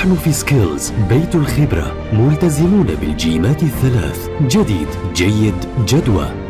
نحن في سكيلز بيت الخبرة ملتزمون بالجيمات الثلاث: جديد، جيد، جدوى.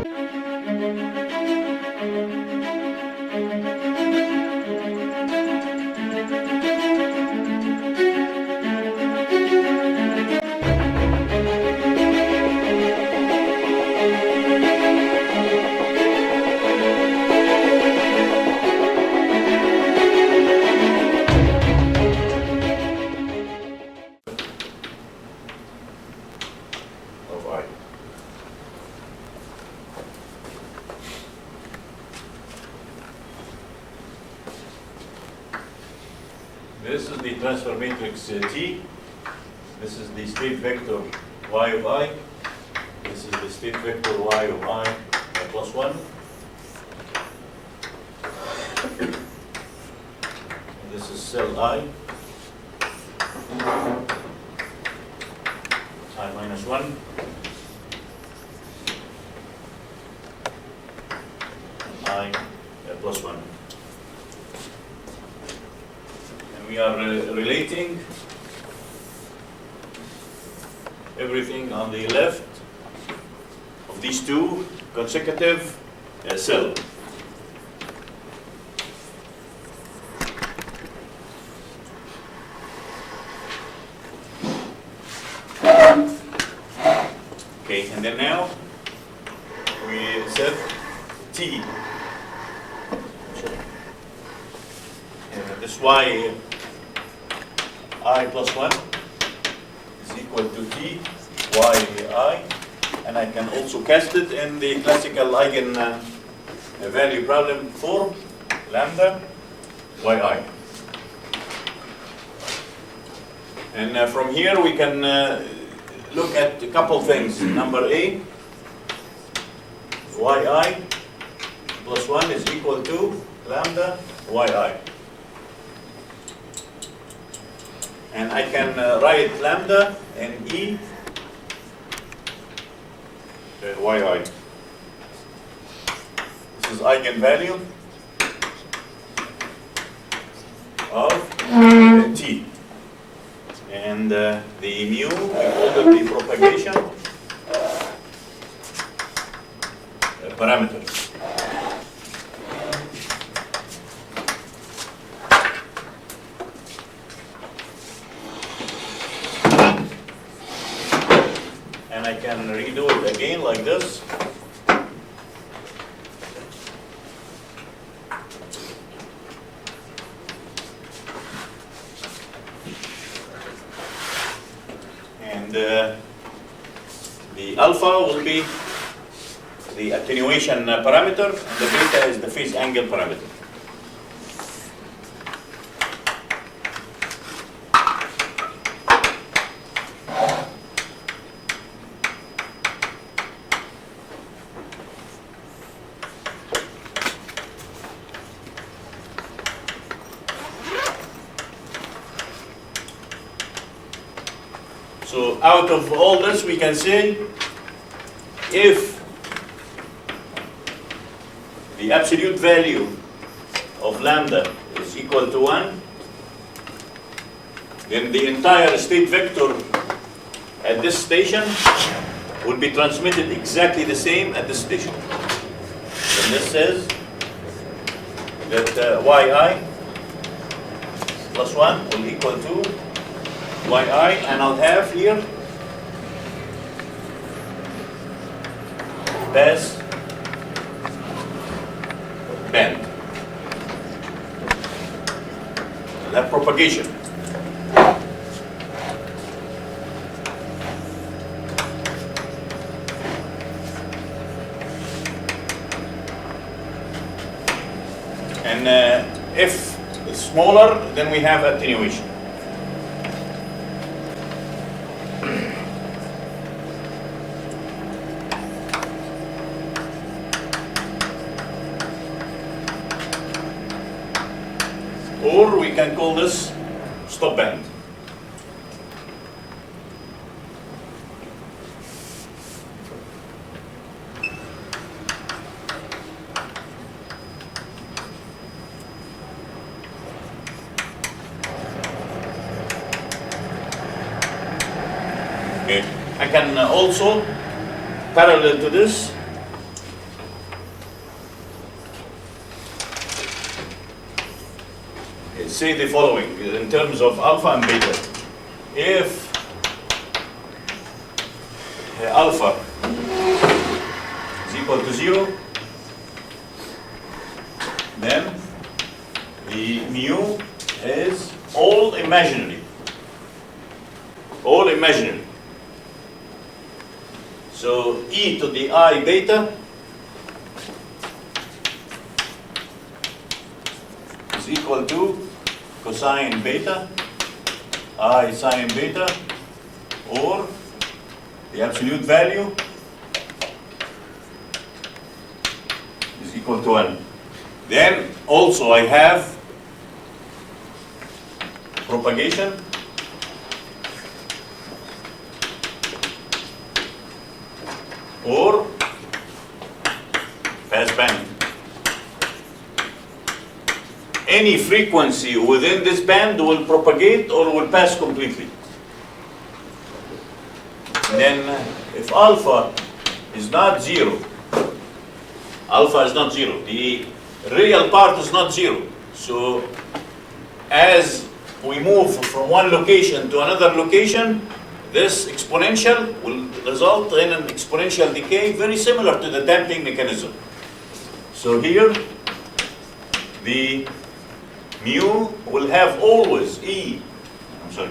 This is the transfer matrix T. This is the state vector y of I. This is the state vector y of I plus 1. And this is cell I minus 1. I plus 1. We are relating everything on the left of these two consecutive cells. Okay, and then now we set T. This y I plus 1 is equal to T y I, and I can also cast it in the classical eigenvalue problem form, lambda yi. And from here we can look at a couple things. Number A, yi plus 1 is equal to lambda yi. And I can write lambda and E yi. This is eigenvalue of T. And the mu, we call it the propagation parameter. And I can redo it again like this. And the alpha will be the attenuation parameter, and the beta is the phase angle parameter. So out of all this, we can say if the absolute value of lambda is equal to 1, then the entire state vector at this station would be transmitted exactly the same at this station. And this says that yi plus 1 will equal to yi, and I'll have here pass band. That propagation. And if it's smaller, then we have attenuation. Or we can call this stop band. can also, parallel to this, say the following in terms of alpha and beta. If alpha is equal to 0, then the mu is all imaginary. All imaginary. So e to the I beta is equal to cosine beta, I sine beta, or the absolute value is equal to 1. Then also I have propagation or passband. Any frequency within this band will propagate or will pass completely. Then if alpha is not 0, alpha is not 0, the real part is not 0. So as we move from one location to another location, this exponential will result in an exponential decay very similar to the damping mechanism. So here the mu will have always E, I'm sorry,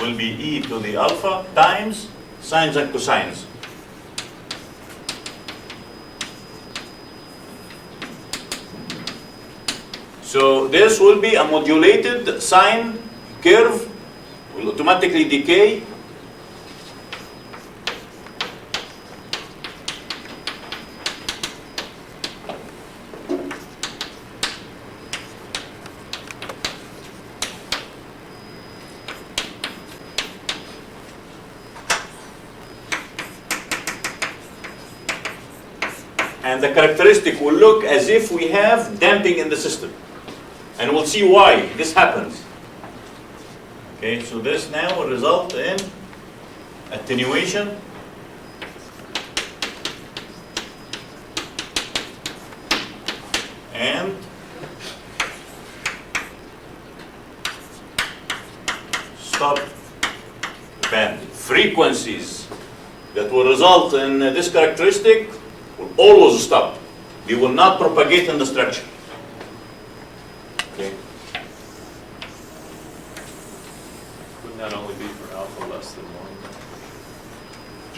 will be E to the alpha times sines and cosines. So this will be a modulated sine curve, will automatically decay. And the characteristic will look as if we have damping in the system. And we'll see why this happens. Okay, so this now will result in attenuation and stop band. Frequencies that will result in this characteristic will always stop. They will not propagate in the structure. Okay. Wouldn't that only be for alpha less than 1?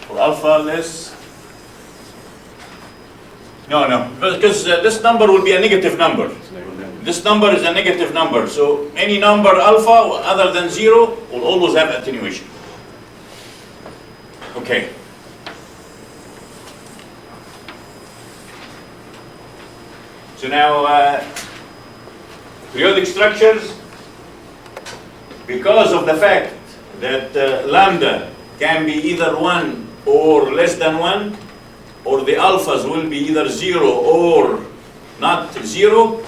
For alpha less? No, because this number will be a negative number. This number is a negative number, so any number alpha other than 0 will always have attenuation. Okay. So now, periodic structures, because of the fact that lambda can be either 1 or less than 1, or the alphas will be either 0 or not 0,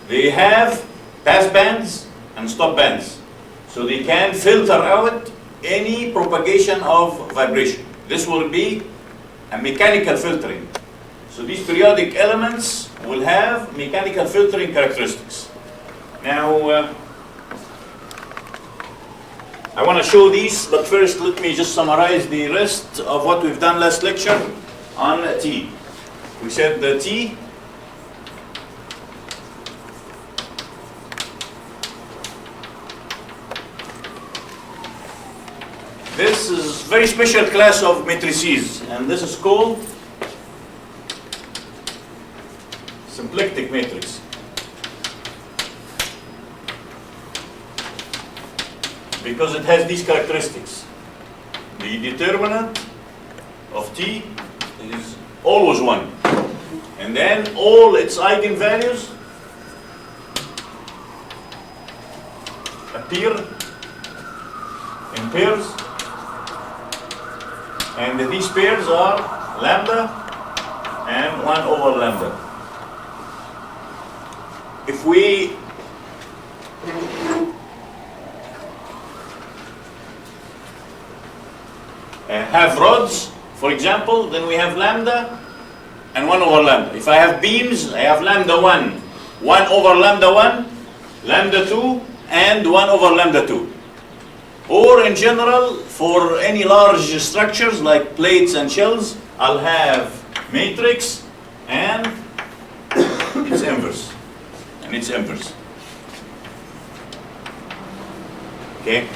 they have pass bands and stop bands. So they can filter out any propagation of vibration. This will be a mechanical filtering. So these periodic elements will have mechanical filtering characteristics. Now, I want to show these, but first let me just summarize the rest of what we've done last lecture on T. We said the T this is a very special class of matrices, and this is called Symplectic Matrix. Because it has these characteristics. The determinant of T is always 1. And then all its eigenvalues appear in pairs And these pairs are lambda and 1 over lambda. If we have rods, for example, then we have lambda and 1 over lambda. If I have beams, I have lambda 1, 1 over lambda 1, lambda 2, and 1 over lambda 2. Or in general, for any large structures like plates and shells, I'll have matrix and its inverse. And its inverse. Okay?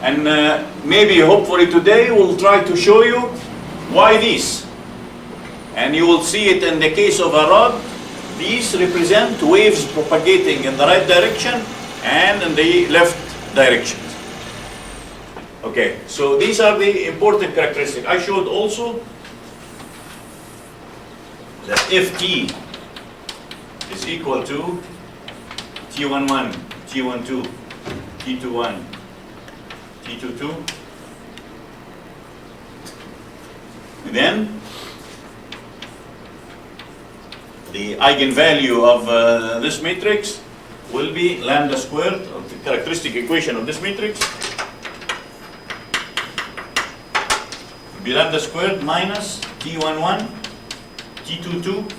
And maybe, hopefully today, we'll try to show you why these. And you will see it in the case of a rod. These represent waves propagating in the right direction and in the left direction. Okay, so these are the important characteristics. I showed also that if T is equal to T11, T12, T21, T22, then the eigenvalue of this matrix will be lambda squared, of the characteristic equation of this matrix, will be lambda squared minus T11, T22,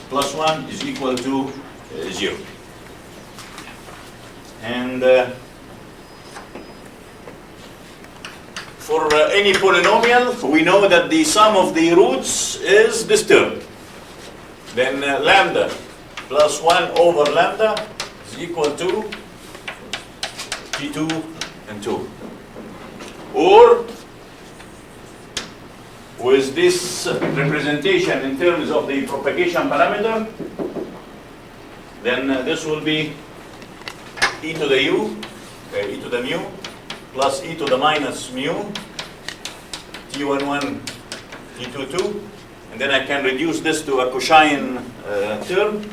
plus 1 is equal to 0. And for any polynomial, we know that the sum of the roots is this term. Then lambda plus 1 over lambda is equal to T2 and 2. Or with this representation in terms of the propagation parameter, then this will be e to the u, e to the mu, plus e to the minus mu, T11, T22, and then I can reduce this to a cosine term.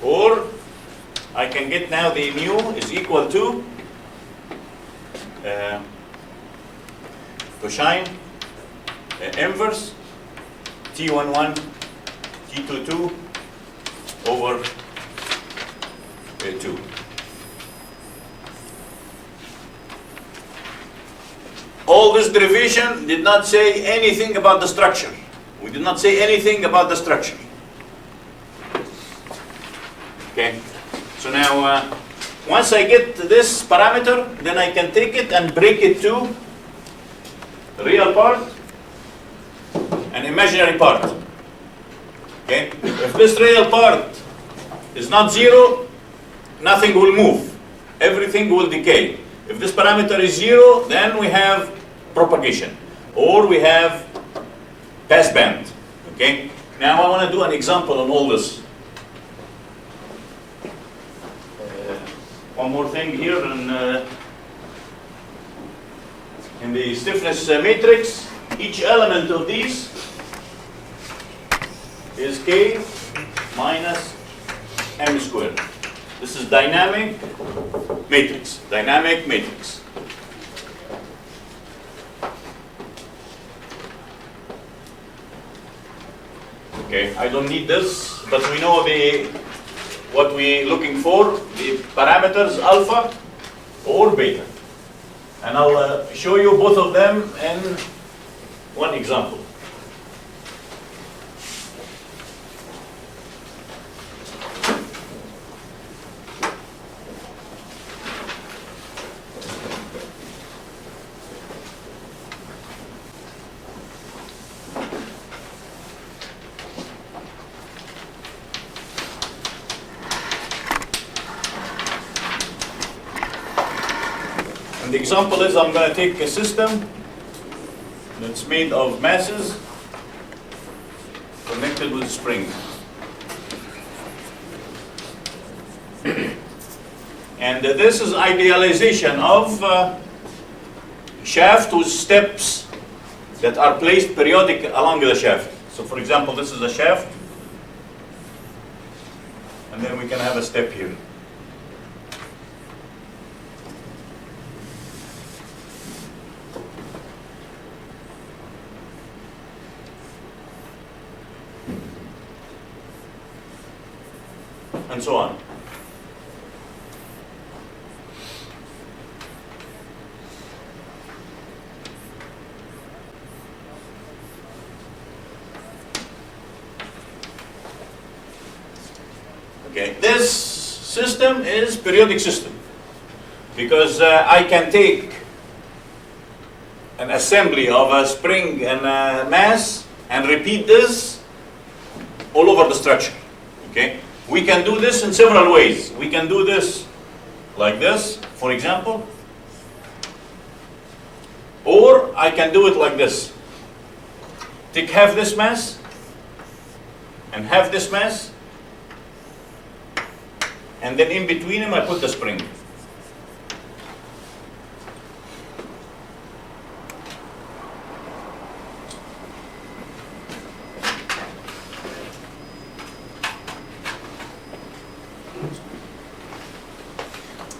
Or I can get now the mu is equal to cosine inverse T11, T22 over 2. All this derivation did not say anything about the structure. We did not say anything about the structure. Okay, so now once I get this parameter, then I can take it and break it to real part and imaginary part. Okay, if this real part is not 0, nothing will move. Everything will decay. If this parameter is 0, then we have propagation, or we have passband. Okay, now I want to do an example on all this. One more thing here in the stiffness matrix, each element of these is K minus M squared. This is dynamic matrix, dynamic matrix. Okay, I don't need this, but we know what we're looking for, the parameters alpha or beta. And I'll show you both of them in one example. And the example is I'm going to take a system that's made of masses connected with springs. And this is idealization of shaft with steps that are placed periodic along the shaft. So for example, this is a shaft, and then we can have a step here. And so on. Okay, this system is periodic system because I can take an assembly of a spring and a mass and repeat this all over the structure. Okay, we can do this in several ways. We can do this like this, for example, or I can do it like this. Take half this mass and half this mass, and then in between them I put the spring.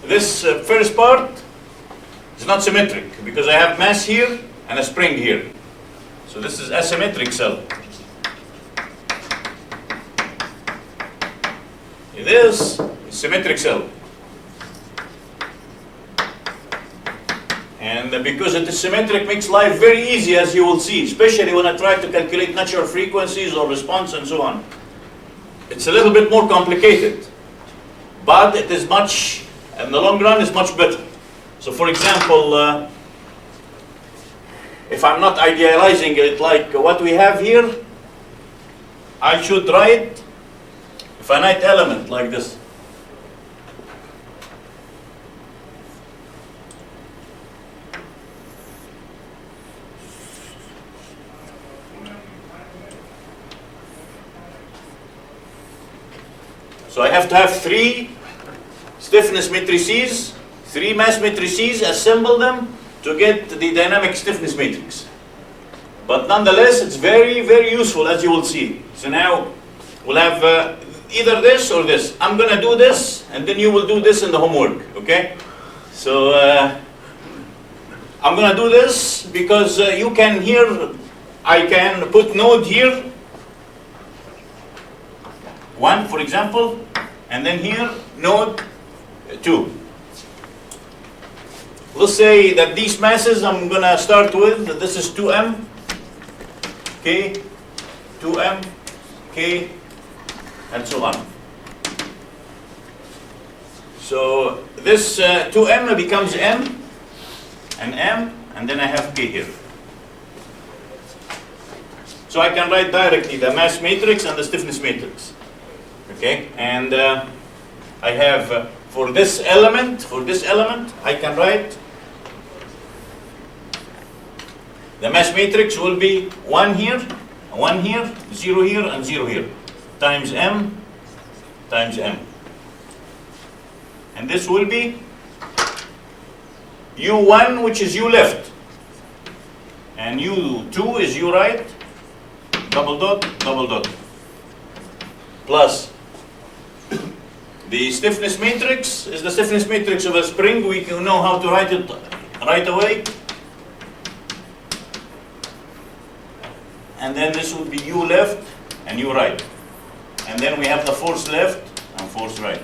This first part is not symmetric because I have mass here and a spring here. So this is asymmetric cell. This is symmetric cell. And because it is symmetric makes life very easy, as you will see, especially when I try to calculate natural frequencies or response and so on. It's a little bit more complicated, but it is much, in the long run, is much better. So for example, if I'm not idealizing it like what we have here, I should write a finite element like this. So I have to have three stiffness matrices, three mass matrices, assemble them to get the dynamic stiffness matrix. But nonetheless, it's very, very useful, as you will see. So now we'll have either this or this. I'm going to do this, and then you will do this in the homework, okay? So I'm going to do this because you can here, I can put node here, 1 for example, and then here node 2. Let's say that these masses I'm going to start with, this is 2m, k, 2m, k, and so on. So this 2m becomes m, and then I have k here. So I can write directly the mass matrix and the stiffness matrix. Okay, and I have for this element, I can write the mass matrix will be 1 here, 0 here, and 0 here, times m, times m. And this will be u1, which is u left, and u2 is u right, double dot, plus the stiffness matrix is the stiffness matrix of a spring. We can know how to write it right away. And then this would be u left and u right. And then we have the force left and force right.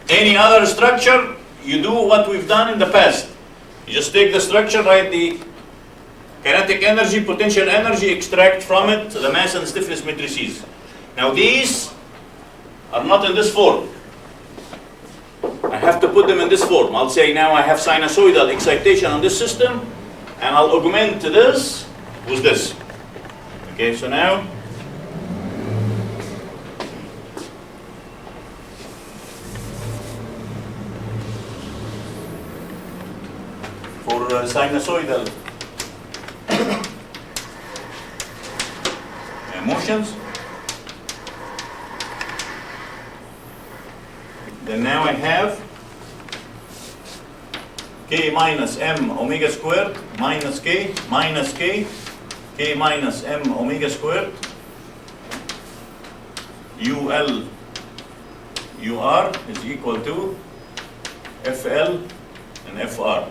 Any other structure, you do what we've done in the past. You just take the structure, write the kinetic energy, potential energy, extract from it the mass and stiffness matrices. Now these are not in this form. I have to put them in this form. I'll say now I have sinusoidal excitation on this system, and I'll augment this with this. Okay, so now for sinusoidal motions, then now I have k minus m omega squared minus k minus m omega squared ul ur is equal to fl and fr.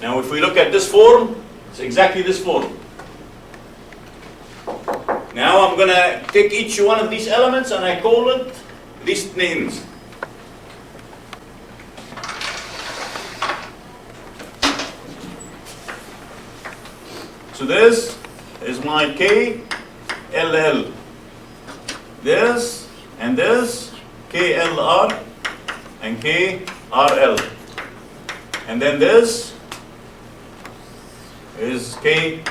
Now if we look at this form, it's exactly this form. Now I'm going to take each one of these elements and I call it these names. So this is my K, LL. This and this, KLR and KRL. And then this is KRR.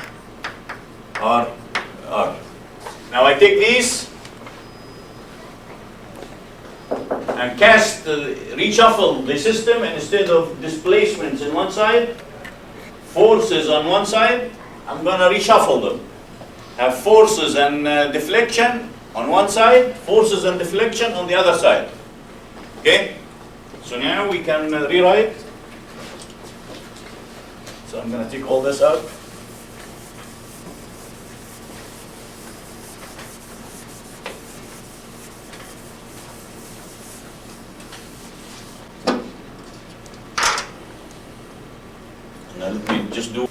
Now I take these and reshuffle the system, and instead of displacements in one side, forces on one side, I'm going to reshuffle them. Have forces and deflection on one side, forces and deflection on the other side. Okay? So now we can rewrite. So I'm going to take all this out. Now let me just do.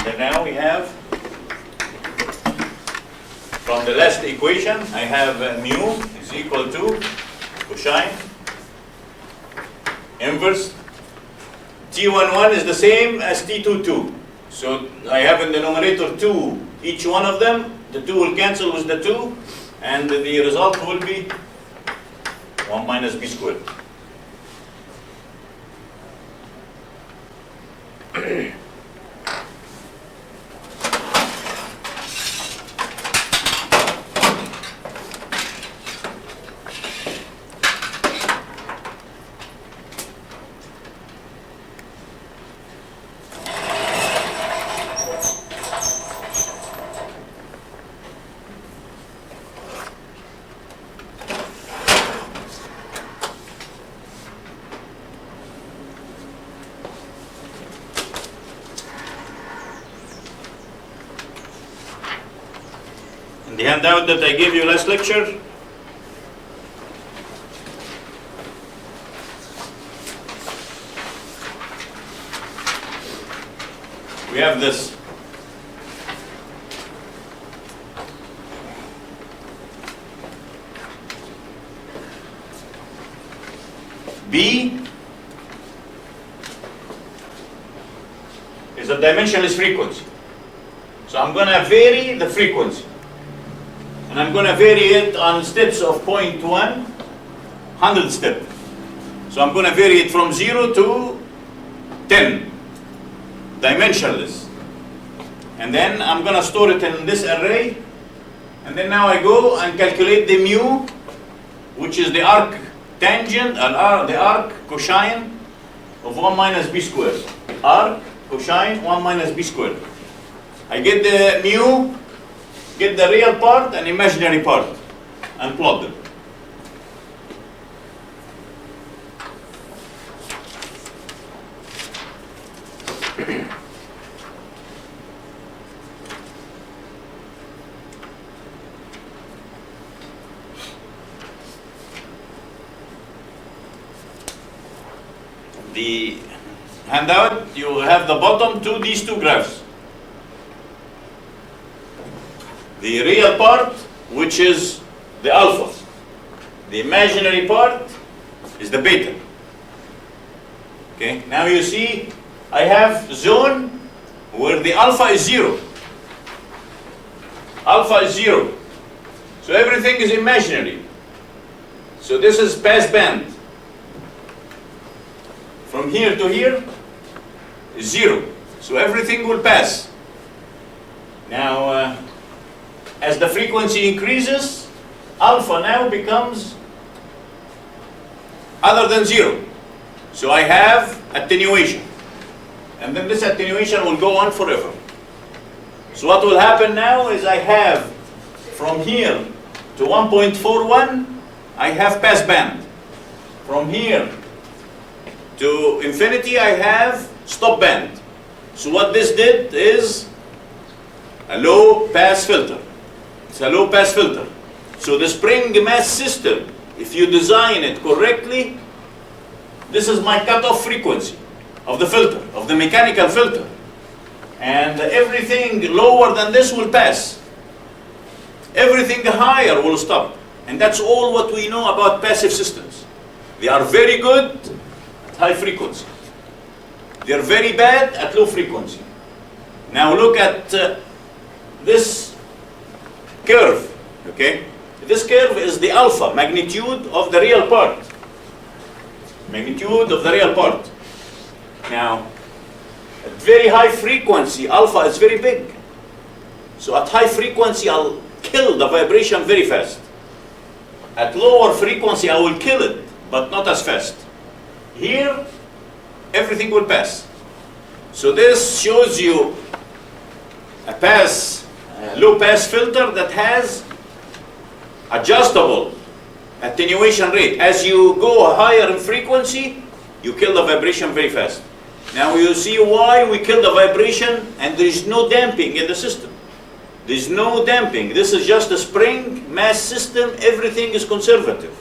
And now we have, from the last equation, I have mu is equal to cosine inverse. T11 is the same as T22. So I have in the numerator 2, each one of them, the 2 will cancel with the 2, and the result will be 1 minus b squared. The handout that I gave you last lecture, we have this. B is a dimensionless frequency. So I'm going to vary the frequency. And I'm going to vary it on steps of 0.1, 100 step. So I'm going to vary it from 0 to 10, dimensionless. And then I'm going to store it in this array. And then now I go and calculate the mu, which is the arc tangent, the arc cosine of 1 minus b squared. Arc cosine 1 minus b squared. I get the mu, get the real part and imaginary part, and plot them. The handout, you have the bottom these two graphs. The real part, which is the alpha. The imaginary part is the beta. Okay, now you see I have zone where the alpha is 0. Alpha is 0. So everything is imaginary. So this is pass band. From here to here is 0. So everything will pass. Now, as the frequency increases, alpha now becomes other than 0. So I have attenuation. And then this attenuation will go on forever. So what will happen now is I have from here to 1.41, I have pass band. From here to infinity, I have stop band. So what this did is a low pass filter. It's a low pass filter. So the spring mass system, if you design it correctly, this is my cutoff frequency of the filter, of the mechanical filter. And everything lower than this will pass. Everything higher will stop. And that's all what we know about passive systems. They are very good at high frequency. They're very bad at low frequency. Now look at this curve, okay? This curve is the alpha, magnitude of the real part. Magnitude of the real part. Now, at very high frequency, alpha is very big. So at high frequency, I'll kill the vibration very fast. At lower frequency, I will kill it, but not as fast. Here, everything will pass. So this shows you a low pass filter that has adjustable attenuation rate. As you go higher in frequency, you kill the vibration very fast. Now you see why we kill the vibration and there is no damping in the system. There is no damping. This is just a spring mass system. Everything is conservative.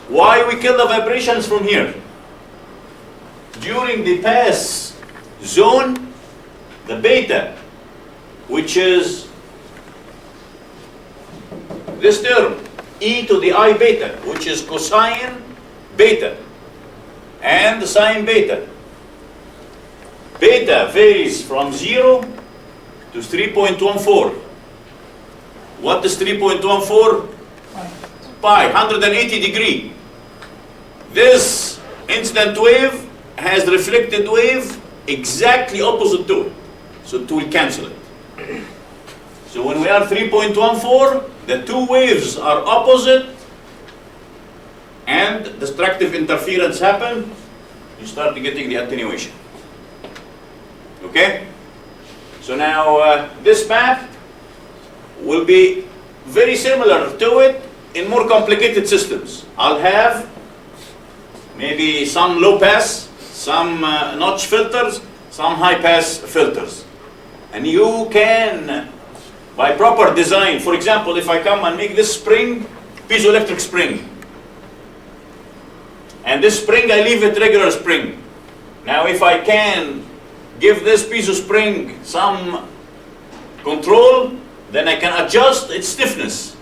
Why we kill the vibrations from here? During the pass zone, the beta, which is this term, e to the I beta, which is cosine beta and sine beta. Beta varies from 0 to 3.14. What is 3.14? Pi, 180 degree. This incident wave has reflected wave exactly opposite to it. So it will cancel it. So when we are 3.14, the two waves are opposite and destructive interference happen, you start getting the attenuation. Okay? So now this map will be very similar to it in more complicated systems. I'll have maybe some low pass, some notch filters, some high pass filters. And you can, by proper design, for example, if I come and make this spring, piezoelectric spring, and this spring I leave it regular spring. Now if I can give this piezo spring some control, then I can adjust its stiffness.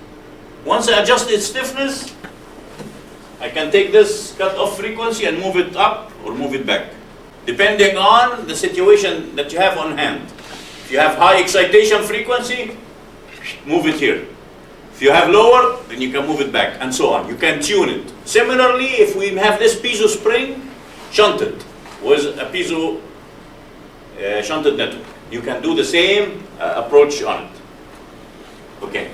Once I adjust its stiffness, I can take this cut-off frequency and move it up or move it back, depending on the situation that you have on hand. If you have high excitation frequency, move it here. If you have lower, then you can move it back, and so on. You can tune it. Similarly, if we have this piezo spring shunted with a piezo shunted network, you can do the same approach on it. Okay.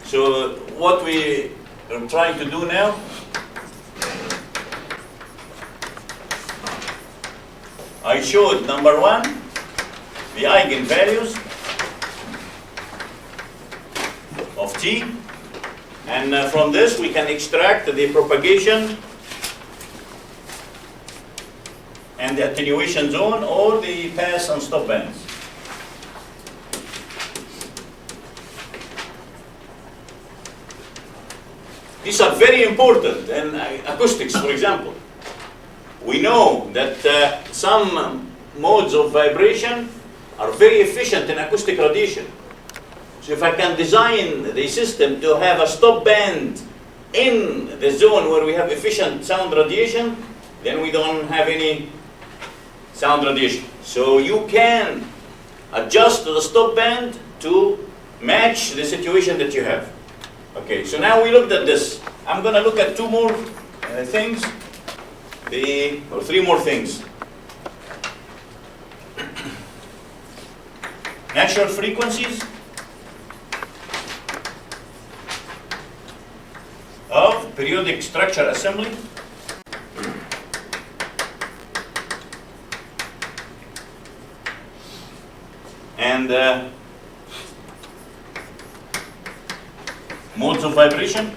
So what we are trying to do now, I showed number one, the eigenvalues of T, and from this we can extract the propagation and the attenuation zone or the pass and stop bands. These are very important in acoustics, for example. we know that some modes of vibration are very efficient in acoustic radiation. So if I can design the system to have a stop band in the zone where we have efficient sound radiation, then we don't have any sound radiation. So you can adjust the stop band to match the situation that you have. Okay, so now we looked at this. I'm going to look at two more things, or three more things. Natural frequencies of periodic structure assembly. And modes of vibration.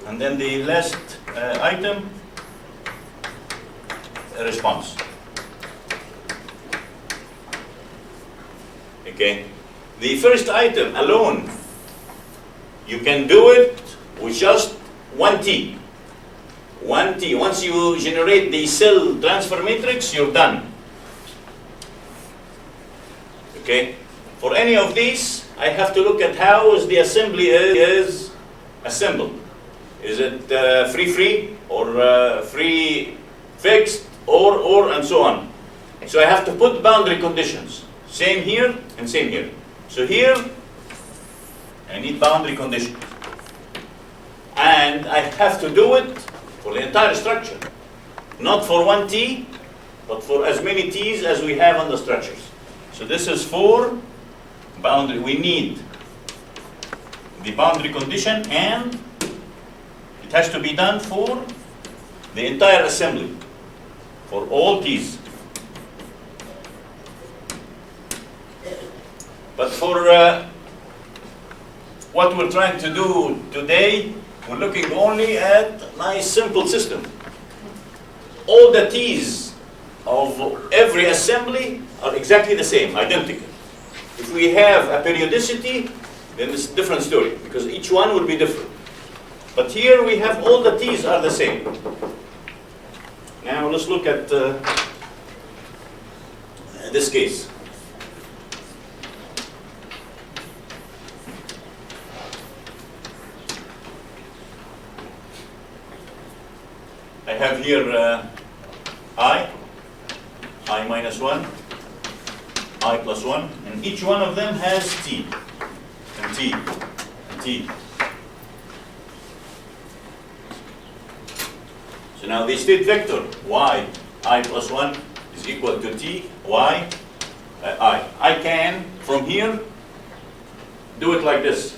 And then the last item, response. Okay. The first item alone, you can do it with just one T. One T. Once you generate the cell transfer matrix, you're done. Okay. For any of these, I have to look at how is the assembly is assembled. Is it free or free fixed or and so on. So I have to put boundary conditions. Same here and same here. So here I need boundary conditions. And I have to do it for the entire structure. Not for one T, but for as many T's as we have on the structures. So this is for boundary. We need the boundary condition, and it has to be done for the entire assembly, for all T's. But for what we're trying to do today, we're looking only at a nice simple system. All the T's of every assembly are exactly the same, identical. If we have a periodicity, then it's a different story, because each one will be different. But here we have all the T's are the same. Now let's look at this case. I have here I minus 1, I plus 1, and each one of them has T, and T, and T. So now the state vector y I plus 1 is equal to T y I. I can, from here, do it like this.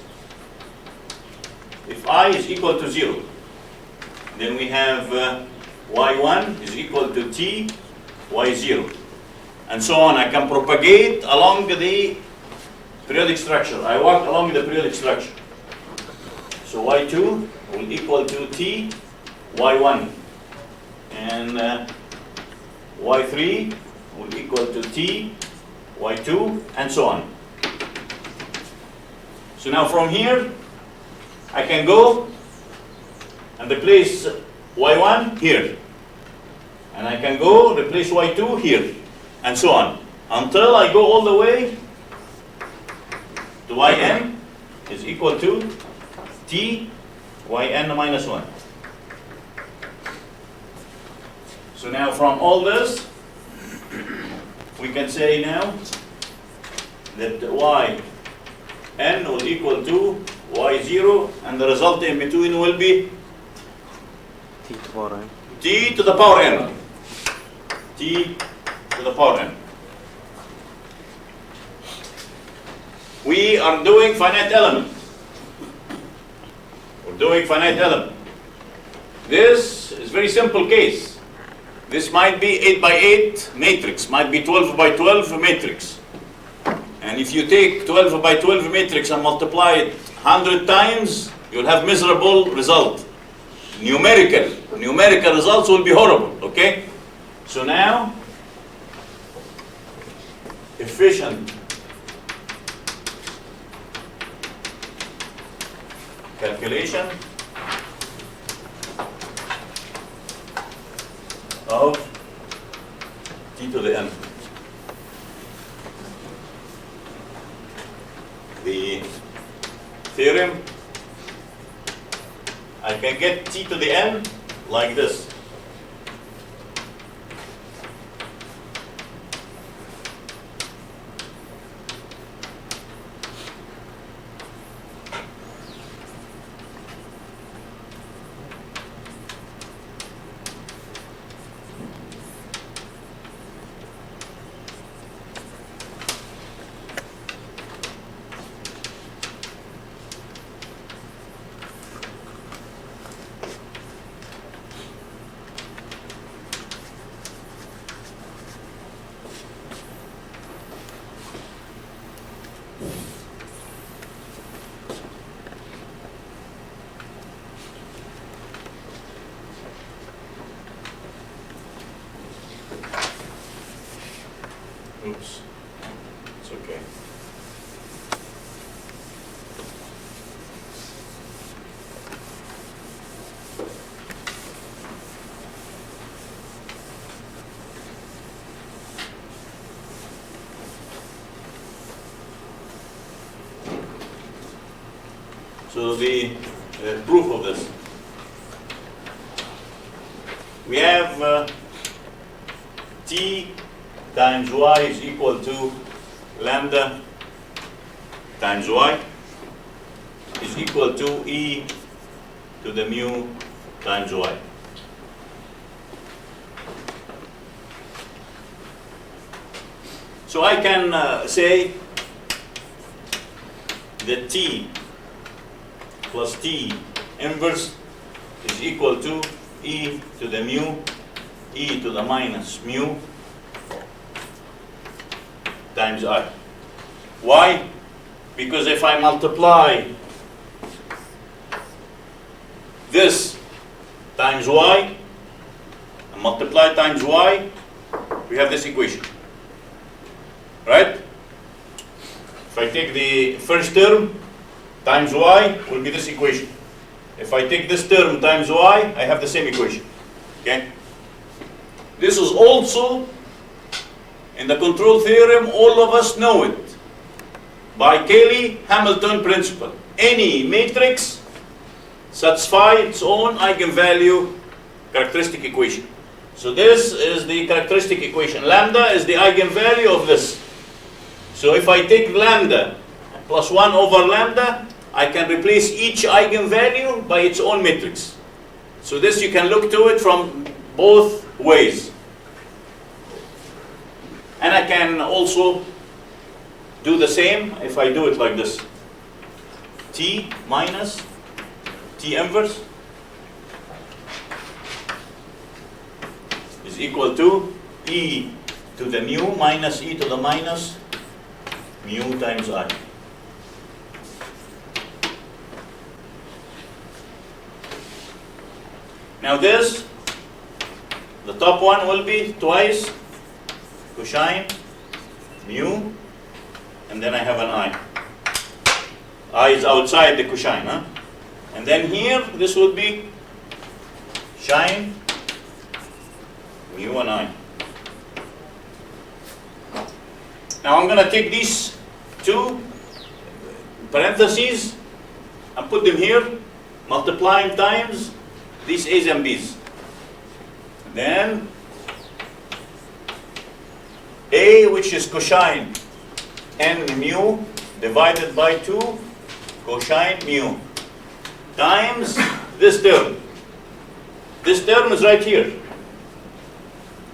If I is equal to 0, then we have y1 is equal to T y0. And so on. I can propagate along the periodic structure. I walk along the periodic structure. So y2 will equal to T y1. And y3 will equal to T y2, and so on. So now from here, I can go and replace y1 here. And I can go replace y2 here. And so on. Until I go all the way to yn is equal to T yn minus 1. So now from all this, we can say now that yn will equal to y0, and the result in between will be T to the power n. T to the power n. T to the power n. We are doing finite element. We're doing finite element. This is very simple case. This might be 8 by 8 matrix, might be 12 by 12 matrix. And if you take 12 by 12 matrix and multiply it 100 times, you'll have miserable result. Numerical results will be horrible, okay? So now, efficient calculation of t to the n. The theorem, I can get t to the n like this. Oops, it's okay. So the proof of this, we have t times y is equal to lambda times y is equal to e to the mu times y. So I can say that t plus t inverse is equal to e to the mu, e to the minus mu times I. Why? Because if I multiply this times y and multiply times y, we have this equation, right? If I take the first term times y, will be this equation. If I take this term times y, I have the same equation. Okay? This is also in the control theorem, all of us know it. By Cayley-Hamilton principle. Any matrix satisfies its own eigenvalue characteristic equation. So this is the characteristic equation. Lambda is the eigenvalue of this. So if I take lambda plus 1 over lambda, I can replace each eigenvalue by its own matrix. So this you can look to it from both ways. And I can also do the same if I do it like this. T minus T inverse is equal to e to the mu minus e to the minus mu times I. Now this, the top one will be twice cosine mu, and then I have an I. I is outside the cosine, huh? And then here, this would be sine mu and I. Now I'm going to take these two parentheses and put them here, multiplying times these A's and B's. Then A, which is cosine n mu divided by 2 cosine mu times this term. This term is right here,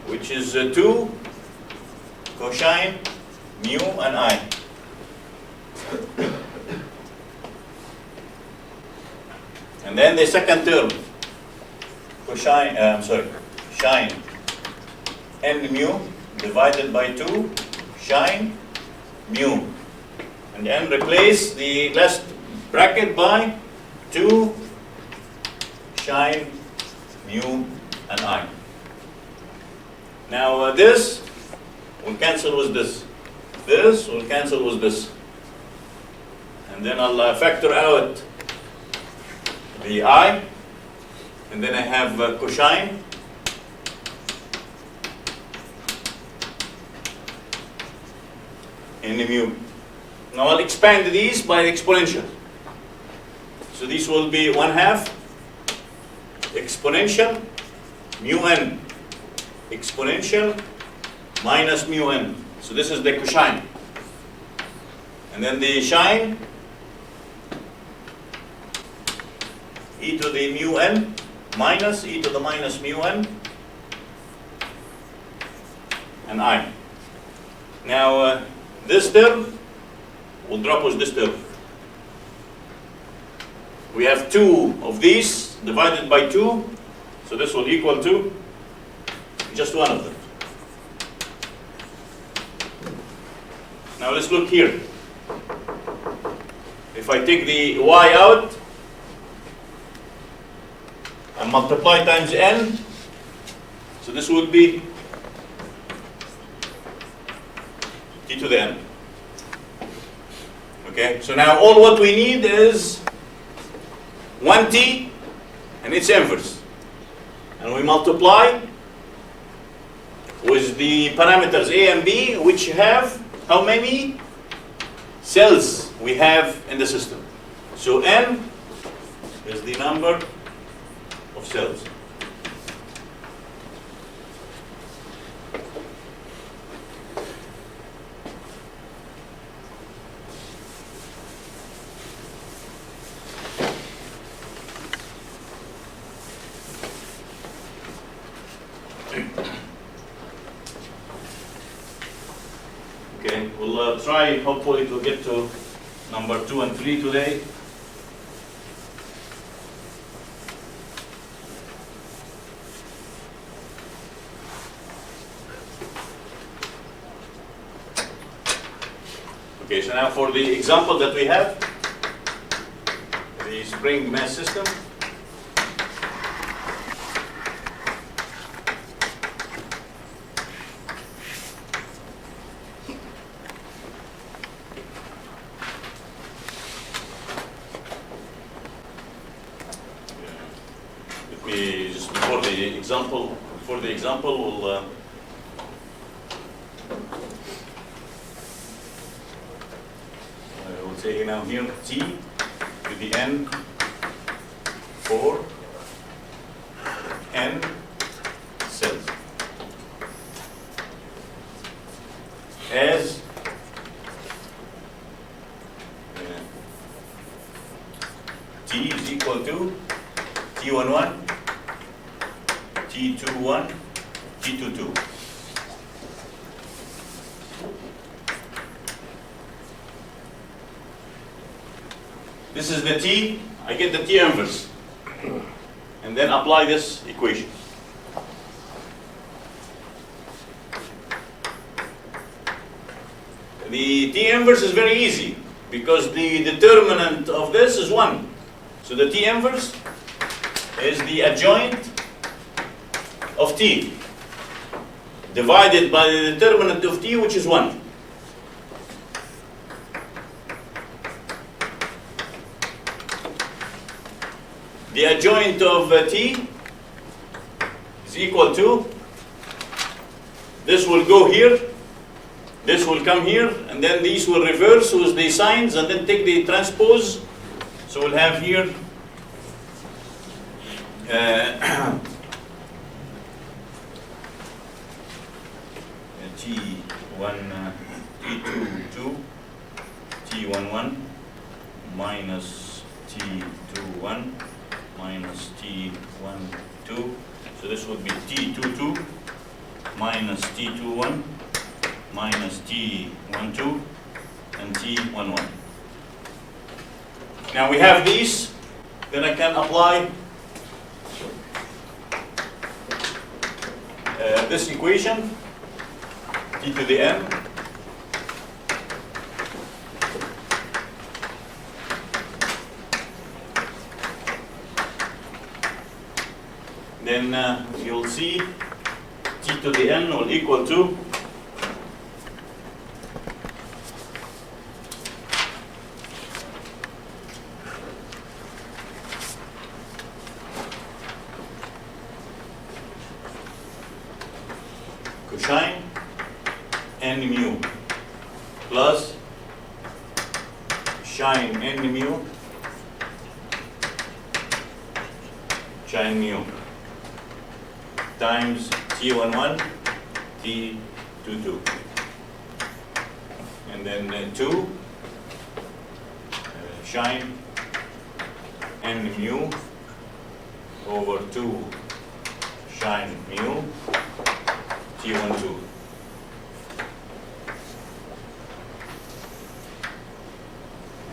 which is 2 cosine mu and I. And then the second term, sine n mu divided by 2 sine mu. And then replace the last bracket by 2 sine mu and I. Now this will cancel with this. This will cancel with this. And then I'll factor out the I, and then I have cosine and the mu. Now I'll expand these by exponential. So this will be 1/2 exponential mu n exponential minus mu n. So this is the cosine. And then the sine e to the mu n minus e to the minus mu n and I. Now this term will drop with this term. We have 2 of these divided by 2, so this will equal to just one of them. Now let's look here. If I take the y out and multiply times n, so this would be t to the n. Okay, so now all what we need is 1t and its inverse. And we multiply with the parameters a and b, which have how many cells we have in the system. So n is the number of cells. Okay, we'll try hopefully to get to number 2 and 3 today. Okay, so now for the example that we have, the spring mass system. For the example, we'll say now here t to the n for n cells as t is equal to t11, T21, T22. This is the T, I get the T inverse. And then apply this equation. The T inverse is very easy because the determinant of this is 1. So the T inverse is the adjoint of t divided by the determinant of t, which is 1. The adjoint of t is equal to, this will go here, this will come here, and then these will reverse with the signs and then take the transpose. So we'll have here T1, T22, T11 minus T21 minus T12. So this would be T22 minus T21 minus T12 and T11. Now we have these, then I can apply this equation, t to the n then you'll see t to the n will equal to cosine n mu plus sine n mu sine mu times T11, T22. And then 2 sine n mu over 2 sine mu T12.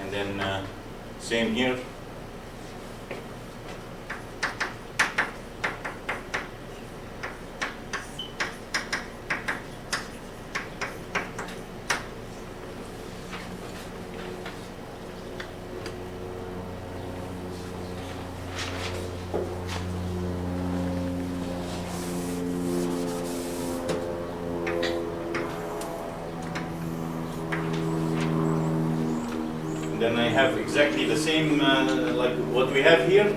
And then same here. Then I have exactly the same like what we have here,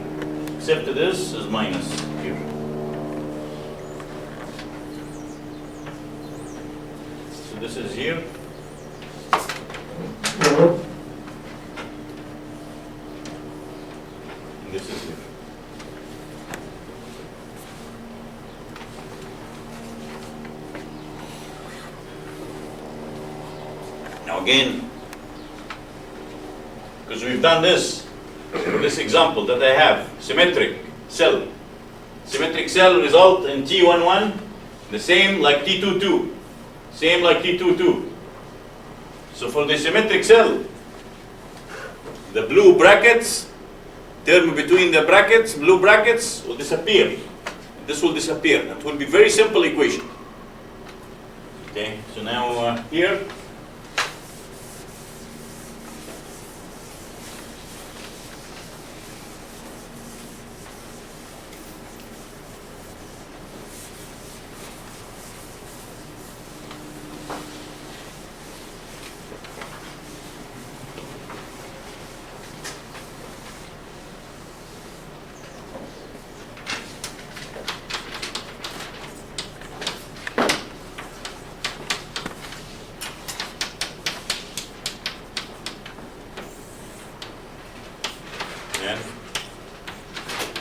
except this is minus here. So this is here. And this is here. Now again, because we've done this for this example that I have, symmetric cell. Symmetric cell result in T11, the same like T22, same like T22. So for the symmetric cell, the blue brackets, term between the brackets, blue brackets will disappear. This will disappear. That will be very simple equation. Okay, so now here,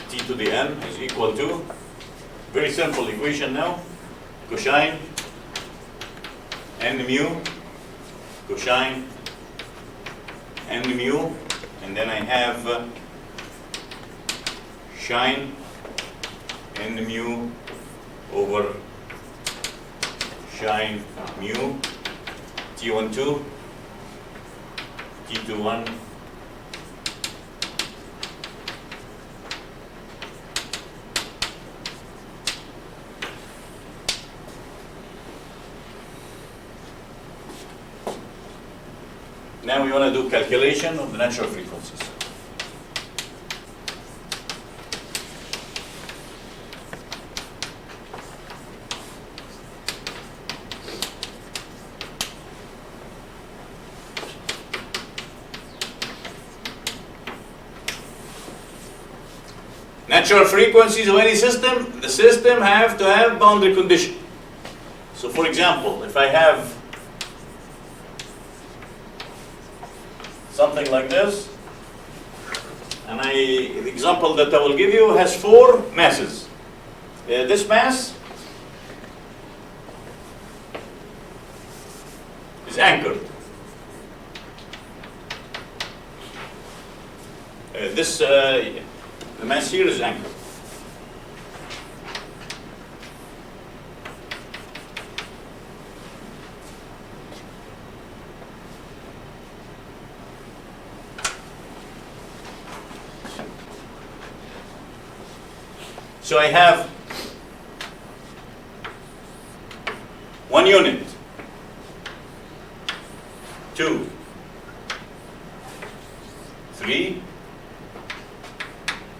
T to the n is equal to, very simple equation now, cosine n mu, cosine n mu, and then I have sine n mu over sine mu, T12, T21, now we want to do calculation of the natural frequencies. Natural frequencies of any system, the system have to have boundary condition. So for example, if I have something like this, and the example that I will give you has 4 masses. This mass is anchored. The mass here is anchored. So I have 1 unit, 2, 3,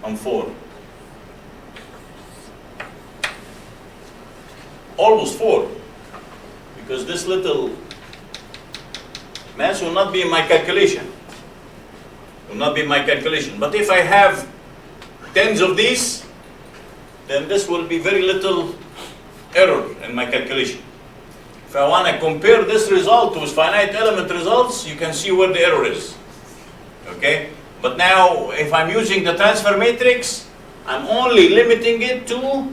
and 4. Almost 4, because this little mass will not be in my calculation. Will not be in my calculation. But if I have tens of these, then this will be very little error in my calculation. if I want to compare this result with finite element results, you can see where the error is. Okay? But now, if I'm using the transfer matrix, I'm only limiting it to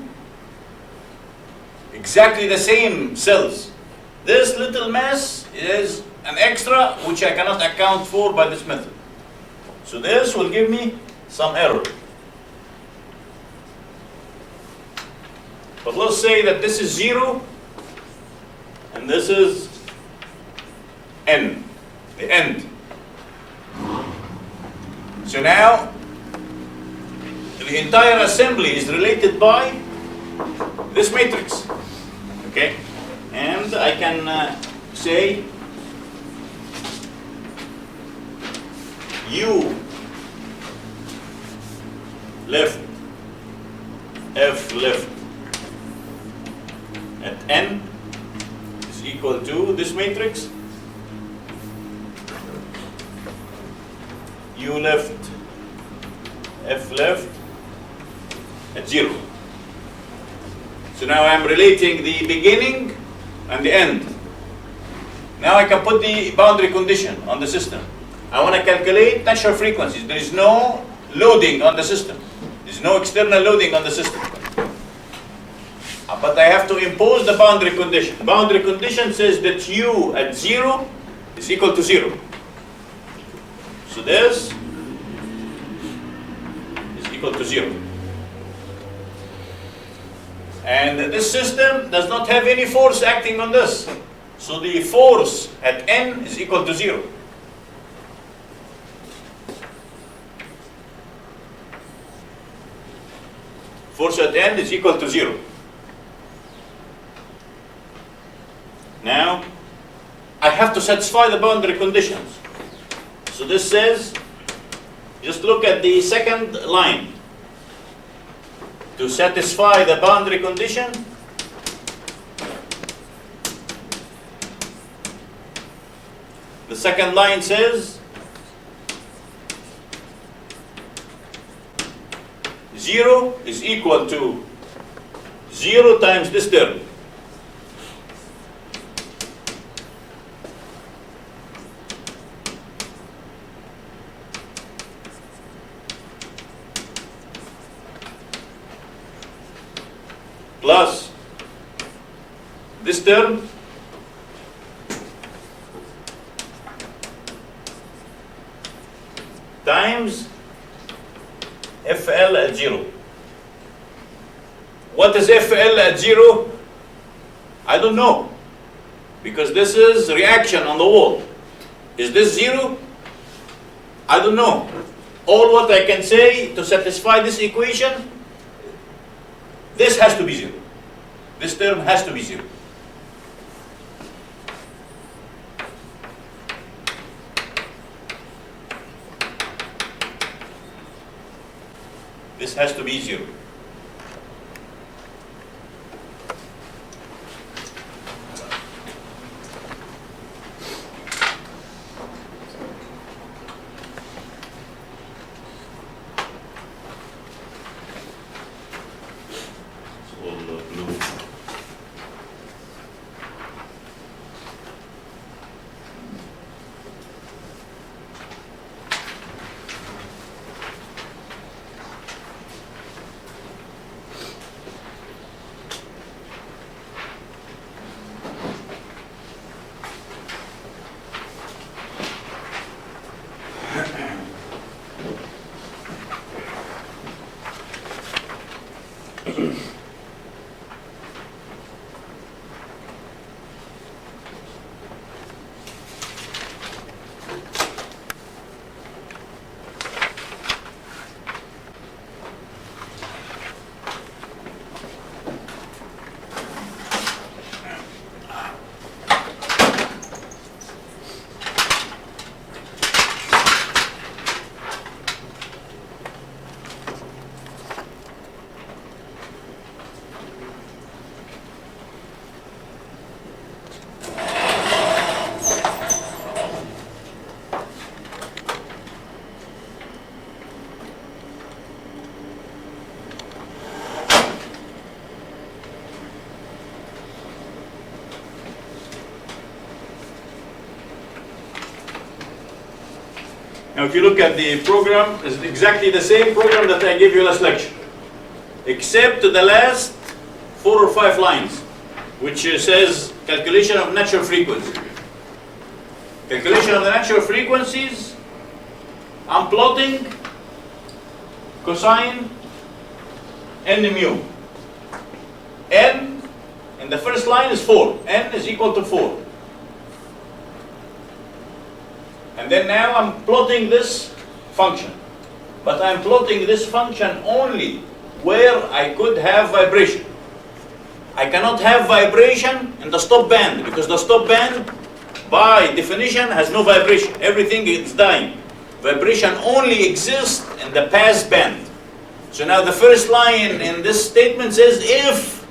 exactly the same cells. This little mess is an extra which I cannot account for by this method. So this will give me some error. But let's say that this is 0 and this is n, the end. So now the entire assembly is related by this matrix. Okay? And I can say U left, F left at n is equal to this matrix, U left, F left at 0. So now I'm relating the beginning and the end. Now I can put the boundary condition on the system. I want to calculate natural frequencies. There is no loading on the system. There is no external loading on the system. But I have to impose the boundary condition. Boundary condition says that U at 0 is equal to 0. So this is equal to 0. And this system does not have any force acting on this. So the force at n is equal to 0. Force at n is equal to 0. Now, I have to satisfy the boundary conditions. So this says, just look at the second line. To satisfy the boundary condition, the second line says 0 is equal to 0 times this term. Plus this term times FL at 0. What is FL at 0? I don't know, because this is reaction on the wall. Is this 0? I don't know. All what I can say to satisfy this equation, this has to be 0. This term has to be 0. This has to be 0. Now if you look at the program, it's exactly the same program that I gave you last lecture, except the last 4 or 5 lines, which says calculation of natural frequency. Calculation of the natural frequencies, I'm plotting cosine n mu. N in the first line is 4. N is equal to 4. And then now I'm plotting this function. But I'm plotting this function only where I could have vibration. I cannot have vibration in the stop band, because the stop band by definition has no vibration. Everything is dying. Vibration only exists in the pass band. So now the first line in this statement says if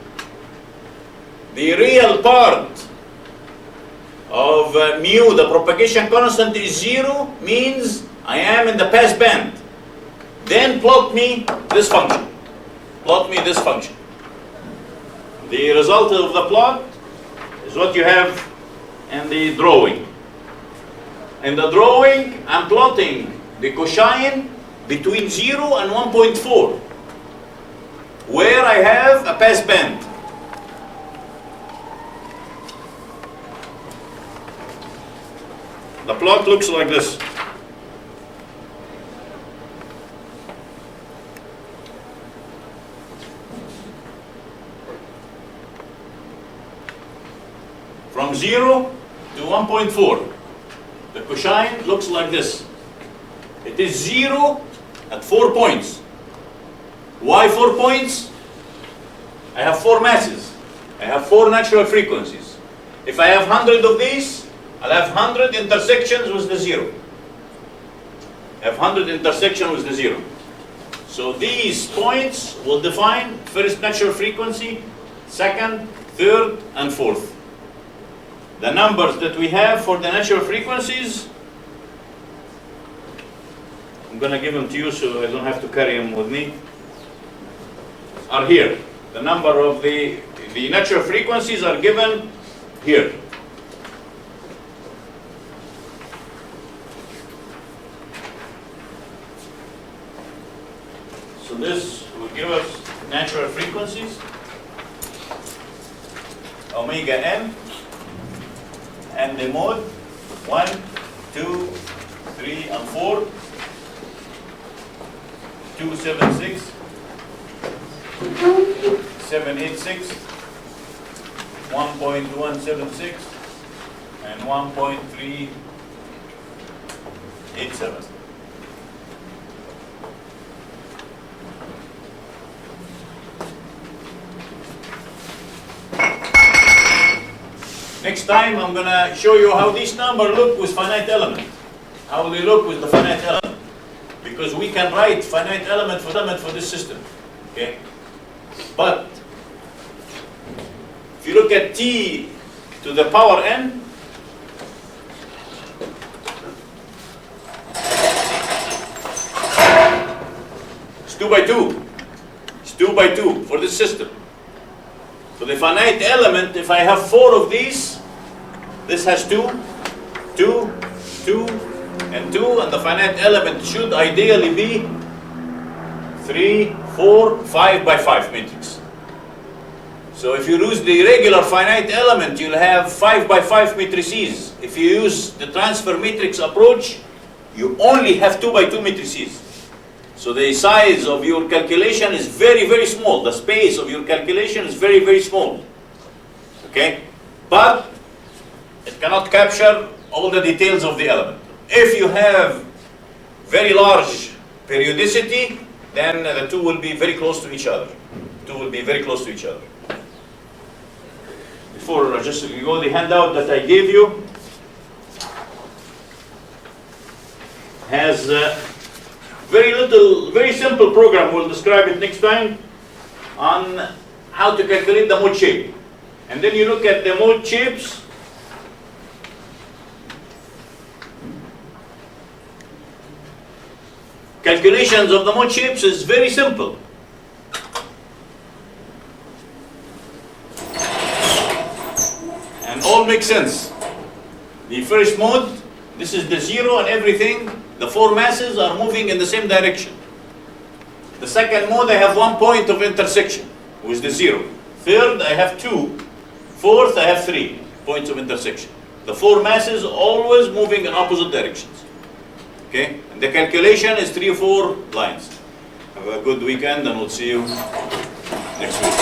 the real part of mu, the propagation constant, is 0, means I am in the pass band. Then plot me this function. Plot me this function. The result of the plot is what you have in the drawing. In the drawing, I'm plotting the cosine between 0 and 1.4, where I have a pass band. The plot looks like this. From 0 to 1.4, the cosine looks like this. It is 0 at 4 points. Why 4 points? I have 4 masses. I have 4 natural frequencies. If I have 100 of these, I'll have 100 intersections with the 0. I have 100 intersections with the 0. So these points will define first natural frequency, second, third, and fourth. The numbers that we have for the natural frequencies, I'm going to give them to you so I don't have to carry them with me, are here. The number of the natural frequencies are given here. So this will give us natural frequencies, omega n, and the mode 1, 2, 3, and 4, 276, 786, 1.176, and 1.387. Next time I'm going to show you how these numbers look with finite element. How they look with the finite element. Because we can write finite element for this system. Okay? But if you look at t to the power n, it's 2 by 2. It's 2 by 2 for this system. So the finite element, if I have 4 of these, this has 2, 2, 2, and 2, and the finite element should ideally be 3, 4, 5 by 5 matrix. So if you use the regular finite element, you'll have 5 by 5 matrices. If you use the transfer matrix approach, you only have 2 by 2 matrices. So the size of your calculation is very, very small. The space of your calculation is very, very small. Okay? But it cannot capture all the details of the element. If you have very large periodicity, then the two will be very close to each other. Two will be very close to each other. Before just you go, the handout that I gave you has very simple program. We'll describe it next time on how to calculate the mode shape. And then you look at the mode shapes. Calculations of the mode shapes is very simple. And all makes sense. The first mode, this is the 0 and everything the four masses are moving in the same direction. The second mode, I have one point of intersection, with the zero. Third, I have two. Fourth, I have 3 points of intersection. The four masses always moving in opposite directions. Okay? And the calculation is 3 or 4 lines. Have a good weekend, and we'll see you next week.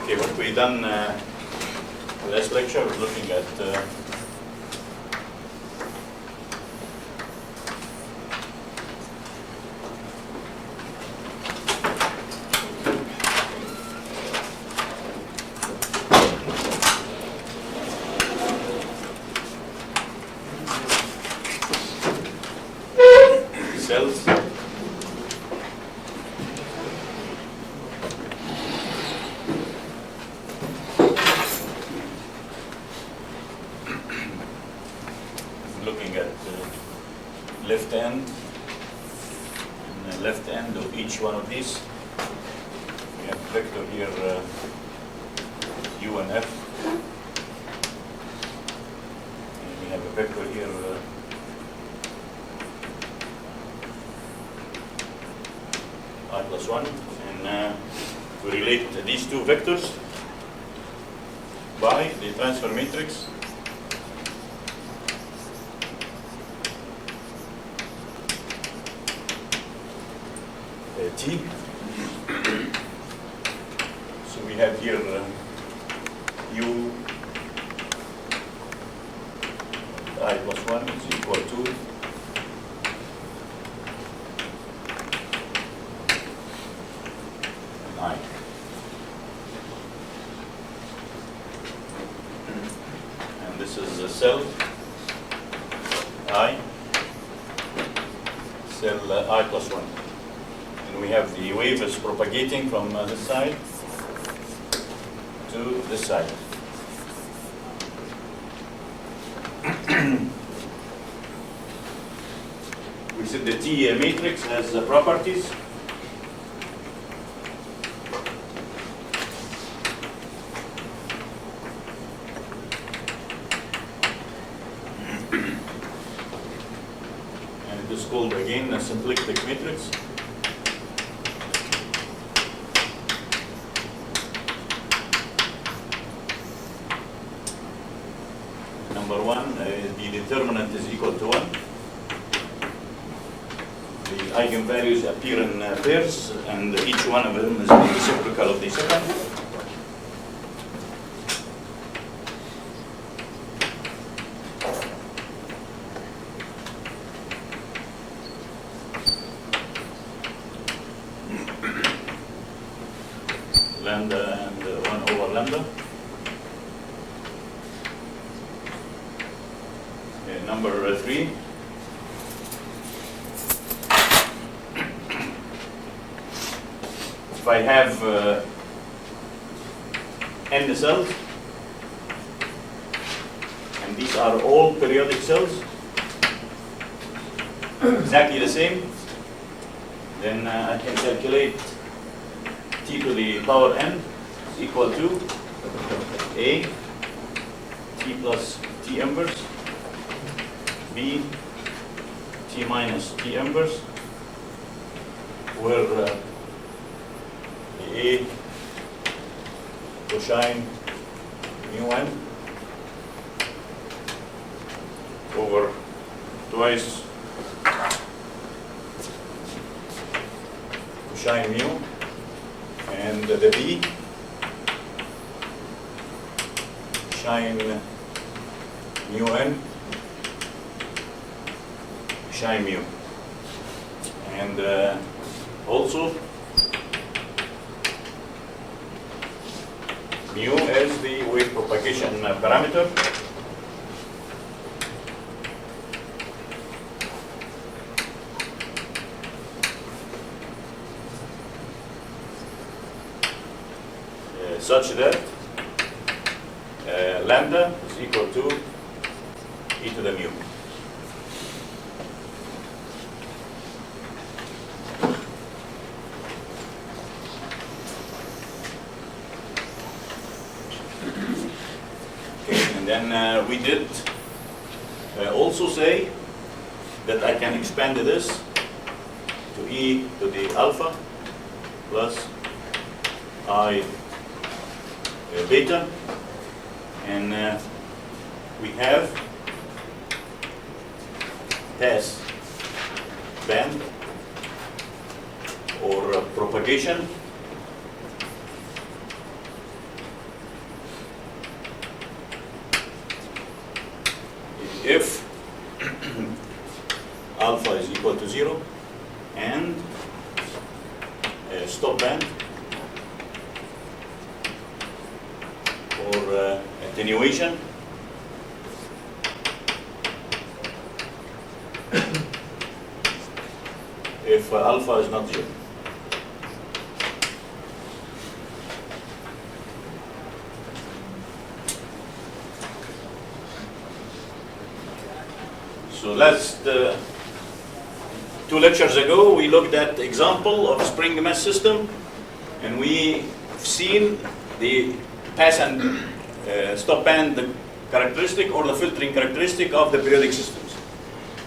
Okay, what we done last lecture was looking at cells. Looking at left end and the left end of each one of these. We have vector here U and F. And we have a vector here I plus 1. And we relate these two vectors by the transfer matrix T. So we have here U I plus 1 is equal to I. And this is the cell I, cell I plus 1. We have the wave is propagating from this side to this side. We said the T matrix has properties. And it is called again a symplectic matrix. Number 1, the determinant is equal to 1. The eigenvalues appear in pairs, and each one of them is the reciprocal of the second. Lambda and 1 over lambda. Number 3. If I have n cells, and these are all periodic cells, exactly the same, then I can calculate t to the power n is equal to a t plus t inverse, b t minus t inverse, where the a cosine mu n over twice cosine mu, and the b cosine mu n cosine mu, and also mu as is the wave propagation parameter. Such that lambda is equal to e to the mu. Okay, and then we did also say that I can expand this to e to the alpha plus I beta, and we have pass band or propagation if alpha is equal to 0 and stop band or attenuation if alpha is not 0. So last 2 lectures ago we looked at the example of a spring mesh system, and we've seen the pass and stop band characteristic or the filtering characteristic of the periodic systems.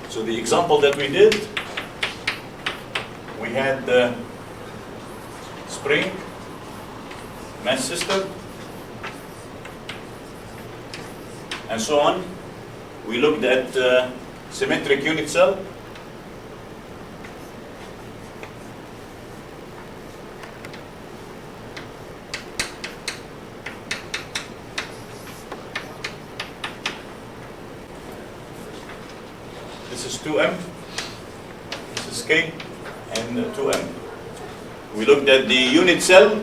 So the example that we did, we had the spring mesh system and so on. We looked at symmetric unit cell. This is 2m, this is k, and 2m. We looked at the unit cell,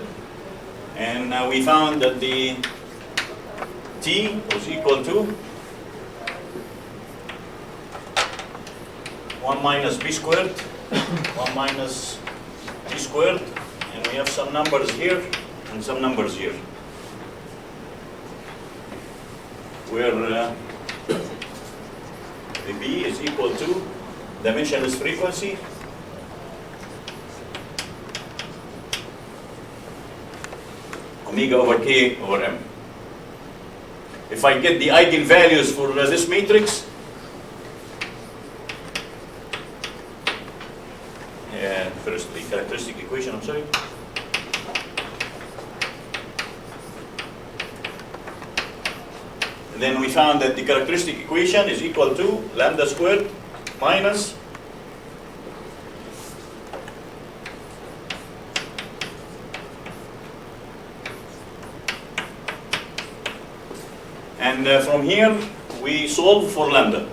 and we found that the t was equal to 1 minus b squared, 1 minus t squared, and we have some numbers here and some numbers here, where the b is equal to dimensionless frequency omega over k over m. If I get the eigenvalues for this matrix, first the characteristic equation, I'm sorry. And then we found that the characteristic equation is equal to lambda squared minus and from here we solve for lambda.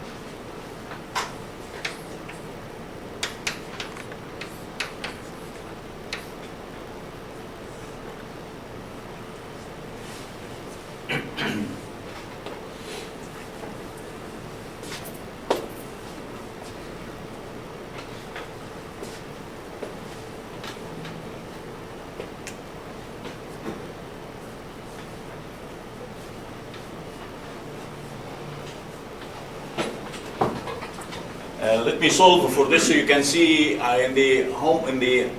Let me solve for this so you can see in the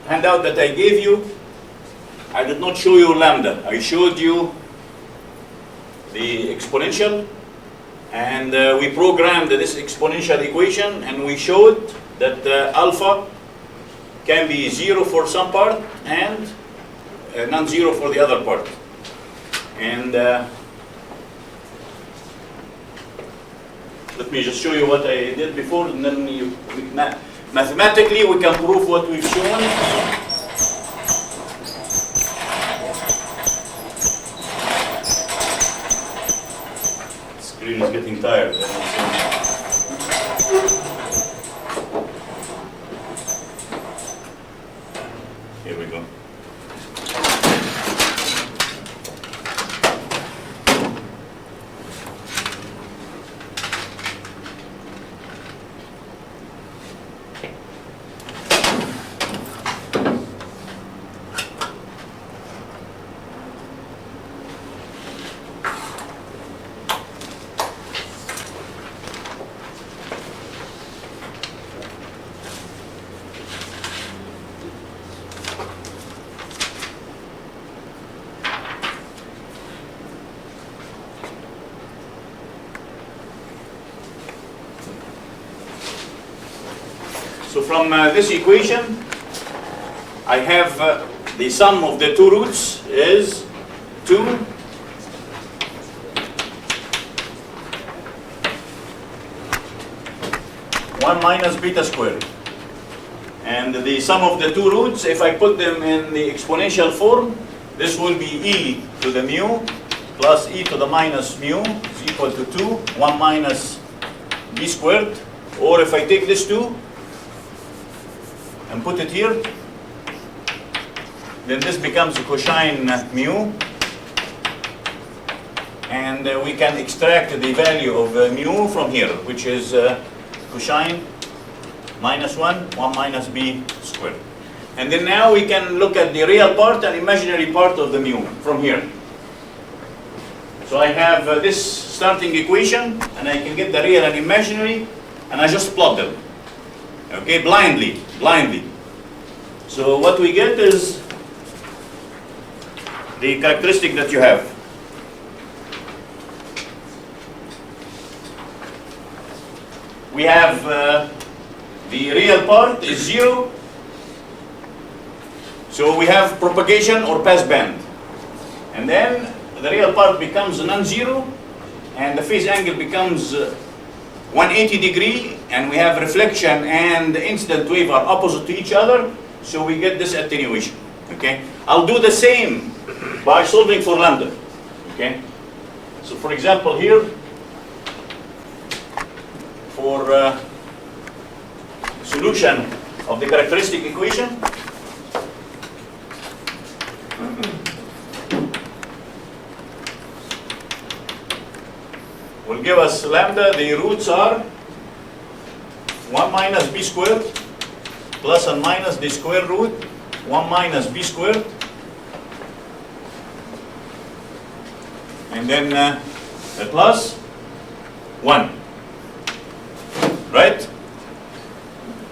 handout that I gave you, I did not show you lambda. I showed you the exponential, and we programmed this exponential equation, and we showed that alpha can be 0 for some part and non-zero for the other part. And let me just show you what I did before, and then mathematically we can prove what we've shown. The screen is getting tired. Here we go. So from this equation, I have the sum of the two roots is 2 1 minus beta squared. And the sum of the two roots, if I put them in the exponential form, this will be e to the mu plus e to the minus mu is equal to 2, 1 minus b squared. Or if I take this 2 and put it here, then this becomes cosine mu. And we can extract the value of mu from here, which is cosine minus 1, 1 minus b squared. And then now we can look at the real part and imaginary part of the mu from here. So I have this starting equation, and I can get the real and imaginary, and I just plot them. Okay, blindly. So what we get is the characteristic that you have. We have the real part is 0. So we have propagation or passband. And then the real part becomes non-zero, and the phase angle becomes 180 degree, and we have reflection and the incident wave are opposite to each other, so we get this attenuation. Okay? I'll do the same by solving for lambda. Okay? So for example here, for solution of the characteristic equation, will give us lambda. The roots are 1 minus b squared plus and minus the square root 1 minus b squared, and then a plus 1. Right?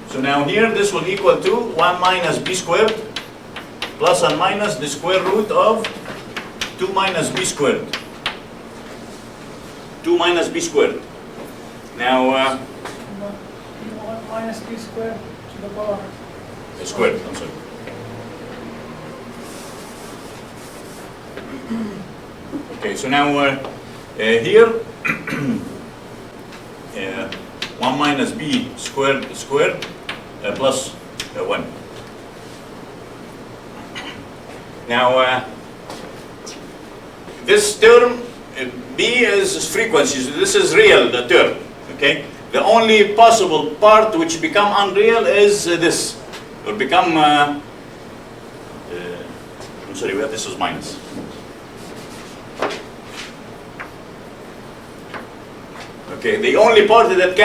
So now here this will equal to 1 minus b squared plus and minus the square root of 2 minus b squared. 2 minus b squared. Now, 1 minus b squared to the power. Squared, I'm sorry. Okay, so now here, 1 minus b squared plus 1. Now, this term, b is frequency, so this is real, the term. Okay? The only possible part which become unreal is this. It will become, I'm sorry, where this was minus. Okay, the only part that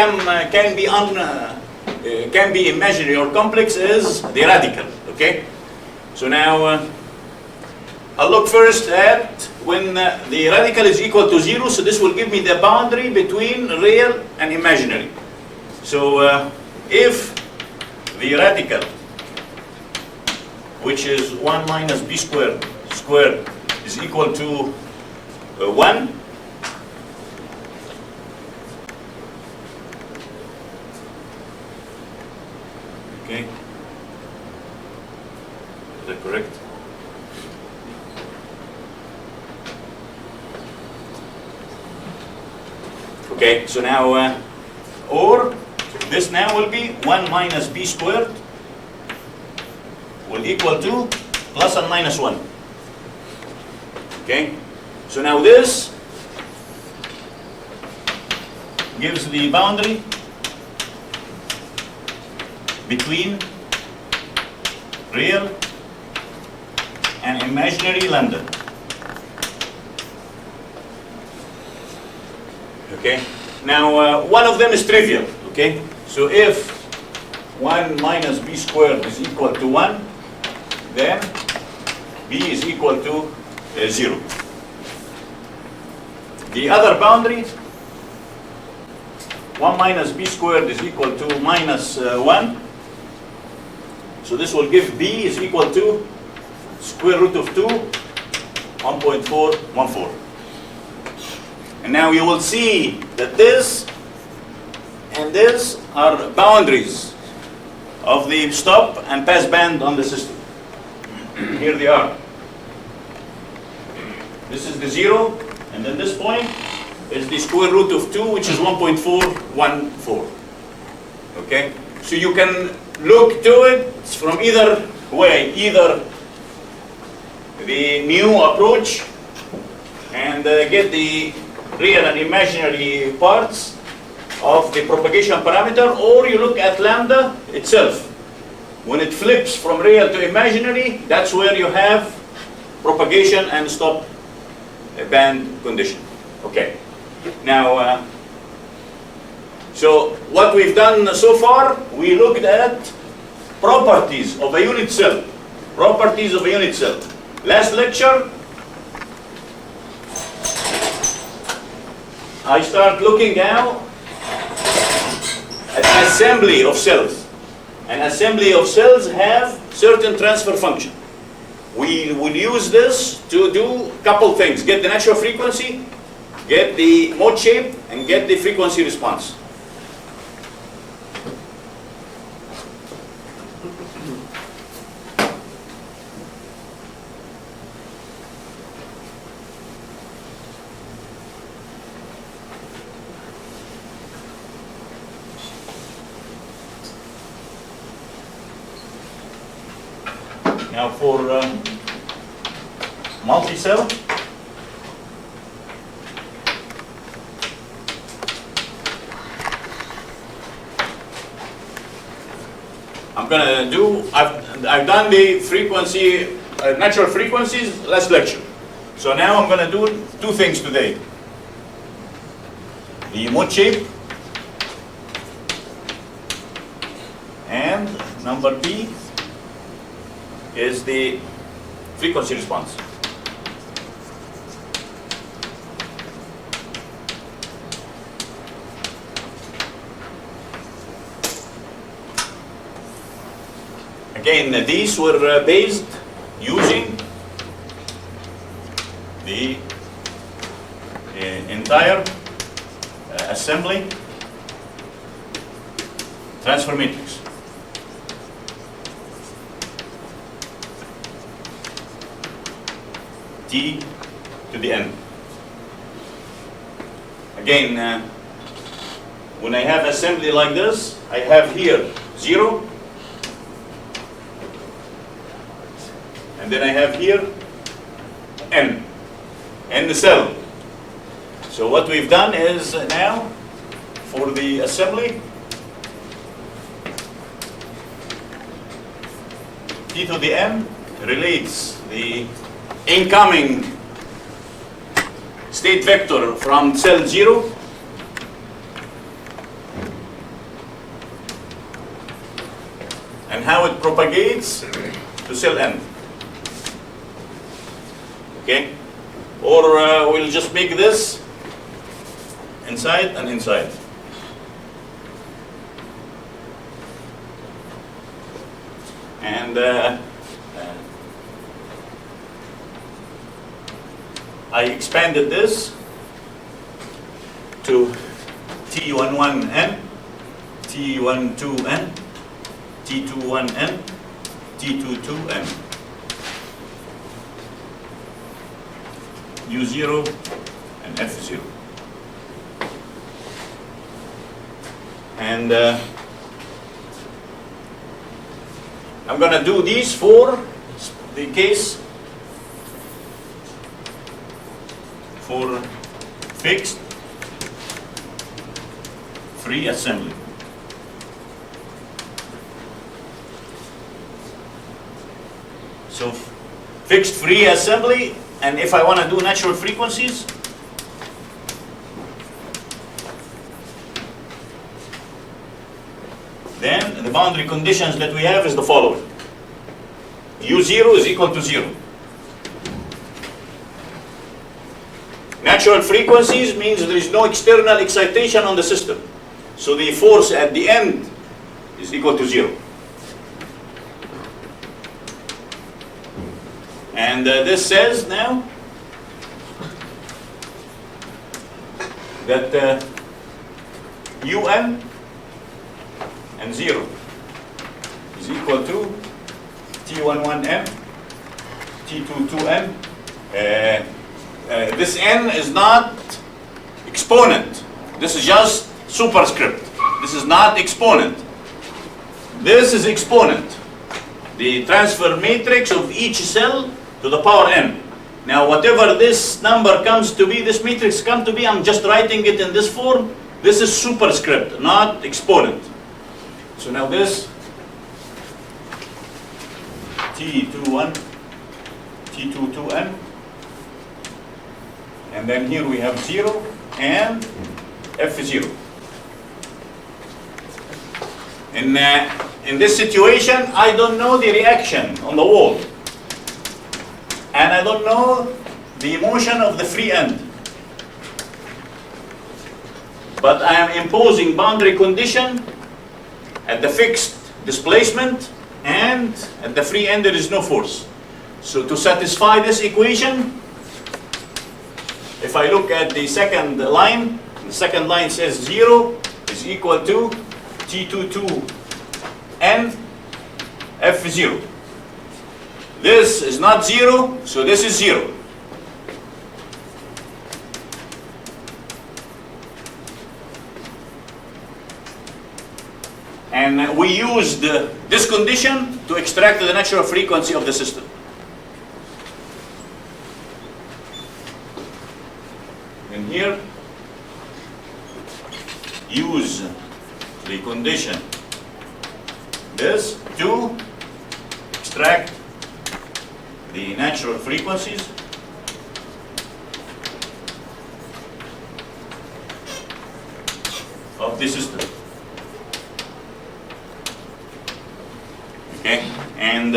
can be imaginary or complex is the radical. Okay, so now I'll look first at when the radical is equal to 0. So this will give me the boundary between real and imaginary. So if the radical, which is 1 minus b squared is equal to 1, okay, is that correct? Okay, so now, or this now will be 1 minus b squared will equal to plus and minus 1. Okay, so now this gives the boundary between real and imaginary lambda. Okay, now one of them is trivial. Okay, so if 1 minus b squared is equal to 1, then b is equal to 0. The other boundary, 1 minus b squared is equal to minus 1. So this will give b is equal to square root of 2, 1.414. And now you will see that this and this are boundaries of the stop and pass band on the system. Here they are. This is the 0, and then this point is the square root of 2, which is 1.414. Okay? So you can look to it from either way, either the new approach and get the real and imaginary parts of the propagation parameter, or you look at lambda itself. When it flips from real to imaginary, that's where you have propagation and stop band condition. Okay. Now, so what we've done so far, we looked at properties of a unit cell. Properties of a unit cell. Last lecture, I start looking now at assembly of cells. An assembly of cells have certain transfer function. We will use this to do a couple things. Get the natural frequency, get the mode shape, and get the frequency response. Now for multi-cell, I'm gonna do, I've done the frequency, natural frequencies last lecture. So now I'm gonna do two things today. The mode shape, and number B is the frequency response. Again, these were based using the entire assembly transfer matrix. T to the n. Again, when I have assembly like this, I have here 0, and then I have here n the cell. So what we've done is now, for the assembly, T to the n relates the incoming state vector from cell 0 and how it propagates to cell n. Okay? Or we'll just make this inside and inside. And I expanded this to T11N, T12N, T21N, T22N, U0 and F0. And I'm going to do these for the case for fixed free assembly. So fixed free assembly, and if I want to do natural frequencies, then the boundary conditions that we have is the following. U0 is equal to 0. Natural frequencies means there is no external excitation on the system. So the force at the end is equal to 0. And this says now that UN and 0 is equal to T11n, T22n. This n is not exponent. This is just superscript. This is not exponent. This is exponent. The transfer matrix of each cell to the power n. Now whatever this number comes to be, this matrix comes to be, I'm just writing it in this form. This is superscript, not exponent. So now this T21, T22n, and then here we have 0 and F0. In this situation, I don't know the reaction on the wall, and I don't know the motion of the free end. But I am imposing boundary condition at the fixed displacement, and at the free end there is no force. So to satisfy this equation, if I look at the second line says 0 is equal to T22n F0. This is not 0, so this is 0. And we used this condition to extract the natural frequency of the system. And here, use the condition this to extract the natural frequencies of the system. Okay, and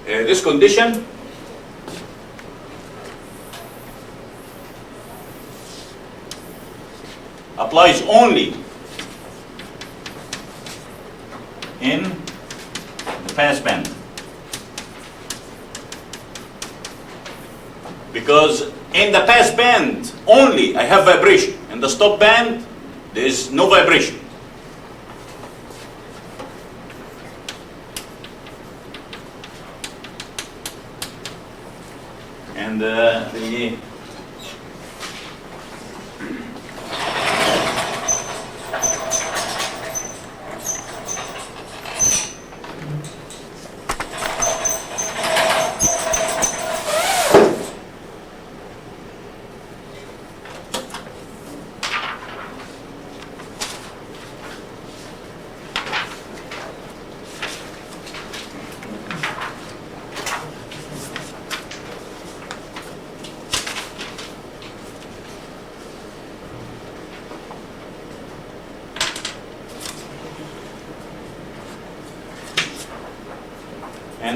this condition applies only in the pass band, because in the pass band only I have vibration. In the stop band there is no vibration. And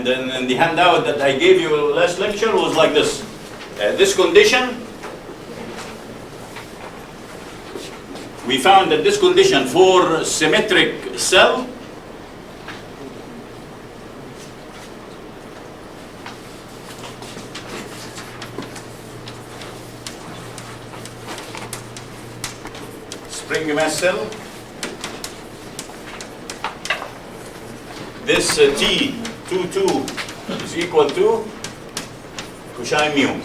and then in the handout that I gave you last lecture was like this. This condition, we found that this condition for symmetric cell spring mass cell, this T22 is equal to cosine mu.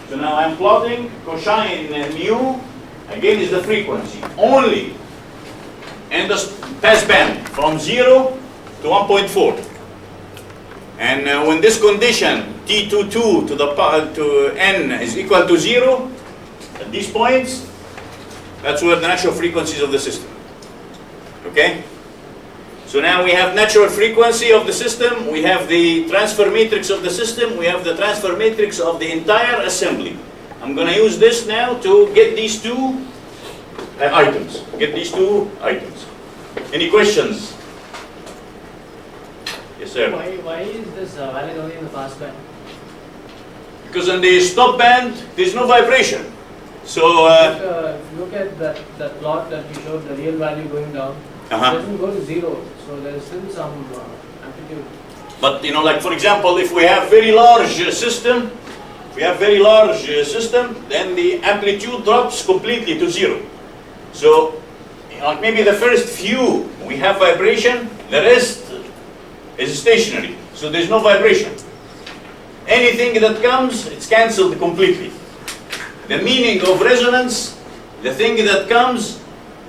So now I'm plotting cosine mu, again is the frequency, only in the pass band from 0 to 1.4. And when this condition T22 to n is equal to 0, at these points, that's where the natural frequencies of the system. Okay? So now we have natural frequency of the system, we have the transfer matrix of the system, we have the transfer matrix of the entire assembly. I'm going to use this now to get these two items. Any questions? Yes, sir. Why is this valid only in the pass band? Because in the stop band, there's no vibration. So, if you look at that plot that you showed, the real value going down, it doesn't go to 0, so there is still some amplitude. But you know, like for example, if we have very large system, then the amplitude drops completely to 0. So you know, maybe the first few we have vibration, the rest is stationary. So there's no vibration. Anything that comes, it's cancelled completely. The meaning of resonance, the thing that comes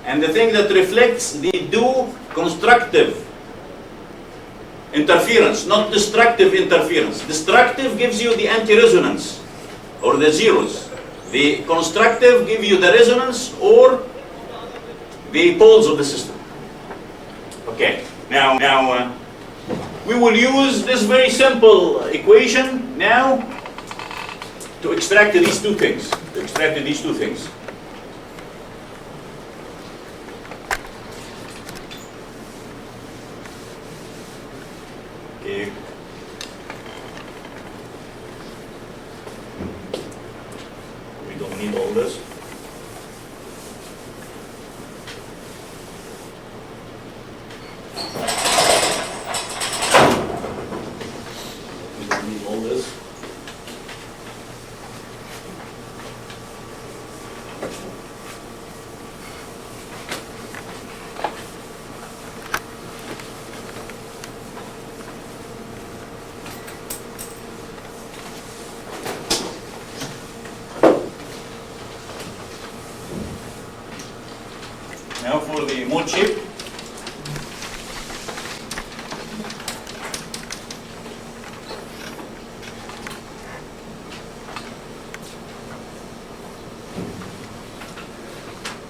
and the thing that reflects, they do constructive interference, not destructive interference. Destructive gives you the anti-resonance or the zeros. The constructive give you the resonance or the poles of the system. Okay, now we will use this very simple equation now to extract these two things. Okay. We don't need all this. We don't need all this. Now for the mode shape.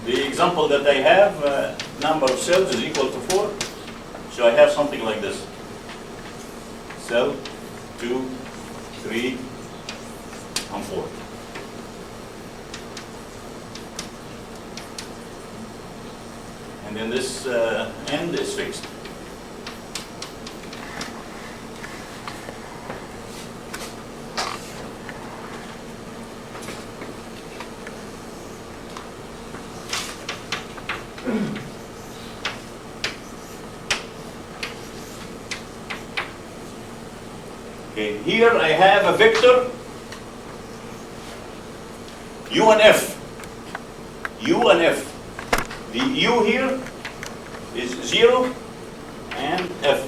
The example that I have, number of cells is equal to 4. So I have something like this. Cell, 2, 3, and 4. And then this end is fixed. Okay, here I have a vector U and F. U and F. The U here is 0 and F.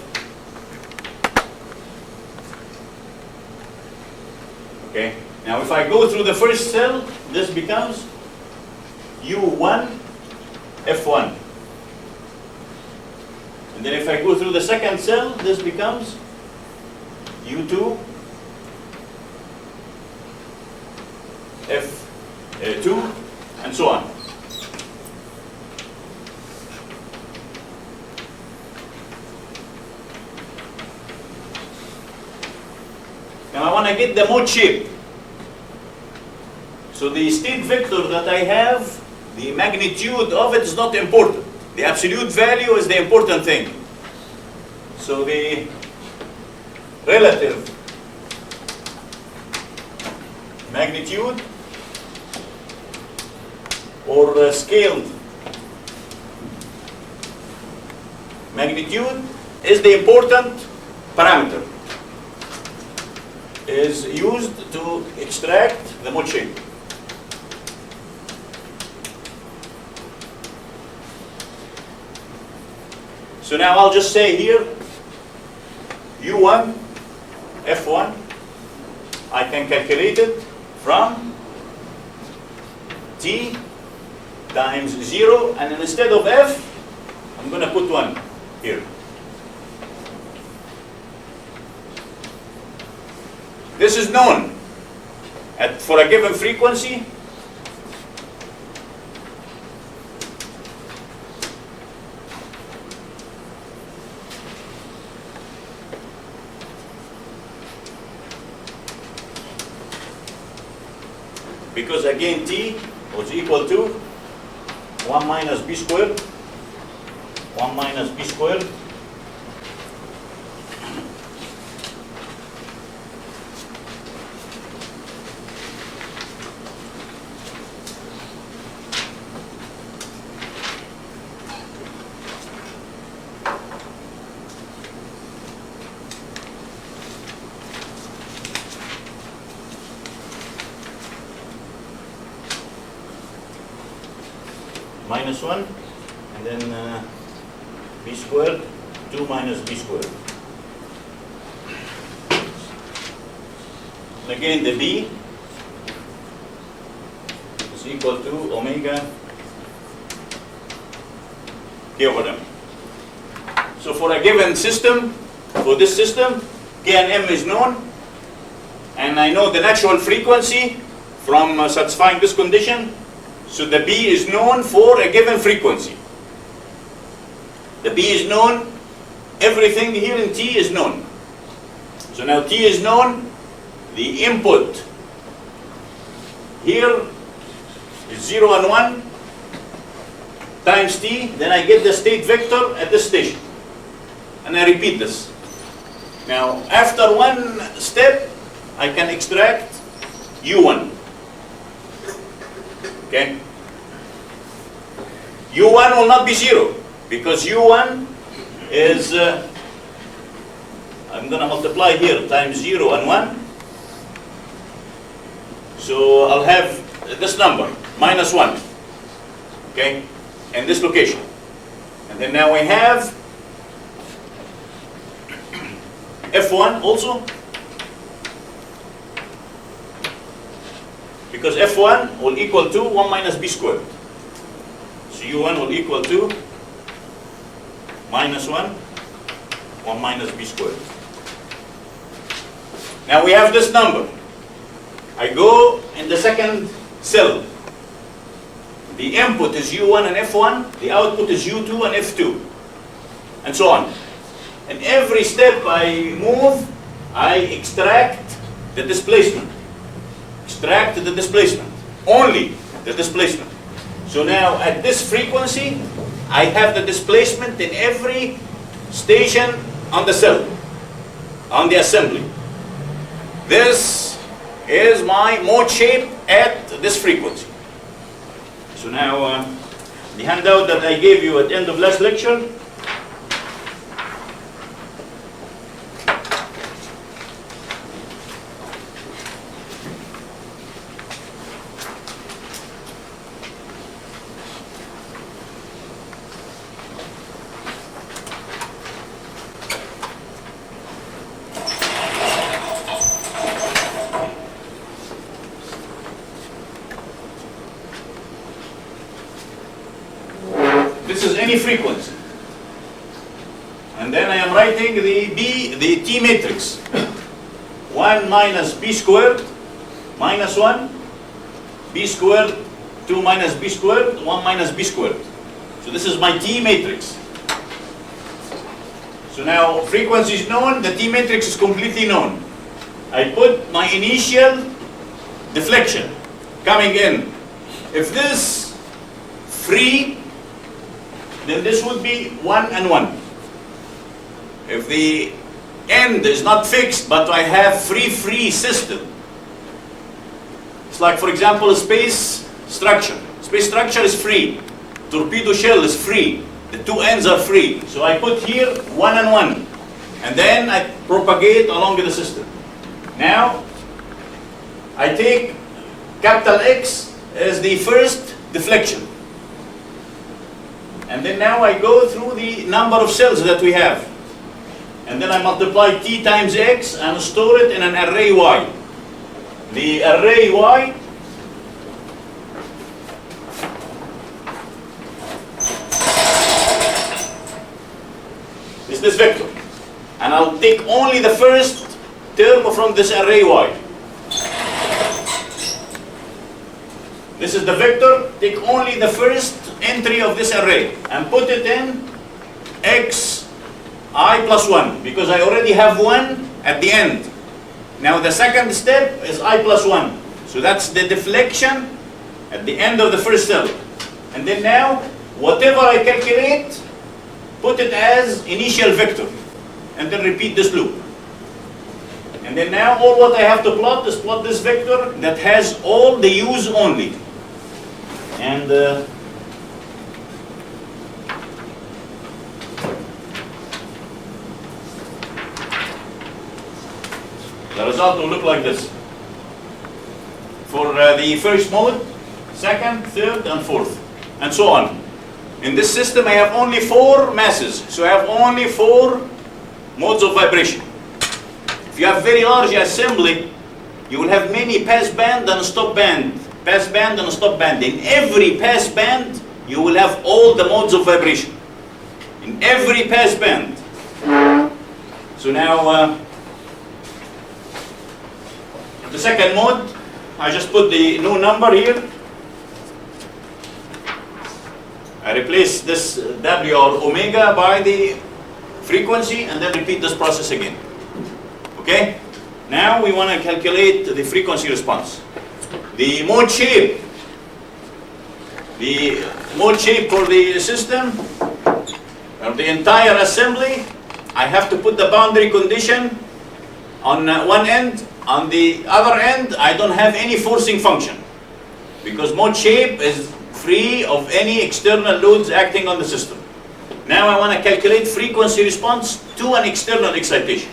Okay, now if I go through the first cell, this becomes U1, F1. And then if I go through the second cell, this becomes U2, F2, and so on. Now I want to get the mode shape. So the state vector that I have, the magnitude of it is not important. The absolute value is the important thing. So the relative magnitude or scaled magnitude is the important parameter, is used to extract the mode shape. So now I'll just say here U1, F1, I can calculate it from T times 0, and instead of F, I'm going to put 1 here. This is known for a given frequency. Because again T was equal to 1 minus B squared, 1 minus B squared minus 1, and then b squared, 2 minus b squared. And again, the b is equal to omega k over m. So for a given system, for this system, k and m is known, and I know the natural frequency from satisfying this condition. So the b is known for a given frequency. The b is known, everything here in t is known. So now t is known, the input here is 0 and 1 times t, then I get the state vector at this station. And I repeat this. Now, after one step, I can extract u1. Okay? u1 will not be 0, because u1 is, I'm going to multiply here times 0 and 1. So I'll have this number, minus 1, okay, in this location. And then now we have f1 also, because f1 will equal to 1 minus b squared. So u1 will equal to minus 1, 1 minus b squared. Now we have this number. I go in the second cell. The input is u1 and f1, the output is u2 and f2, and so on. And every step I move, I extract the displacement. Extract the displacement. Only the displacement. So now at this frequency, I have the displacement in every station on the cell, on the assembly. This is my mode shape at this frequency. So now the handout that I gave you at the end of last lecture, this is any frequency. And then I am writing the T matrix. 1 minus b squared, minus 1, b squared, 2 minus b squared, 1 minus b squared. So this is my T matrix. So now frequency is known, the T matrix is completely known. I put my initial deflection coming in. If this free, then this would be 1 and 1. If the end is not fixed, but I have free system, it's like, for example, a space structure. Space structure is free. Torpedo shell is free. The two ends are free. So I put here 1 and 1. And then I propagate along the system. Now, I take capital X as the first deflection. And then now I go through the number of cells that we have. And then I multiply T times X and store it in an array Y. The array Y is this vector. And I'll take only the first term from this array Y. This is the vector. Take only the first entry of this array and put it in X I plus 1, because I already have 1 at the end. Now the second step is I plus 1. So that's the deflection at the end of the first cell. And then now, whatever I calculate, put it as initial vector. And then repeat this loop. And then now all what I have to plot is plot this vector that has all the u's only. And the result will look like this. For the first mode, second, third, and fourth. and so on. In this system, I have only 4 masses, so I have only 4 modes of vibration. If you have very large assembly, you will have many pass band and stop band, pass band and stop band. In every pass band, you will have all the modes of vibration. In every pass band. So now, the second mode, I just put the new number here. I replace this W or omega by the frequency and then repeat this process again. Okay? Now we want to calculate the frequency response. The mode shape. The mode shape for the system, of the entire assembly, I have to put the boundary condition on one end. On the other end, I don't have any forcing function because mode shape is free of any external loads acting on the system. Now I want to calculate frequency response to an external excitation.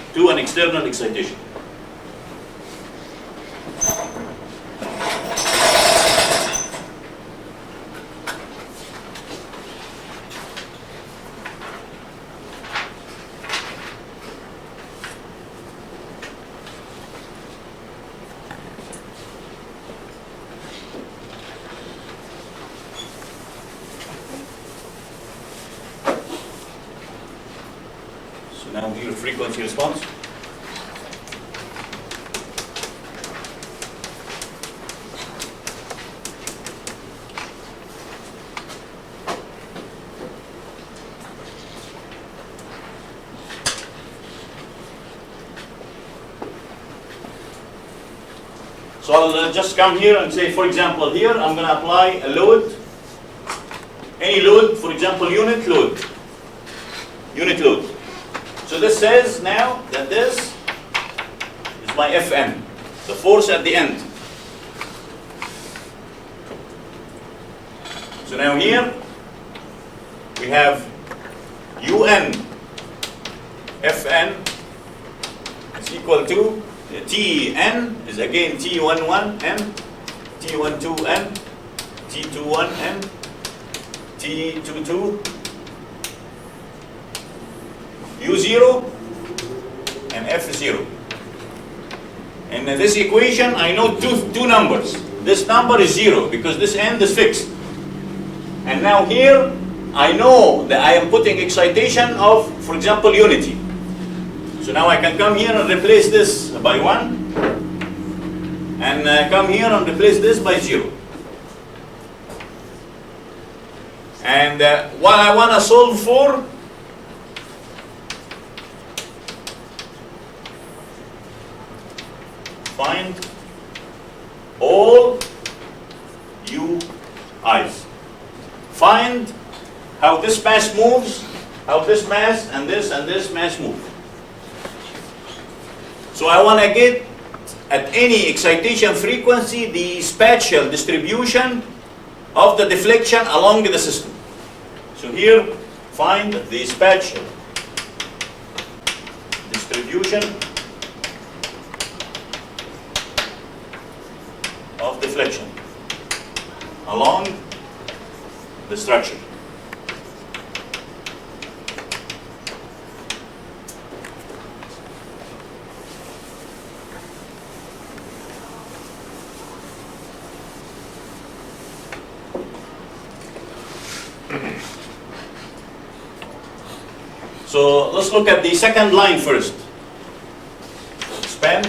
Now here frequency response. So I'll just come here and say, for example, here I'm going to apply a load, any load, for example, unit load. So this says now that this is my Fn, the force at the end. So now here we have Un Fn is equal to Tn is again T11n, T12n, T21n, T22, U0 and F0. And in this equation, I know two numbers. This number is 0 because this end is fixed. And now here, I know that I am putting excitation of, for example, unity. So now I can come here and replace this by 1, and come here and replace this by 0. And what I want to solve for, find all Ui's. Find how this mass moves, how this mass and this mass move. So I want to get at any excitation frequency the spatial distribution of the deflection along the system. So here, find the spatial distribution of deflection along the structure. So let's look at the second line first. Expand.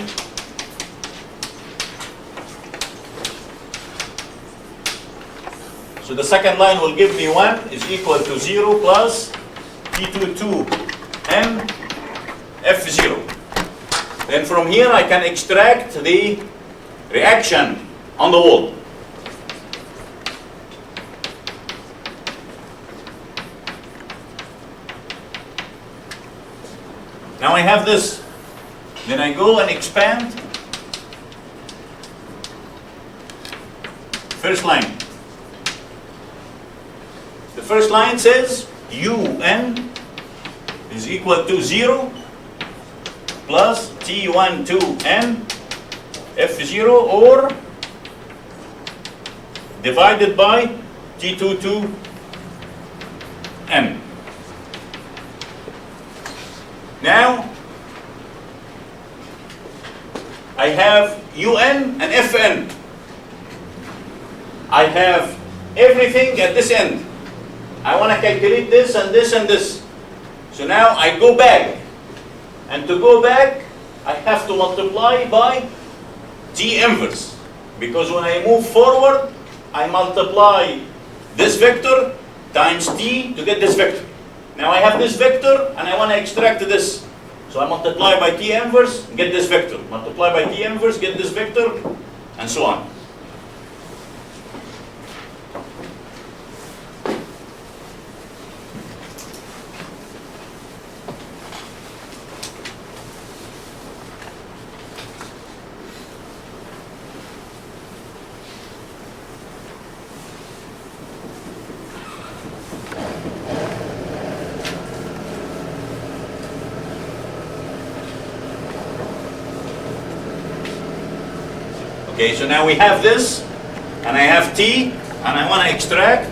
So the second line will give me 1 is equal to 0 plus T22 M F0. Then from here I can extract the reaction on the wall. Now I have this. Then I go and expand first line. The first line says Un is equal to 0 plus T12n F0 or divided by T22 M. Now I have UN and FN. I have everything at this end. I want to calculate this and this and this. So now I go back. And to go back, I have to multiply by T inverse. Because when I move forward, I multiply this vector times T to get this vector. Now I have this vector and I want to extract this. So I multiply by T inverse, get this vector. Multiply by T inverse, get this vector, and so on. Okay, so now we have this, and I have T, and I want to extract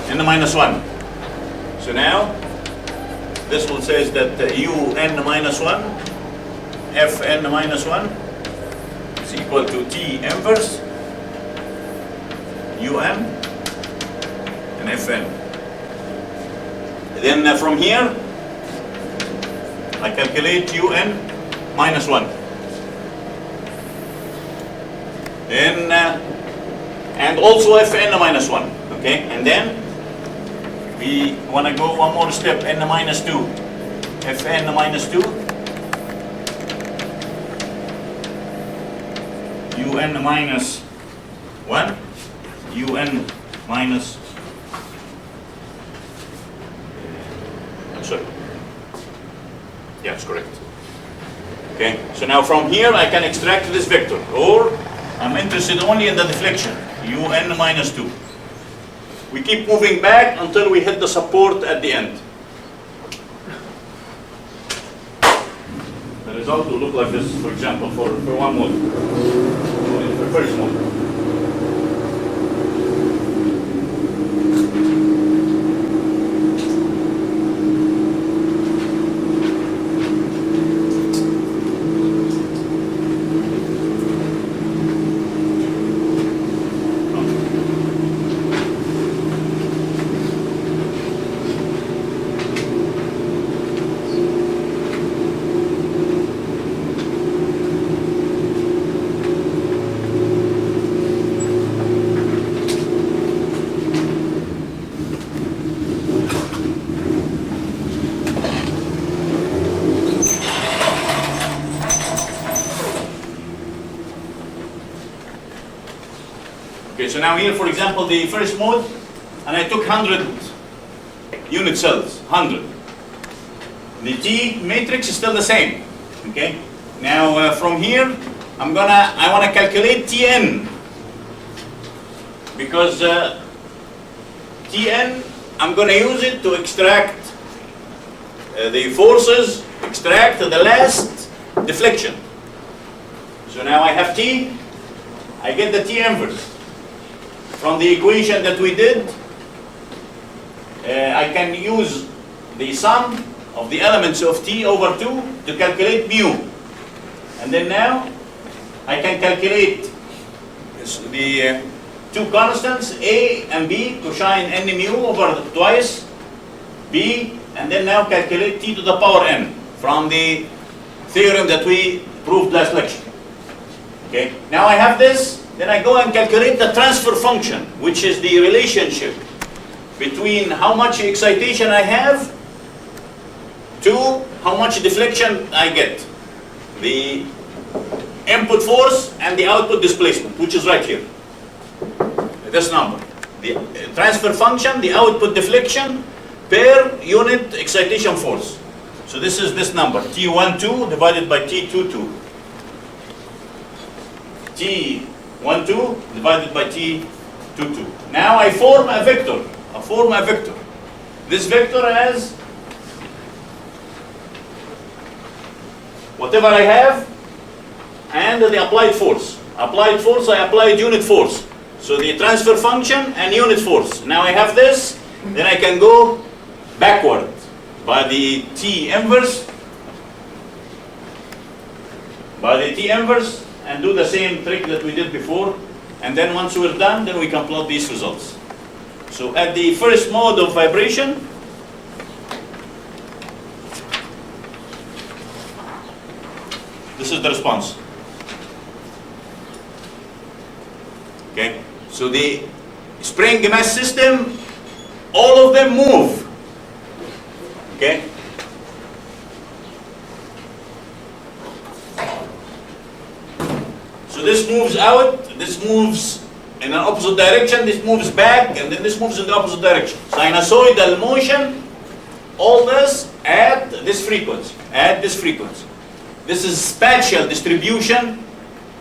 n minus 1. So now, this will say that UN minus 1, Fn minus 1 is equal to T inverse, UN, and Fn. Then from here, I calculate UN minus 1. Then, and also Fn minus 1. Okay, and then we want to go one more step, n minus 2. Fn minus 2. UN minus 1. UN minus, sorry. Yeah, it's correct. Okay, so now from here I can extract this vector, or I'm interested only in the deflection, UN minus 2. We keep moving back until we hit the support at the end. The result will look like this, for example, for one mode, for first mode. So now here, for example, the first mode, and I took 100 unit cells, 100. The T matrix is still the same. Okay. Now from here, I want to calculate Tn, because Tn, I'm going to use it to extract the forces, extract the last deflection. So now I have T, I get the T inverse. From the equation that we did, I can use the sum of the elements of T over 2 to calculate mu. And then now, I can calculate the two constants, A and B, cosine n mu over twice B, and then now calculate T to the power n from the theorem that we proved last lecture. Okay, now I have this. Then I go and calculate the transfer function, which is the relationship between how much excitation I have to how much deflection I get. The input force and the output displacement, which is right here. This number. The transfer function, the output deflection per unit excitation force. So this is this number, T12 divided by T22. T12 divided by T22. Now I form a vector. This vector has whatever I have and the applied force. Applied force, I applied unit force. So the transfer function and unit force. Now I have this, then I can go backward by the T inverse. By the T inverse, and do the same trick that we did before. And then once we're done, then we can plot these results. So at the first mode of vibration, this is the response. Okay, so the spring mass system, all of them move. Okay. So this moves out, this moves in an opposite direction, this moves back, and then this moves in the opposite direction. Sinusoidal motion, all this at this frequency, This is spatial distribution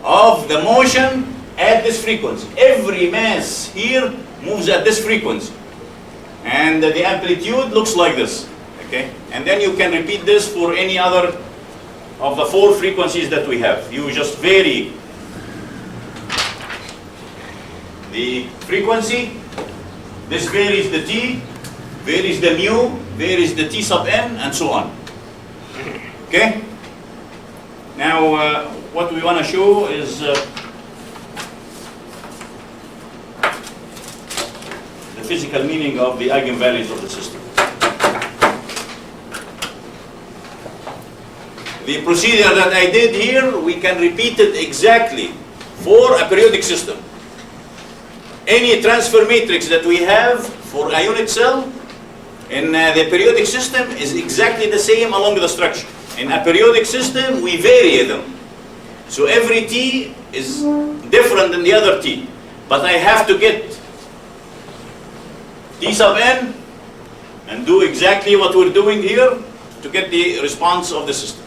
of the motion at this frequency. Every mass here moves at this frequency. And the amplitude looks like this. Okay? And then you can repeat this for any other of the 4 frequencies that we have. You just vary the frequency. This varies the T, varies the mu, varies the T sub n, and so on. Okay? Now, what we want to show is the physical meaning of the eigenvalues of the system. The procedure that I did here, we can repeat it exactly for a periodic system. Any transfer matrix that we have for a unit cell in the periodic system is exactly the same along the structure. In a periodic system, we vary them. So every T is different than the other T. But I have to get T sub n and do exactly what we're doing here to get the response of the system.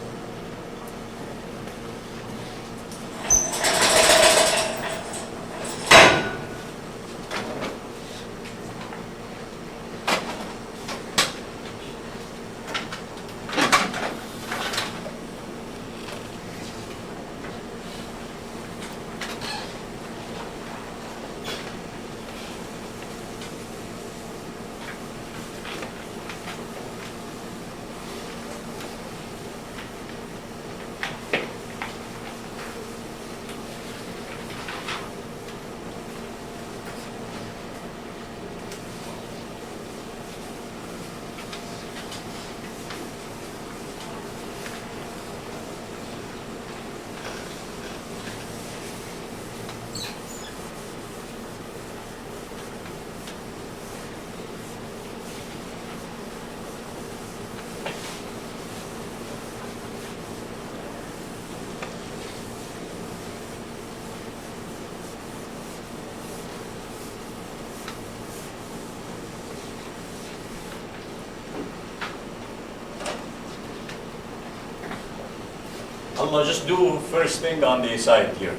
I'll just do first thing on the side here.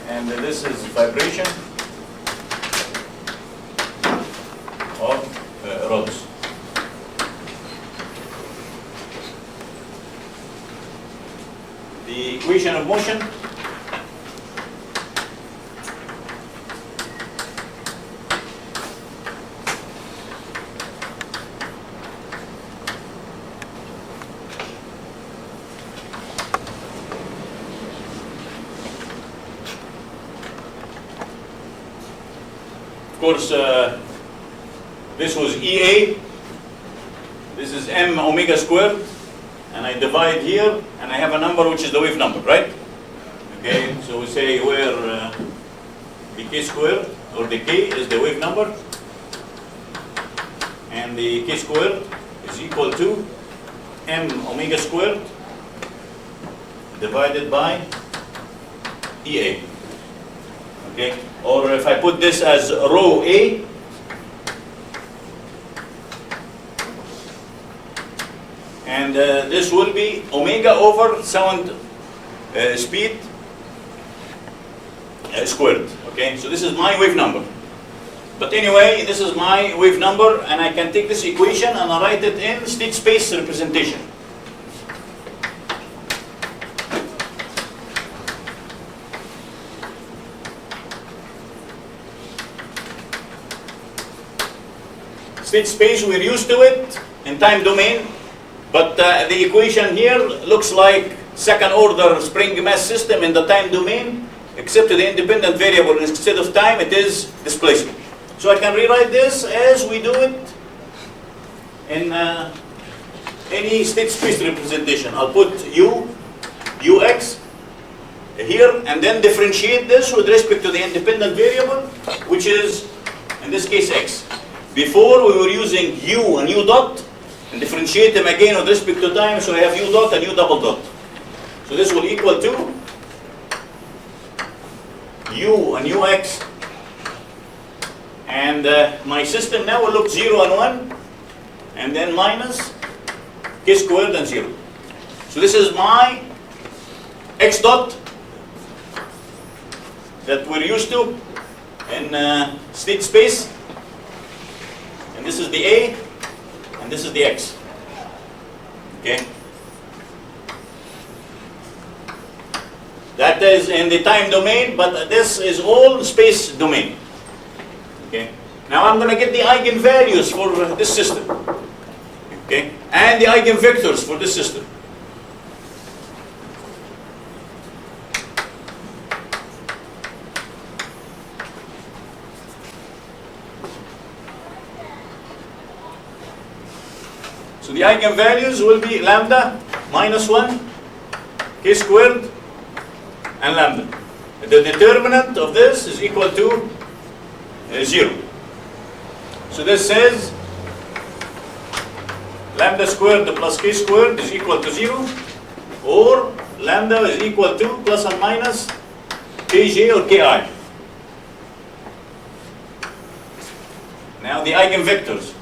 And this is vibration of rods. The equation of motion course, this was EA, this is m omega squared, and I divide here, and I have a number which is the wave number, right? Okay, so we say where the k squared, or the k is the wave number, and the k squared is equal to m omega squared divided by EA. Okay, or if I put this as rho A, and this will be omega over sound speed squared. Okay, so this is my wave number. But anyway, this is my wave number, and I can take this equation and I write it in state space representation. state space, we're used to it in time domain, but the equation here looks like second order spring mass system in the time domain, except the independent variable instead of time, it is displacement. So I can rewrite this as we do it in any state space representation. I'll put ux here, and then differentiate this with respect to the independent variable, which is, in this case, x. Before, we were using u and u dot, and differentiate them again with respect to time, so I have u dot and u double dot. So this will equal to u and ux, and my system now will look 0 and 1, and then minus k squared and 0. So this is my x dot that we're used to in state space, and this is the a, and this is the x. Okay? That is in the time domain, but this is all space domain. Okay? Now I'm going to get the eigenvalues for this system. Okay? And the eigenvectors for this system. So the eigenvalues will be lambda minus 1, k squared, and lambda. The determinant of this is equal to 0. So this says lambda squared plus k squared is equal to 0, or lambda is equal to plus or minus kj or ki. Now the eigenvectors.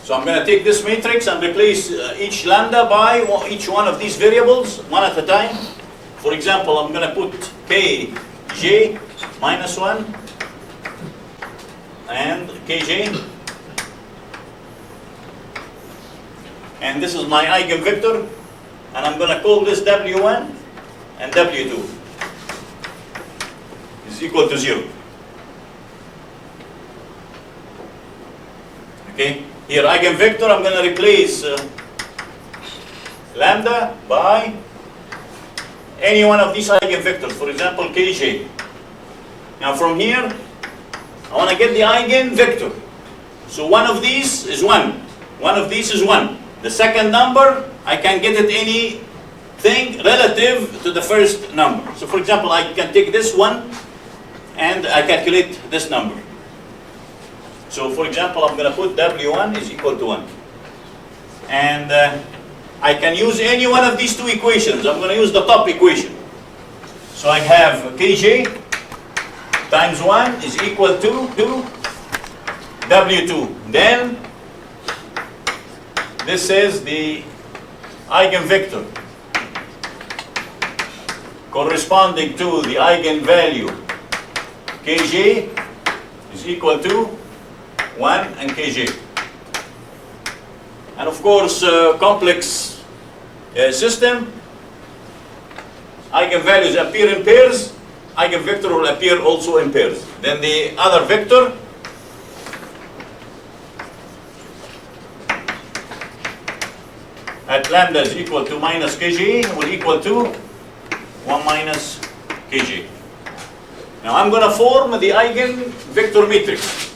So I'm going to take this matrix and replace each lambda by each one of these variables, one at a time. For example, I'm going to put kj minus 1 and kj. And this is my eigenvector, and I'm going to call this w1 and w2 is equal to 0. Okay? Here, eigenvector, I'm going to replace lambda by any one of these eigenvectors, for example, kj. Now from here, I want to get the eigenvector. So one of these is 1. One of these is 1. The second number, I can get it anything relative to the first number. So for example, I can take this one, and I calculate this number. So for example, I'm going to put w1 is equal to 1. And I can use any one of these two equations. I'm going to use the top equation. So I have kj times 1 is equal to w2. Then this is the eigenvector corresponding to the eigenvalue kj is equal to 1 and kj. And of course, complex system, eigenvalues appear in pairs, eigenvector will appear also in pairs. Then the other vector at lambda is equal to minus kj will equal to 1 minus kj. Now I'm going to form the eigenvector matrix.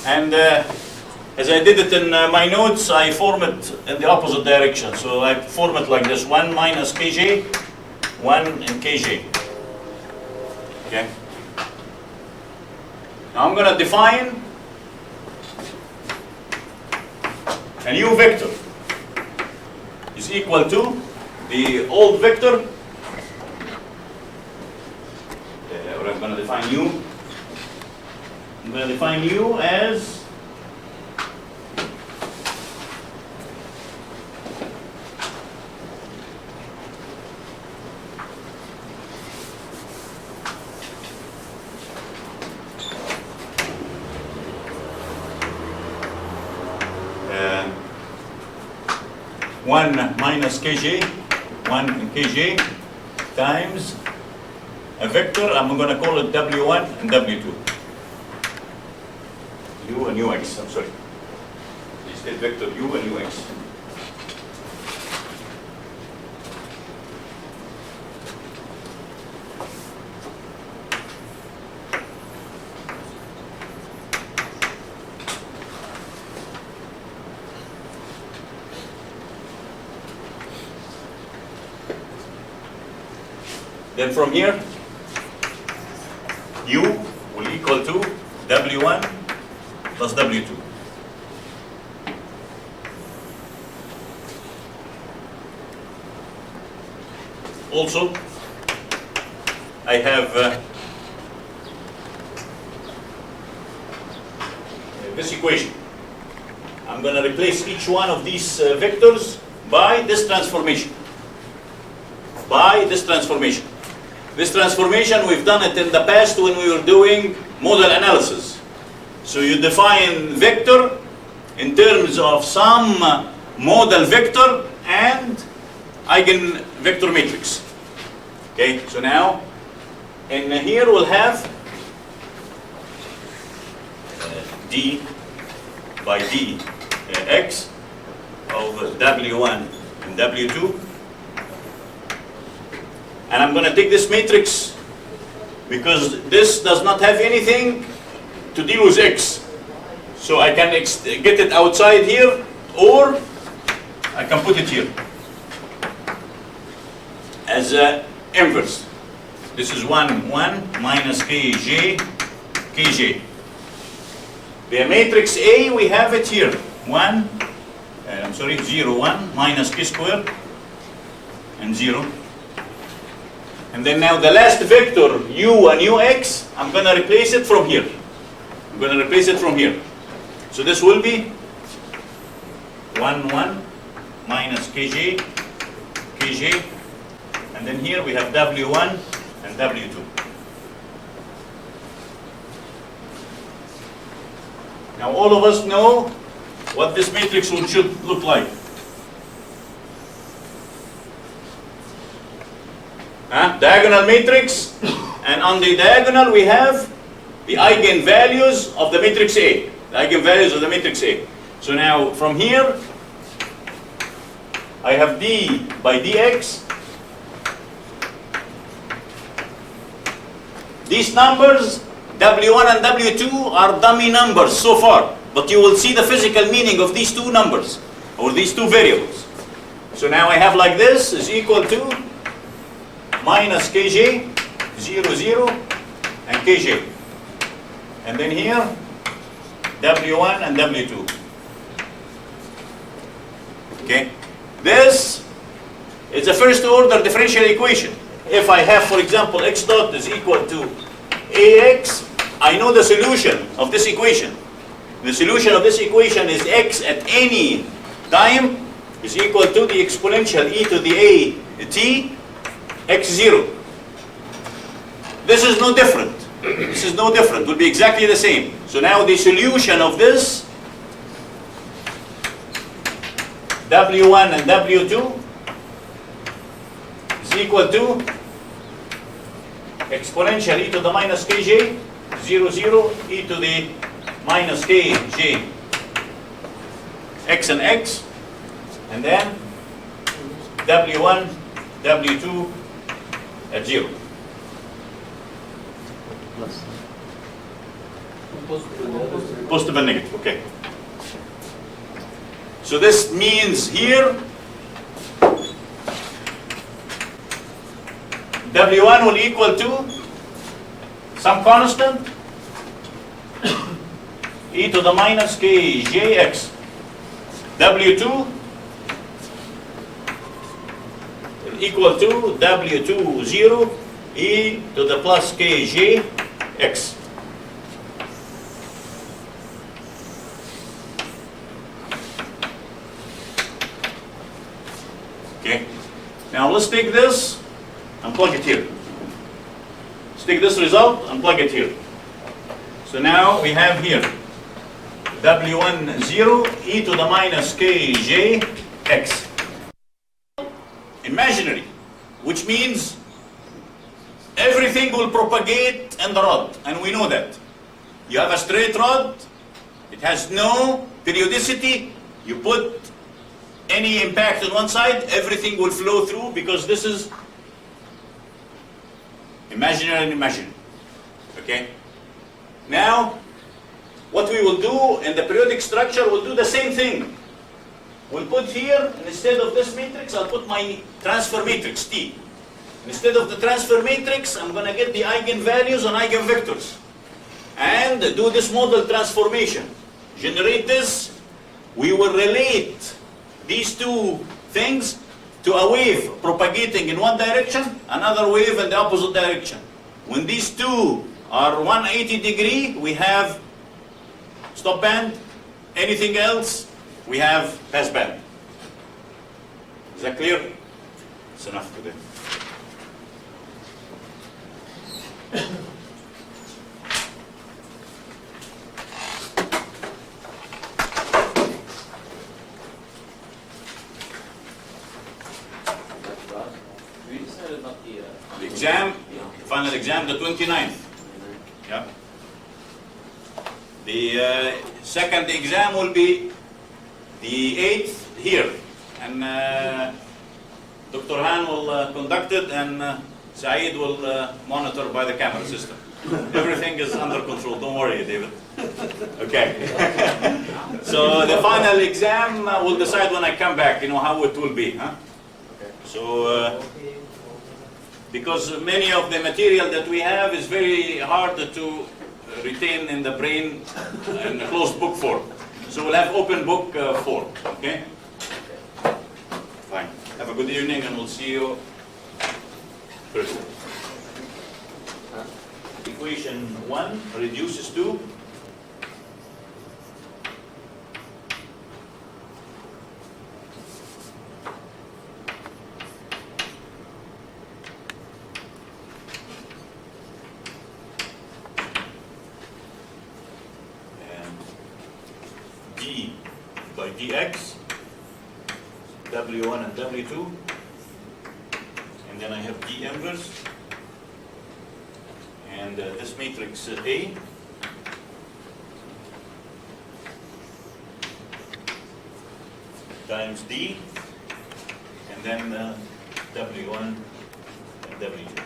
And as I did it in my notes, I form it in the opposite direction. So I form it like this: 1 minus kj, 1 and kj. Okay. Now I'm going to define a new vector is equal to the old vector. I'm going to define u. I'm going to define u as 1 minus kj, 1 kj times a vector. I'm going to call it W1 and W2. U and Ux, I'm sorry. The state vector U and Ux. Then from here, U will equal to W1 plus W2. Also, I have this equation. I'm going to replace each one of these vectors by this transformation. By this transformation. This transformation, we've done it in the past when we were doing model analysis. So you define vector in terms of some model vector and eigenvector matrix. Okay, so now in here we'll have d by dx of W1 and W2. And I'm going to take this matrix because this does not have anything to deal with x. So I can get it outside here, or I can put it here as an inverse. This is 1 minus kj, kj. The matrix A, we have it here. 0, 1 minus k squared and 0. And then now the last vector, u and ux, I'm going to replace it from here. I'm going to replace it from here. So this will be 1 minus kj, kj. And then here we have W1 and W2. Now all of us know what this matrix should look like. Diagonal matrix, and on the diagonal we have the eigenvalues of the matrix A. The eigenvalues of the matrix A. So now from here, I have d by dx. These numbers, W1 and W2, are dummy numbers so far, but you will see the physical meaning of these two numbers, or these two variables. So now I have like this is equal to minus kj, 0, 0, and kj. And then here, W1 and W2. Okay? This is a first order differential equation. If I have, for example, x dot is equal to ax, I know the solution of this equation. The solution of this equation is x at any time is equal to the exponential e to the a t x0. This is no different. This is no different. It will be exactly the same. So now the solution of this W1 and W2 is equal to exponential e to the minus kj, 0, 0, e to the minus kj, x and x, and then W1, W2 at 0. Plus. Positive and negative, okay. So this means here W1 will equal to some constant e to the minus kjx. W2 will equal to W2 0 e to the plus kjx. Okay. Now let's take this and plug it here. Let's take this result and plug it here. So now we have here W1 0 e to the minus kj x. imaginary, which means everything will propagate in the rod, and we know that. You have a straight rod, it has no periodicity, you put any impact on one side, everything will flow through, because this is imaginary and imaginary. Okay? Now, what we will do in the periodic structure, we'll do the same thing. We'll put here, instead of this matrix, I'll put my transfer matrix, T. Instead of the transfer matrix, I'm going to get the eigenvalues and eigenvectors. And do this model transformation. Generate this. We will relate these two things to a wave propagating in one direction, another wave in the opposite direction. When these two are 180 degree, we have stop band. Anything else, we have pass band. Is that clear? It's enough today. We decided not The exam, final exam, the 29th. Yeah. The second exam will be the 8th here, and Dr. Han will conduct it, and Saeed will monitor by the camera system. Everything is under control. Don't worry, David. Okay. So the final exam will decide when I come back. You know how it will be, huh? Okay. So. Because many of the material that we have is very hard to retain in the brain in a closed book form. So we'll have open book form, okay? Fine. Have a good evening, and we'll see you Thursday. Equation 1 reduces to d by dx, w1 and w2, and then I have d inverse, and this matrix A times d, and then w1 and w2.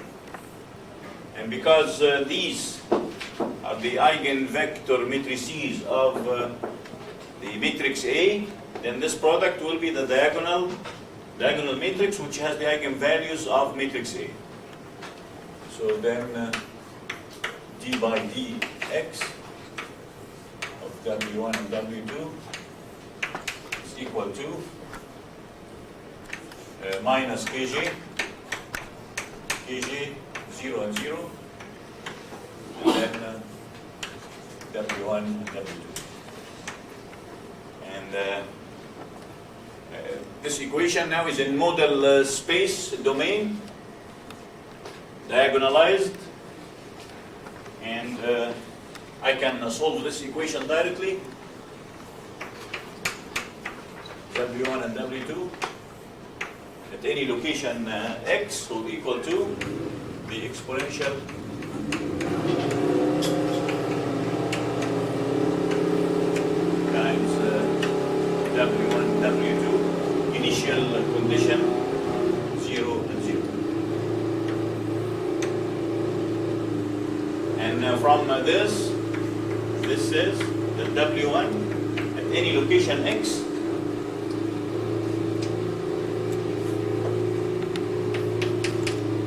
And because these are the eigenvector matrices of the matrix A, then this product will be the diagonal matrix, which has the eigenvalues of matrix A. So then d by dx of w1 and w2 is equal to minus kj, 0 and 0, and then w1 and w2. And this equation now is in model space domain, diagonalized, and I can solve this equation directly. W1 and W2 at any location x will be equal to the exponential times W1, W2, initial condition 0 and 0. And from this is that W1 at any location x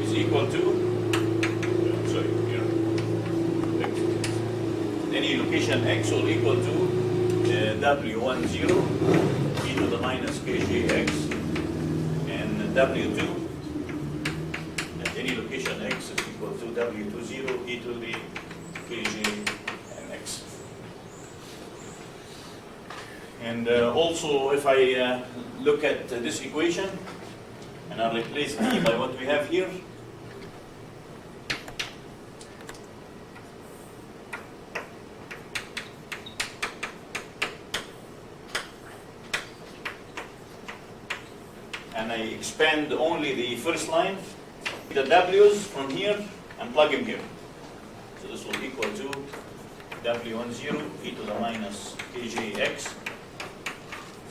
is equal to, any location x will equal to W10 e to the minus kjx, and W2 at any location x is equal to W20 e to the kj and x. And also, if I look at this equation and I replace d by what we have here, and I expand only the first line, the W's from here and plug in here. So this will equal to W10 e to the minus kjx,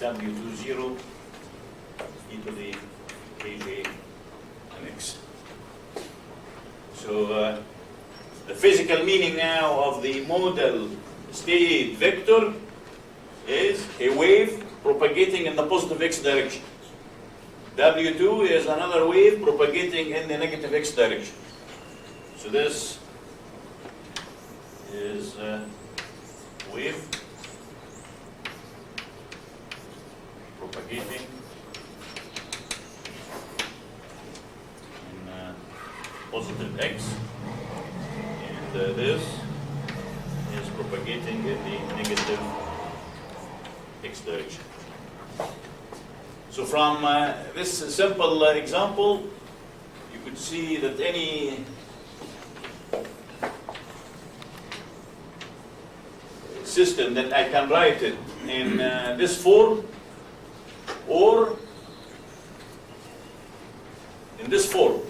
W20 e to the kj and x. So the physical meaning now of the model state vector is a wave propagating in the positive x direction. W2 is another wave propagating in the negative x direction. So this is a wave propagating in positive x, and this is propagating in the negative x direction. So from this simple example, you could see that any system that I can write it in this form or in this form.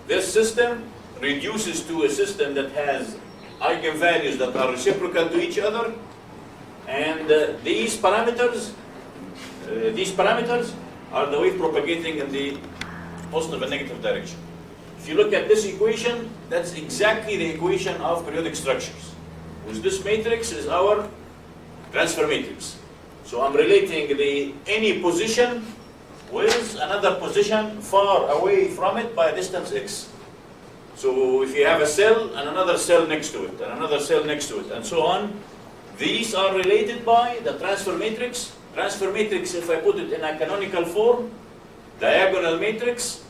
This system reduces to a system that has eigenvalues that are reciprocal to each other, and these parameters are the wave propagating in the positive and negative direction. If you look at this equation, that's exactly the equation of periodic structures. With this matrix is our transfer matrix. So I'm relating any position with another position far away from it by a distance x. So if you have a cell and another cell next to it, and another cell next to it, and so on, these are related by the transfer matrix. Transfer matrix, if I put it in a canonical form, diagonal matrix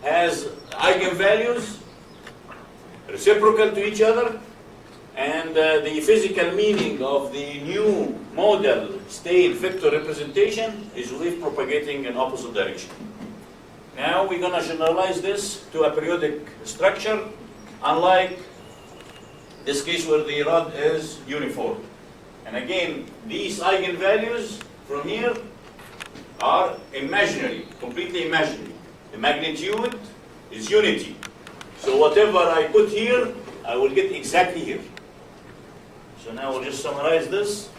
has eigenvalues reciprocal to each other, and the physical meaning of the new model state vector representation is wave propagating in opposite direction. Now we're going to generalize this to a periodic structure, unlike this case where the rod is uniform. And again, these eigenvalues from here are imaginary, completely imaginary. The magnitude is unity. So whatever I put here, I will get exactly here. So now we'll just summarize this.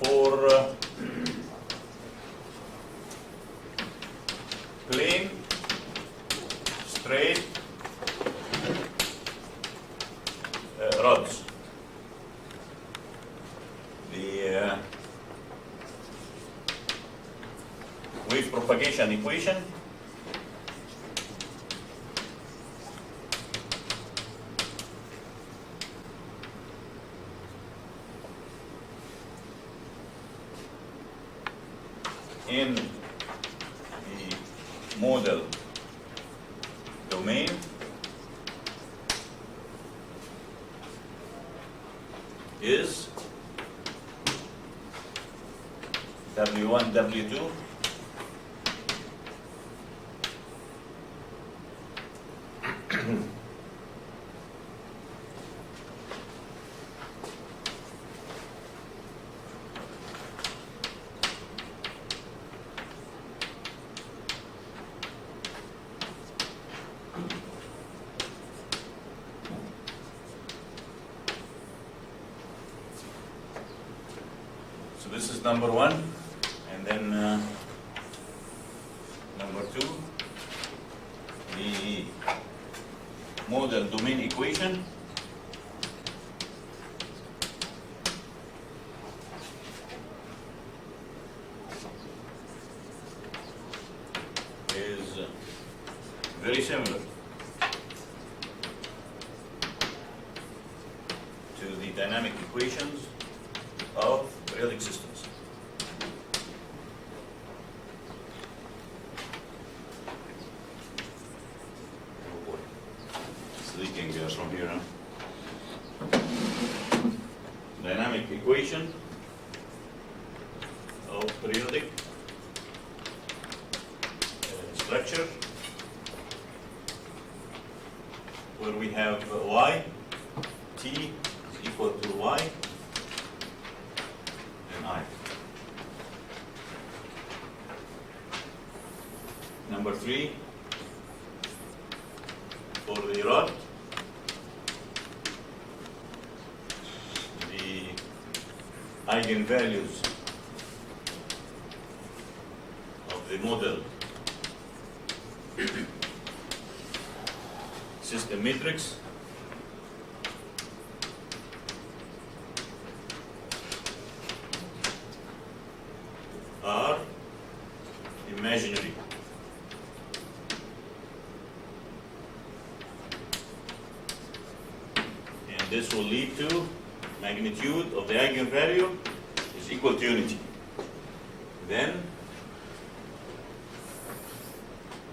For plane, straight rods, the wave propagation equation in the model domain is W1, W2 this is number one, and then number two, the model domain equation is very similar to the dynamic equations of periodic systems. Oh boy, it's leaking gas from here, huh? Dynamic equation of periodic structure where we have y, t is equal to y, and I. Number 3, for the rod, the eigenvalues of the model system matrix are imaginary. And this will lead to magnitude of the eigenvalue is equal to unity. Then,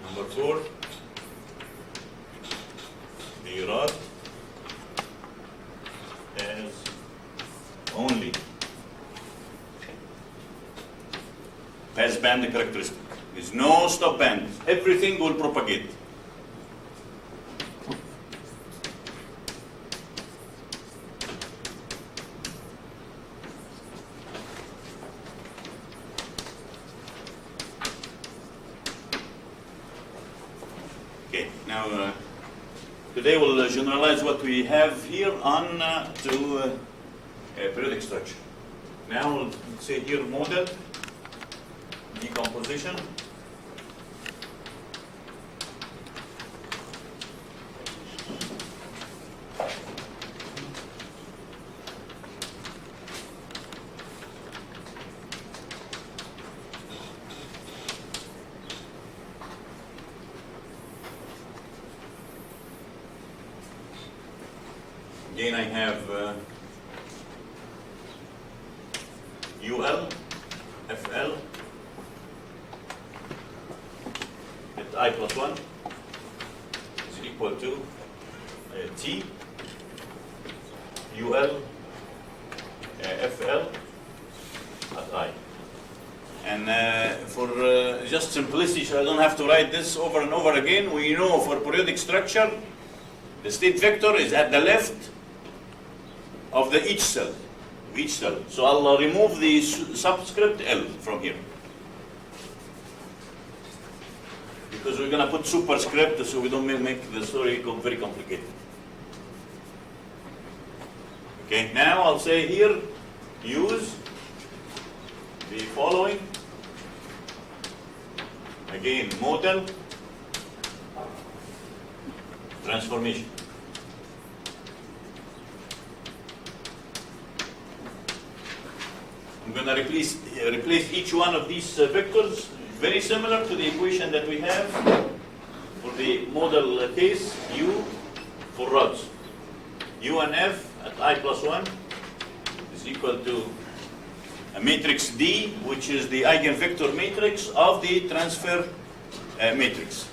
number 4, the rod has only passband characteristic. There is no stop band. Everything will propagate. Okay, now today we'll generalize what we have here on to a periodic structure. Now we'll say here model, decomposition, again I have UL, FL, at I plus 1 is equal to T, UL, FL at I. And for just simplicity, so I don't have to write this over and over again, we know for periodic structure, the state vector is at the left of the each cell. So I'll remove the subscript L from here. Because we're going to put superscript so we don't make the story very complicated. Okay, now I'll say here, use the following. Again, model, transformation. I'm going to replace each one of these vectors, very similar to the equation that we have for the model case, U for rods. U and F at I plus 1 is equal to a matrix D, which is the eigenvector matrix of the transfer matrix.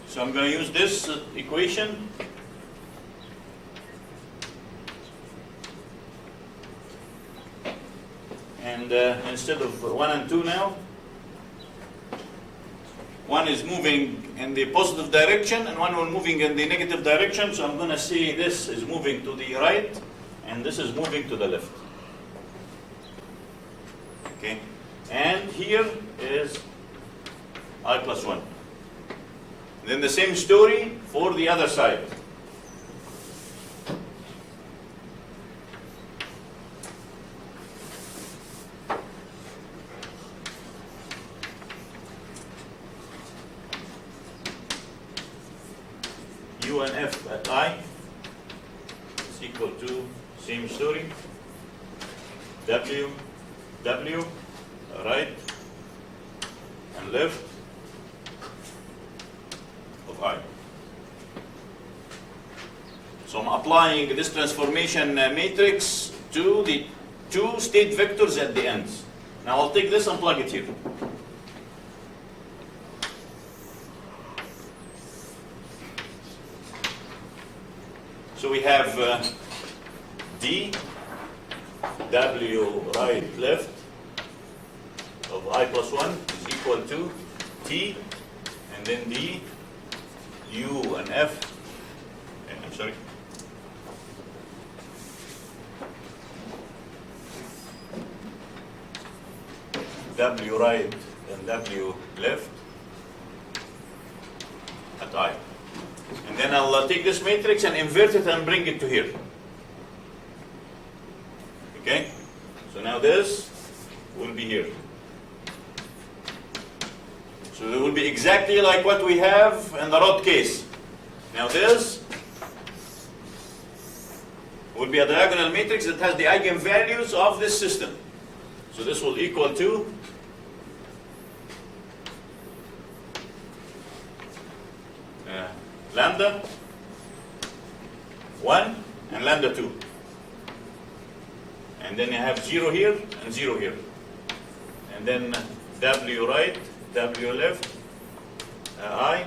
So I'm going to use this equation and instead of 1 and 2 now, 1 is moving in the positive direction and 1 is moving in the negative direction, so I'm going to say this is moving to the right and this is moving to the left. Okay, and here is I plus 1. Then the same story for the other side. U and F at I is equal to same story. W, right and left of I. So I'm applying this transformation matrix to the two state vectors at the ends. Now I'll take this and plug it here. So we have d, w right left of I plus 1 is equal to t, and then d, u and f, I'm sorry, w right and w left at I. And then I'll take this matrix and invert it and bring it to here. Okay? So now this will be here. So it will be exactly like what we have in the rod case. Now this will be a diagonal matrix that has the eigenvalues of this system. So this will equal to lambda 1 and lambda 2. And then you have 0 here and 0 here. And then w right, w left, I,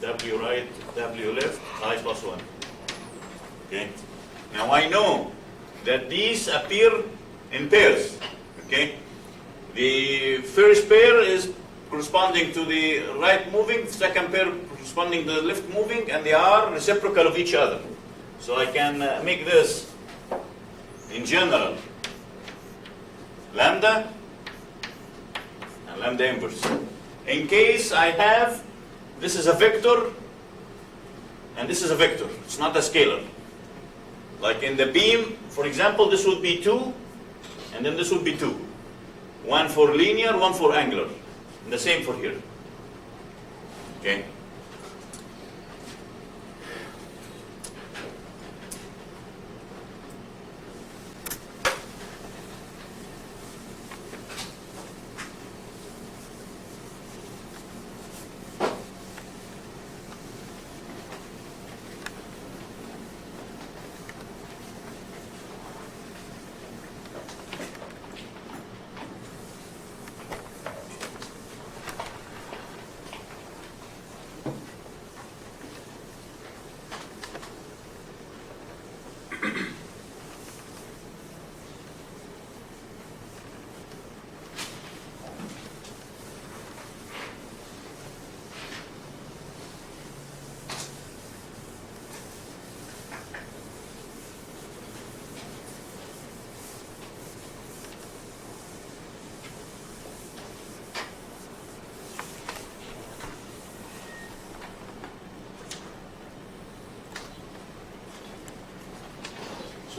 w right, w left, I plus 1. Okay. Now I know that these appear in pairs. Okay. The first pair is corresponding to the right moving, second pair corresponding to the left moving, and they are reciprocal of each other. So I can make this, in general, lambda and lambda inverse. In case I have, this is a vector, and this is a vector. It's not a scalar. Like in the beam, for example, this would be 2, and then this would be 2. One for linear, one for angular. And the same for here. Okay.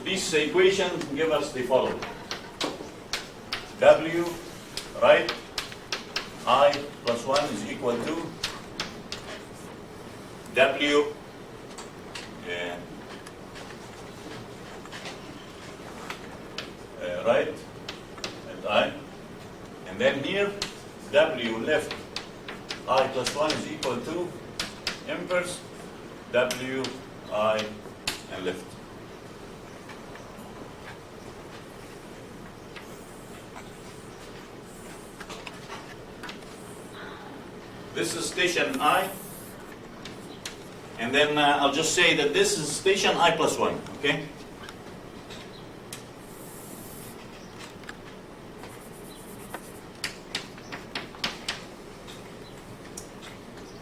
These equations give us the following. W right I plus 1 is equal to W right at I, and then here W left I plus 1 is equal to inverse W I and left. This is station I, and then I'll just say that this is station I plus 1, okay?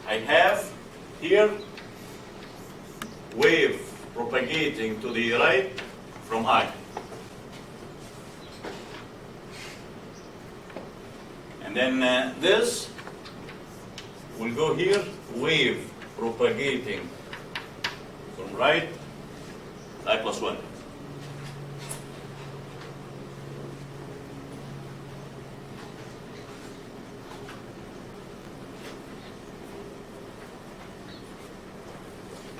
I have here wave propagating to the right from I. And then this will go here, wave propagating from right, I plus 1.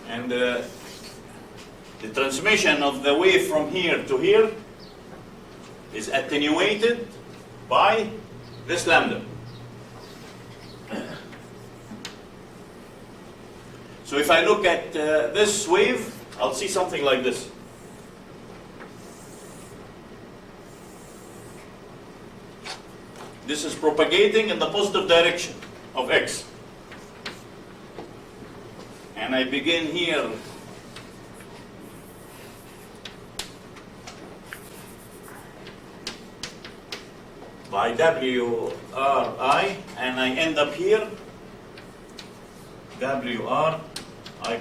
And the transmission of the wave from here to here is attenuated by this lambda. So if I look at this wave, I'll see something like this. This is propagating in the positive direction of x. And I begin here by WRI, and I end up here WRI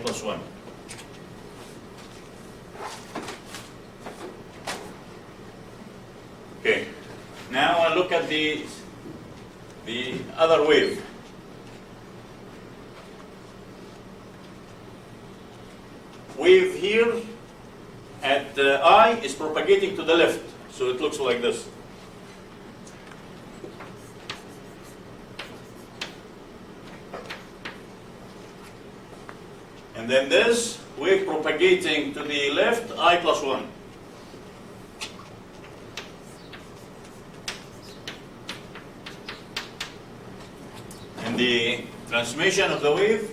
plus 1. Okay, now I look at the other wave. Wave here at I is propagating to the left, so it looks like this. And then this wave propagating to the left, I plus 1. And the transmission of the wave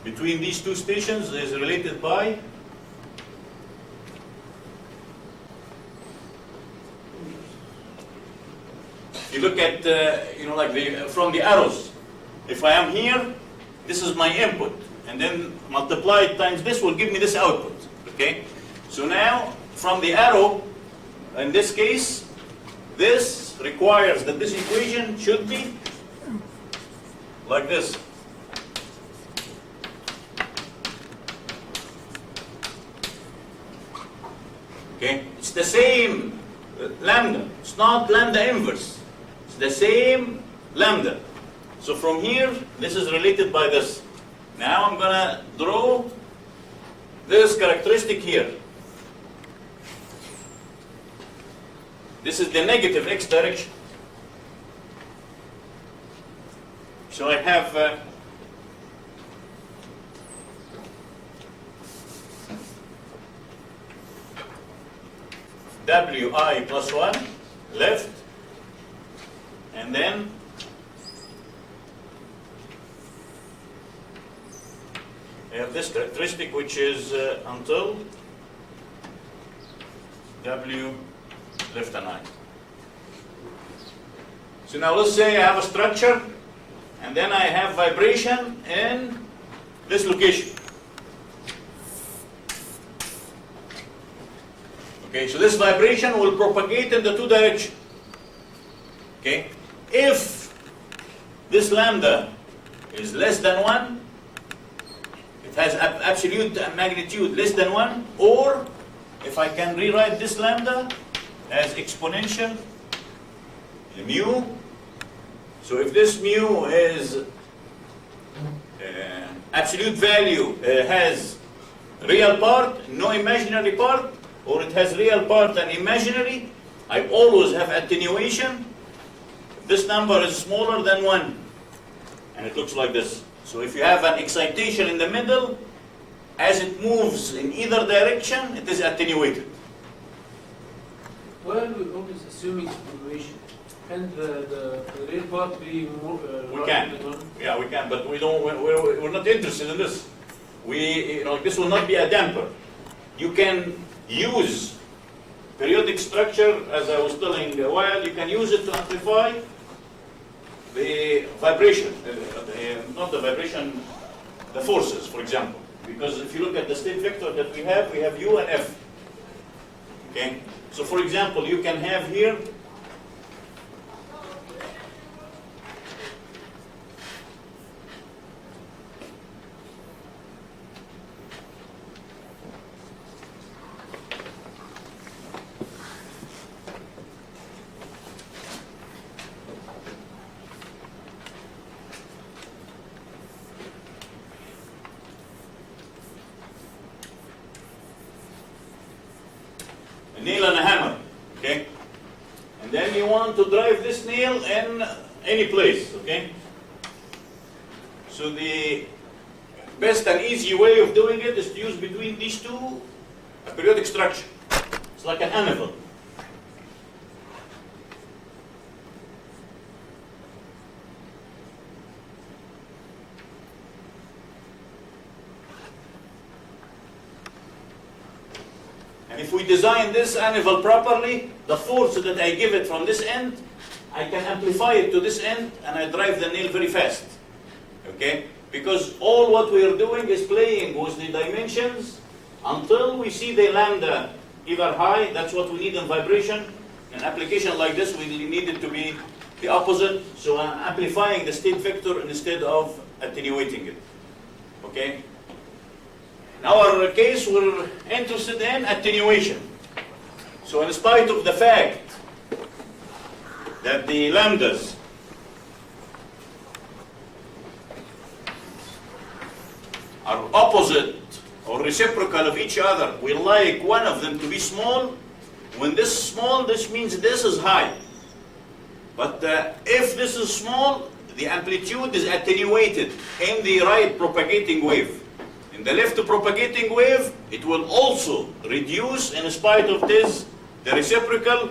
between these two stations is related by you look at from the arrows. If I am here, this is my input, and then multiplied times this will give me this output. Okay, so now from the arrow, in this case, this requires that this equation should be like this. Okay, it's the same lambda. It's not lambda inverse. It's the same lambda. So from here, this is related by this. Now I'm going to draw this characteristic here. This is the negative x direction. So I have Wi plus 1 left, and then I have this characteristic which is until W left and I. So now let's say I have a structure and then I have vibration in this location. Okay, so this vibration will propagate in the two directions. Okay, if this lambda is less than 1, it has absolute magnitude less than 1, or if I can rewrite this lambda as exponential mu. So if this mu is absolute value has real part, no imaginary part, or it has real part and imaginary, I always have attenuation. This number is smaller than 1, and it looks like this. So if you have an excitation in the middle, as it moves in either direction, it is attenuated. Why are we always assuming attenuation? Can the real part be more We can. than 1? Yeah, we can, but we don't. We're not interested in this. This will not be a damper. You can use periodic structure, as I was telling a while. You can use it to amplify the vibration, not the vibration, the forces, for example. Because if you look at the state vector that we have U and F. Okay. So, for example, you can have here a nail and a hammer, okay? And then you want to drive this nail in any place, okay? So the best and easy way of doing it is to use between these two a periodic structure. It's like an anvil. if we design this anvil properly, the force that I give it from this end, I can amplify it to this end, and I drive the nail very fast. Okay? Because all what we are doing is playing with the dimensions until we see the lambda either high. That's what we need in vibration. In an application like this, we need it to be the opposite. So I'm amplifying the state vector instead of attenuating it. Okay? In our case, we're interested in attenuation. So in spite of the fact that the lambdas are opposite or reciprocal of each other, we like one of them to be small. When this is small, this means this is high. But if this is small, the amplitude is attenuated in the right propagating wave. In the left propagating wave, it will also reduce in spite of this, the reciprocal,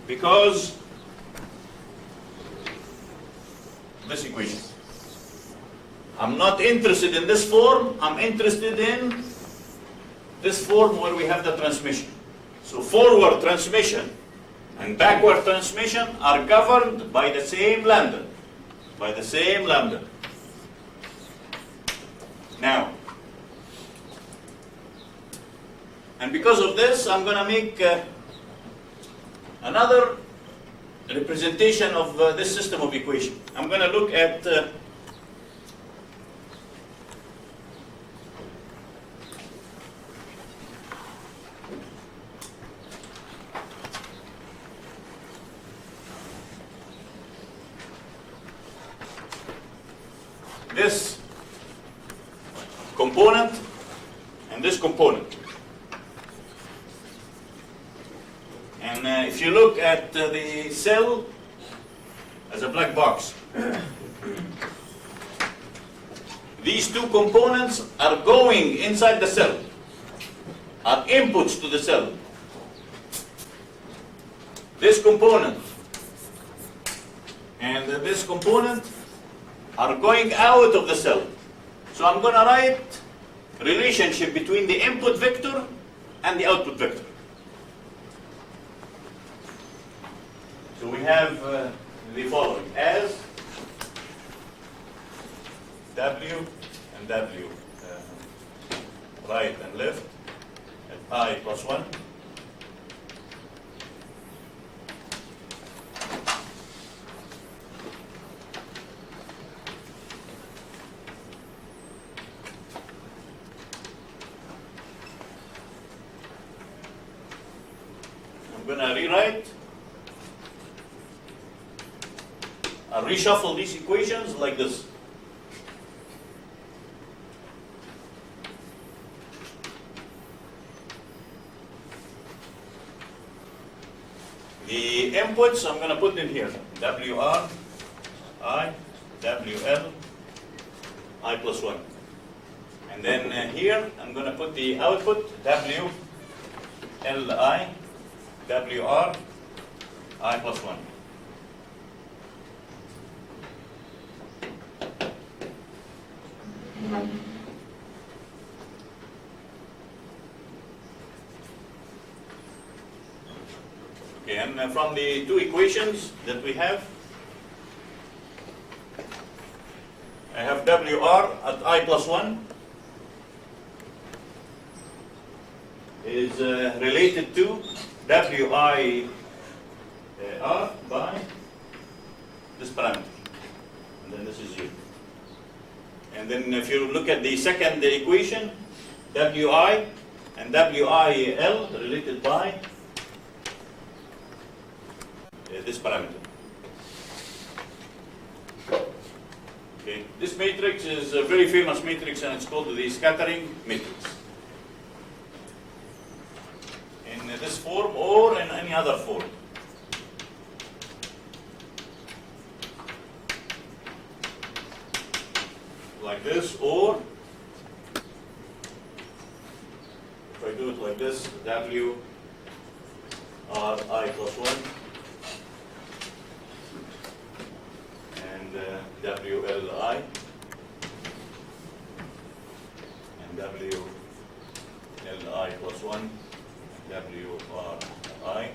because this equation. I'm not interested in this form, I'm interested in this form where we have the transmission. So forward transmission and backward transmission are governed by the same lambda. By the same lambda. Now, and because of this, I'm going to make another representation of this system of equation. I'm going to look at this component and this component. And if you look at the cell as a black box, these two components are going inside the cell, are inputs to the cell. This component and this component are going out of the cell. So I'm going to write relationship between the input vector and the output vector. So we have the following as W and W, right and left, at I plus 1. I'm going to rewrite, I'll reshuffle these equations like this. The inputs I'm going to put in here, WR, I, WL, I plus 1. And then here I'm going to put the output, W, LI, WR, I plus 1. Okay, and from the two equations that we have, I have WR at I plus 1 is related to WI R by this parameter, and then this is 0. And then if you look at the second equation, WI and WIL related by this parameter. Okay, this matrix is a very famous matrix, and it's called the scattering matrix. In this form or in any other form. Like this, or if I do it like this, W R I plus 1 and W L I and W L I plus 1 and WRI.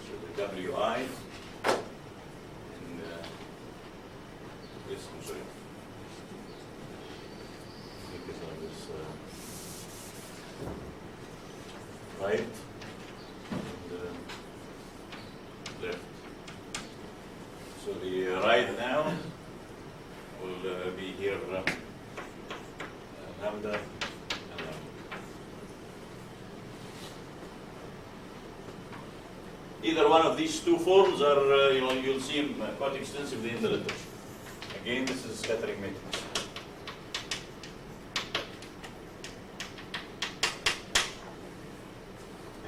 So the WI and this, I'm sorry. I think it's on this right and left. So the right now will be here lambda and lambda. Either one of these two forms are, you'll see them quite extensively in the literature. Again, this is a scattering matrix.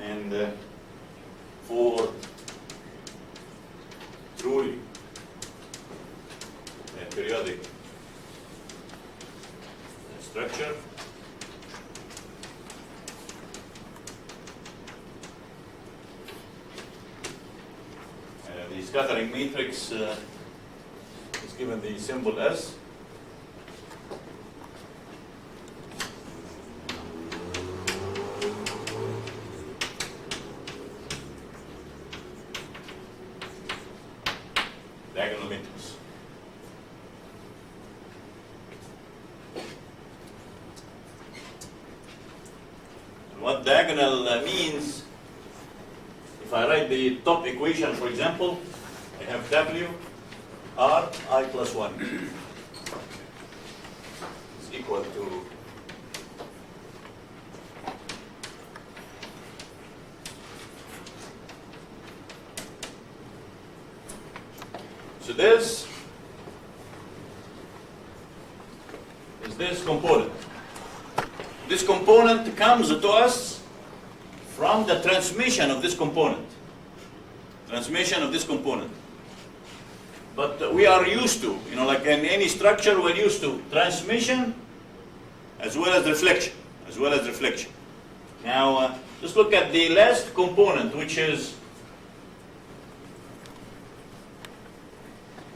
And for truly a periodic structure, the scattering matrix is given the symbol S. Diagonal matrix. And what diagonal means, if I write the top equation, for example, I have W R I plus 1 is equal to so this is this component. This component comes to us from the transmission of this component. Transmission of this component. But we are used to, like in any structure, we're used to transmission as well as reflection, Now, just look at the last component, which is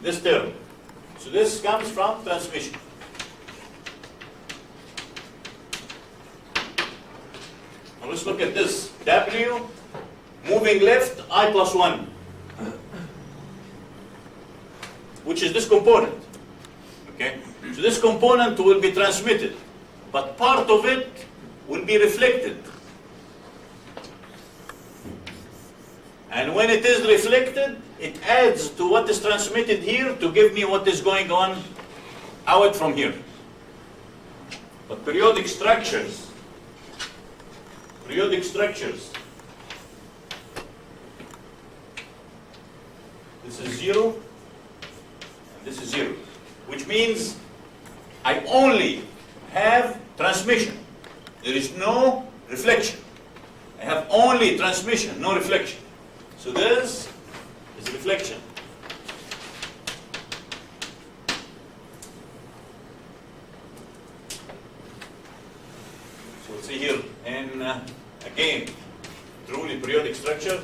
this term. So this comes from transmission. Now let's look at this. W, moving left, I plus 1. Which is this component. Okay? So this component will be transmitted, but part of it will be reflected. And when it is reflected, it adds to what is transmitted here to give me what is going on out from here. But periodic structures, this is 0. This is 0, which means I only have transmission. There is no reflection. I have only transmission, no reflection. So this is reflection. So we'll see here, and again, truly periodic structure.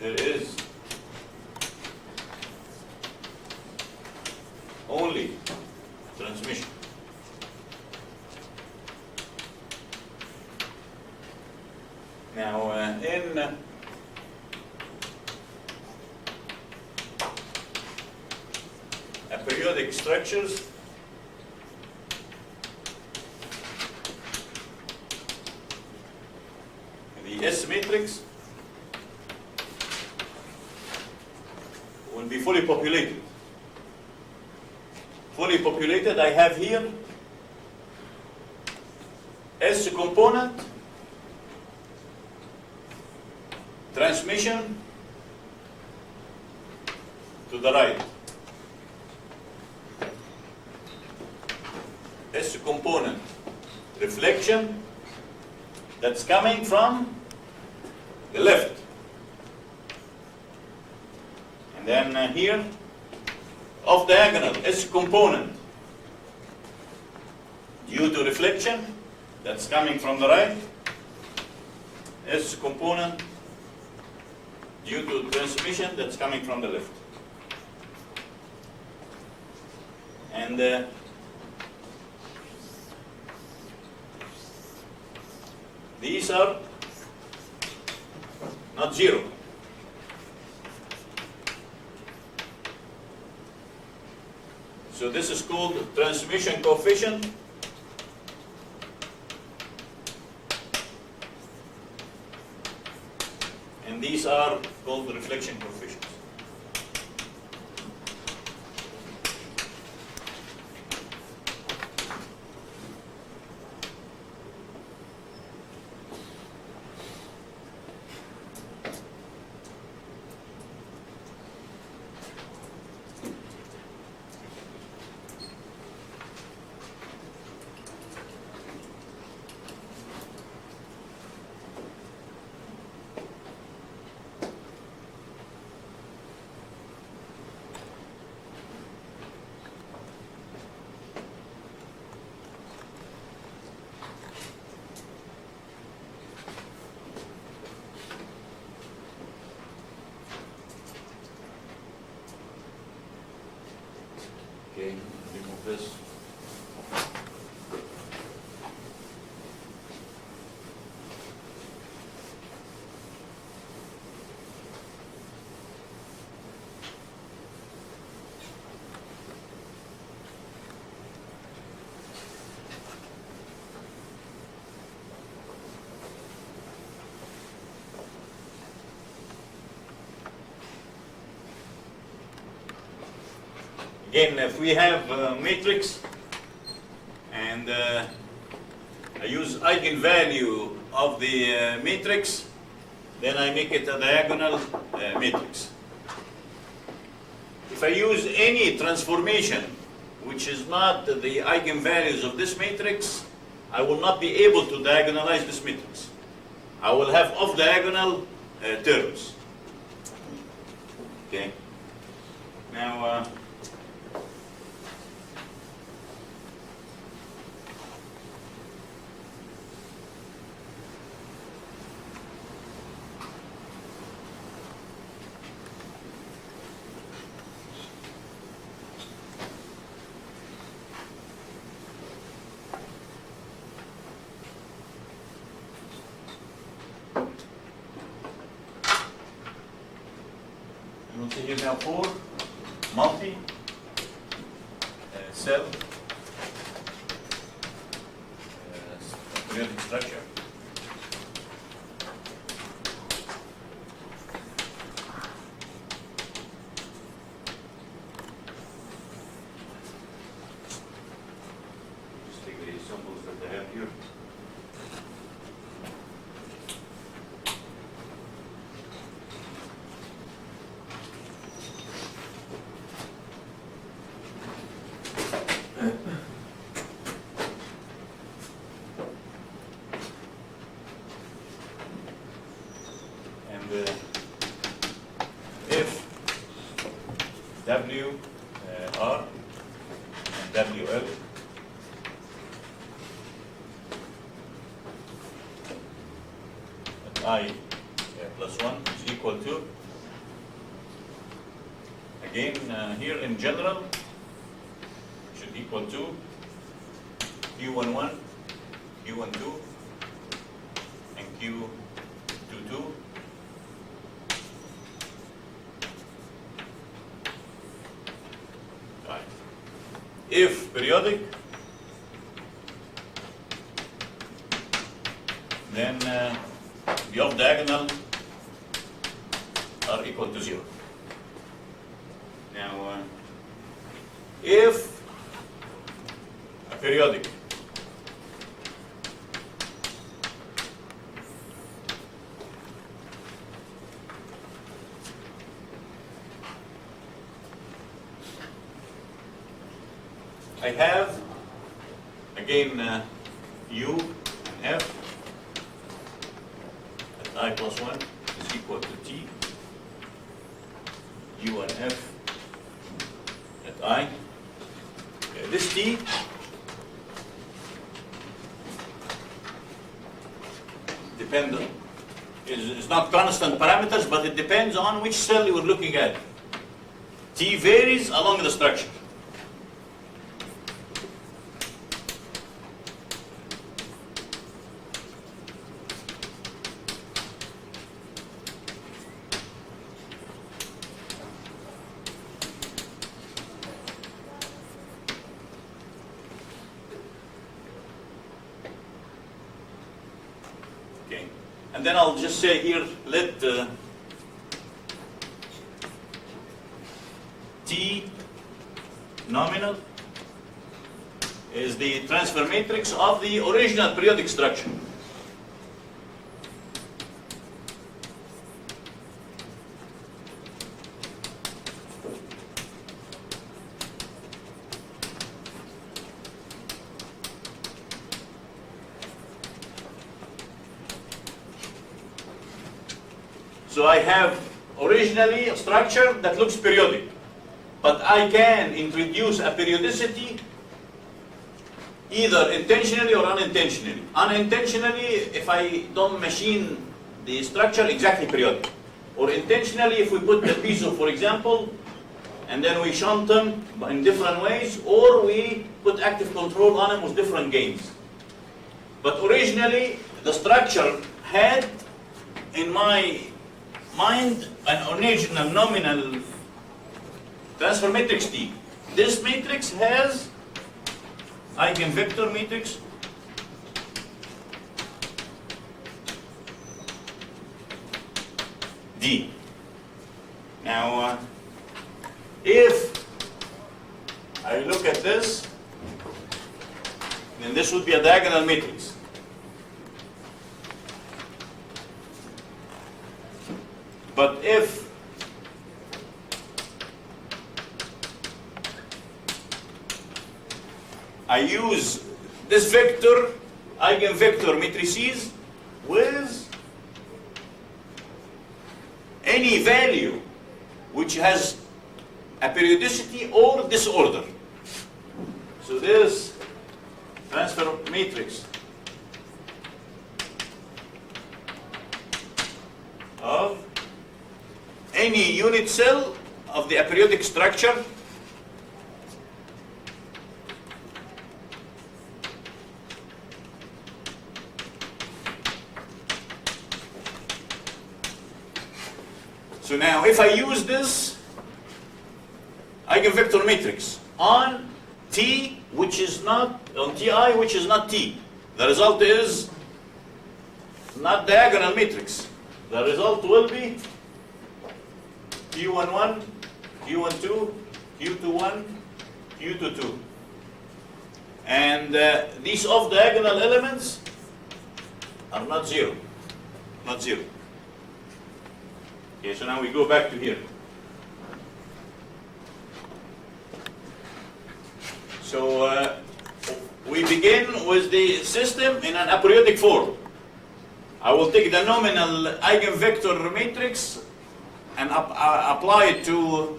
There is only transmission. Now, in periodic structures, the S matrix will be fully populated. Fully populated, I have here S component, transmission to the right. S component, reflection that's coming from the left. And then here, off diagonal, S component, due to reflection, that's coming from the right. S component, due to transmission that's coming from the left. And these are not zero. So this is called transmission coefficient. And these are called reflection coefficients. Okay, remove this. Again, if we have a matrix and I use eigenvalue of the matrix, then I make it a diagonal matrix. If I use any transformation which is not the eigenvalues of this matrix, I will not be able to diagonalize this matrix. I will have off-diagonal terms. Okay. Now, we'll see here now 4 multi cell periodic structure. Just take the symbols that I have here. If W R and W L at I plus 1 is equal to, again here in general, should equal to Q11, Q12, and Q22. Right. If periodic, then the off diagonal are equal to 0. Now, if a periodic I have again U and F at I plus 1 is equal to T, U and F at I. Okay, this T dependent is not constant parameters, but it depends on which cell you are looking at. T varies along the structure. Okay, and then I'll just say here, let T nominal is the transfer matrix of the original periodic structure. So I have originally a structure that looks periodic, but I can introduce a periodicity either intentionally or unintentionally. Unintentionally, if I don't machine the structure exactly periodic, or intentionally if we put the piezo, for example, and then we shunt them in different ways, or we put active control on them with different gains. But originally, the structure had, in my mind, an original nominal transfer matrix T. This matrix has eigenvector matrix D. Now, if I look at this, then this would be a diagonal matrix. But if I use this vector, eigenvector matrices, with any value which has a periodicity or disorder. So this transfer matrix of any unit cell of the aperiodic structure So now, if I use this eigenvector matrix on T, which is not, on Ti, which is not T, the result is not diagonal matrix. The result will be Q11, Q12, Q21, Q22. And these off-diagonal elements are not zero. Not zero. Okay, so now we go back to here. So we begin with the system in an aperiodic form. I will take the nominal eigenvector matrix and apply it to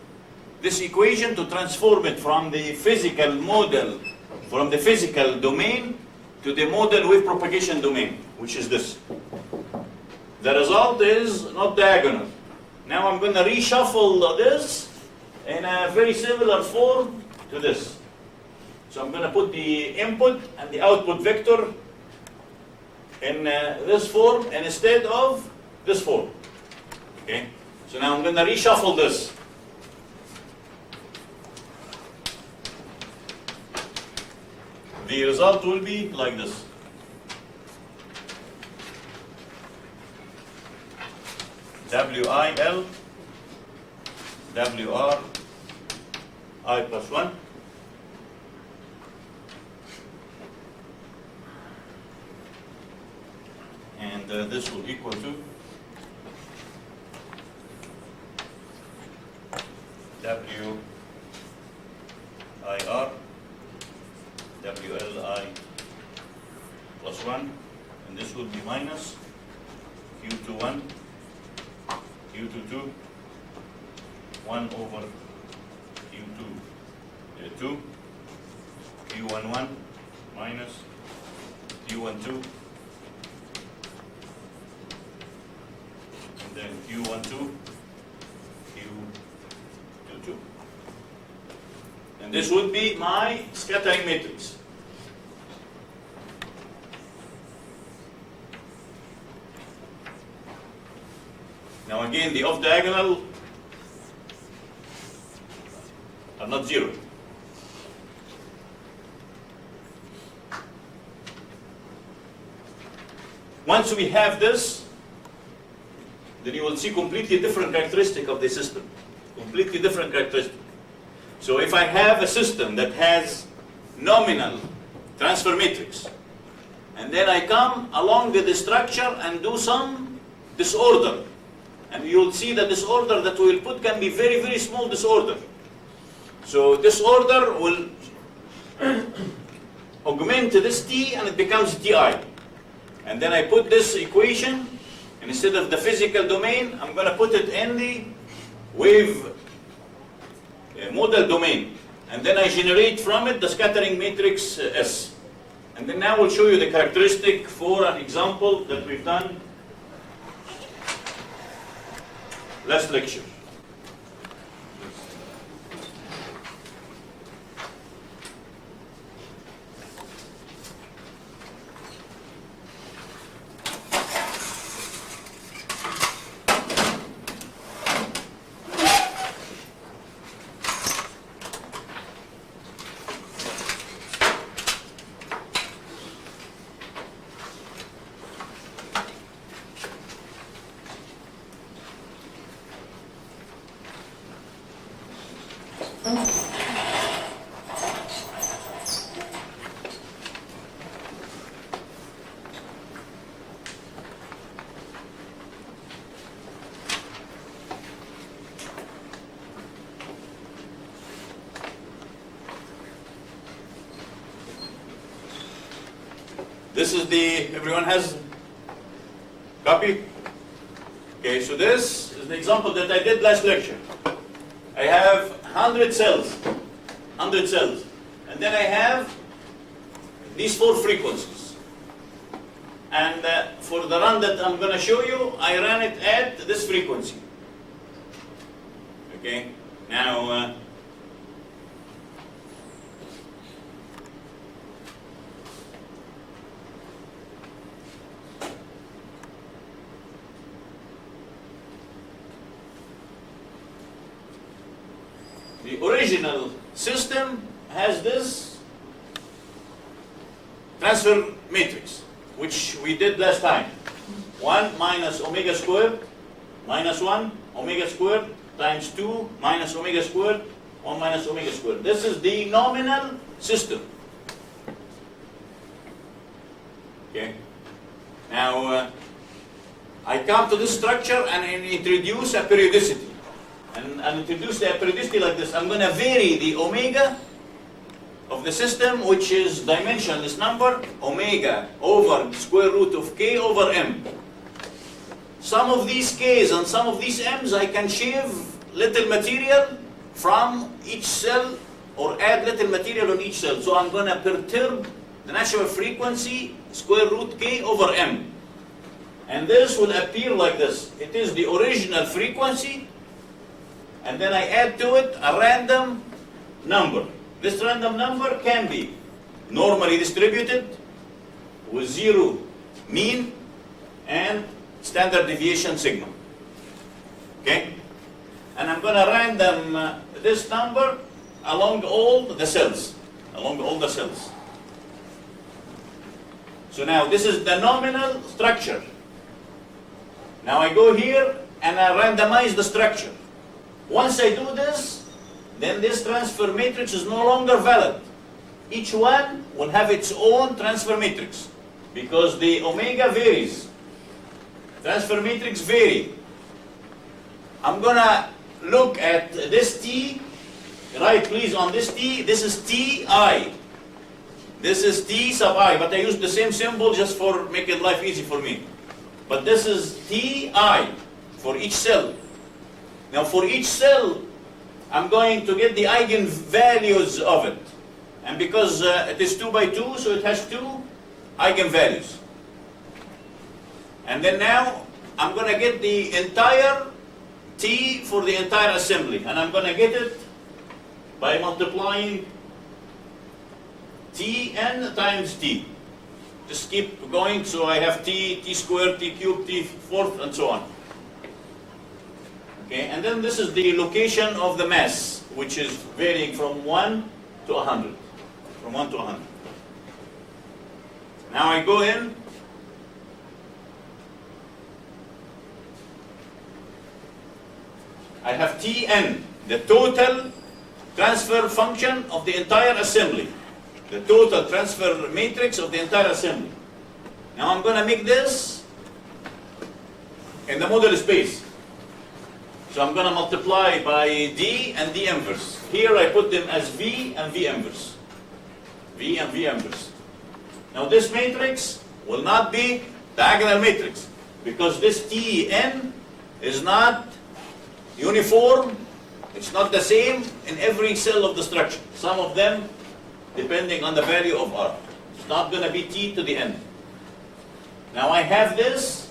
this equation to transform it from the physical model, from the physical domain to the model with propagation domain, which is this. The result is not diagonal. Now I'm going to reshuffle this in a very similar form to this. So I'm going to put the input and the output vector in this form instead of this form. Okay? So now I'm going to reshuffle this. The result will be like this. WIL, WR, I plus 1. And this will equal to WIR, WLI plus 1. And this will be minus Q21, Q22, 1 over Q2, 2, Q11 minus Q12, then Q12, Q22. And this would be my scattering matrix. Now again, the off-diagonal are not zero. Once we have this, then you will see completely different characteristic of the system. Completely different characteristic. So if I have a system that has nominal transfer matrix, and then I come along with the structure and do some disorder, and you'll see the disorder that we will put can be very, very small disorder. So disorder will augment this T and it becomes Ti. And then I put this equation, and instead of the physical domain, I'm going to put it in the wave model domain. And then I generate from it the scattering matrix S. And then now we'll show you the characteristic for an example that we've done last lecture. This is the, everyone has copy? Okay, so this is the example that I did last lecture. I have 100 cells, and then I have these 4 frequencies. And for the run that I'm going to show you, I ran it at this frequency. Okay, now the original system has this transfer matrix, which we did last time. 1 minus omega squared minus 1 omega squared times 2 minus omega squared 1 minus omega squared. This is the nominal system. Okay. Now I come to this structure and introduce a periodicity. And introduce the periodicity like this. I'm going to vary the omega of the system, which is dimensionless number, omega over square root of k over m. Some of these k's and some of these m's, I can shave little material from each cell or add little material on each cell. So I'm going to perturb the natural frequency square root k over m. And this will appear like this. It is the original frequency, and then I add to it a random number. This random number can be normally distributed with 0 mean and standard deviation sigma. Okay? And I'm going to random this number along all the cells. So now this is the nominal structure. Now I go here and I randomize the structure. Once I do this, then this transfer matrix is no longer valid. Each one will have its own transfer matrix because the omega varies. Transfer matrix vary. I'm going to look at this T, right please on this T, this is Ti. This is T sub I, but I use the same symbol just for making life easy for me. But this is Ti for each cell. Now for each cell, I'm going to get the eigenvalues of it. And because it is 2 by 2, so it has 2 eigenvalues. And then now, I'm going to get the entire T for the entire assembly, and I'm going to get it by multiplying Tn times T. Just keep going, so I have T, T squared, T cubed, T fourth, and so on. Okay, and then this is the location of the mass, which is varying from 1 to 100. From 1 to 100. Now I go in. I have Tn, the total transfer function of the entire assembly. The total transfer matrix of the entire assembly. Now I'm going to make this in the model space. So I'm going to multiply by D and D inverse. Here I put them as V and V inverse. V and V inverse. Now this matrix will not be diagonal matrix because this Tn is not uniform. It's not the same in every cell of the structure. Some of them depending on the value of R. It's not going to be T to the n. Now I have this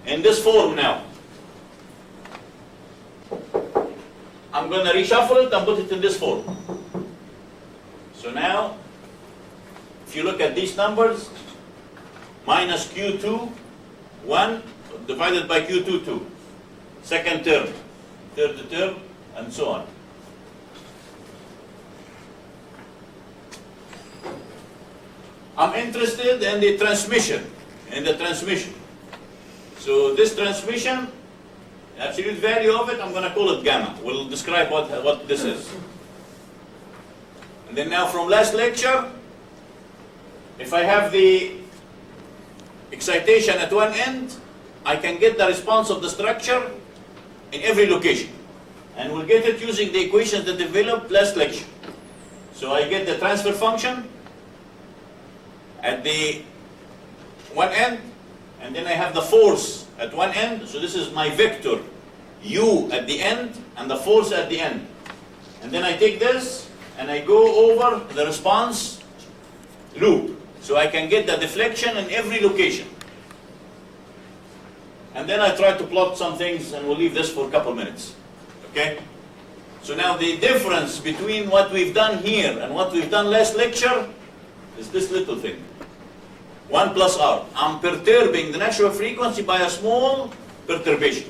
in this form now. I'm going to reshuffle it and put it in this form. So now, if you look at these numbers, minus Q2, 1 divided by Q2, 2. Second term, third term, and so on. I'm interested in the transmission, So this transmission, the absolute value of it, I'm going to call it gamma. We'll describe what this is. And then now from last lecture, if I have the excitation at one end, I can get the response of the structure in every location. And we'll get it using the equations that developed last lecture. So I get the transfer function at the one end, and then I have the force at one end. So this is my vector u at the end and the force at the end. And then I take this and I go over the response loop. So I can get the deflection in every location. And then I try to plot some things, and we'll leave this for a couple minutes. Okay? So now the difference between what we've done here and what we've done last lecture is this little thing. 1 plus R. I'm perturbing the natural frequency by a small perturbation.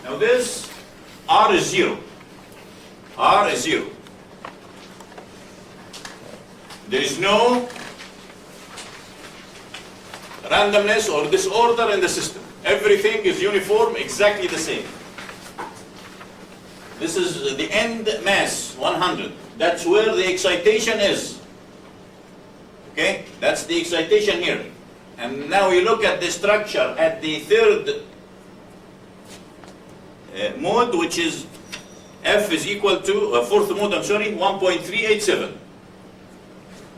Now this, R is 0. R is 0. There is no randomness or disorder in the system. Everything is uniform, exactly the same. This is the end mass, 100. That's where the excitation is. Okay? That's the excitation here. And now we look at the structure at the third mode, which is F is equal to, fourth mode, 1.387.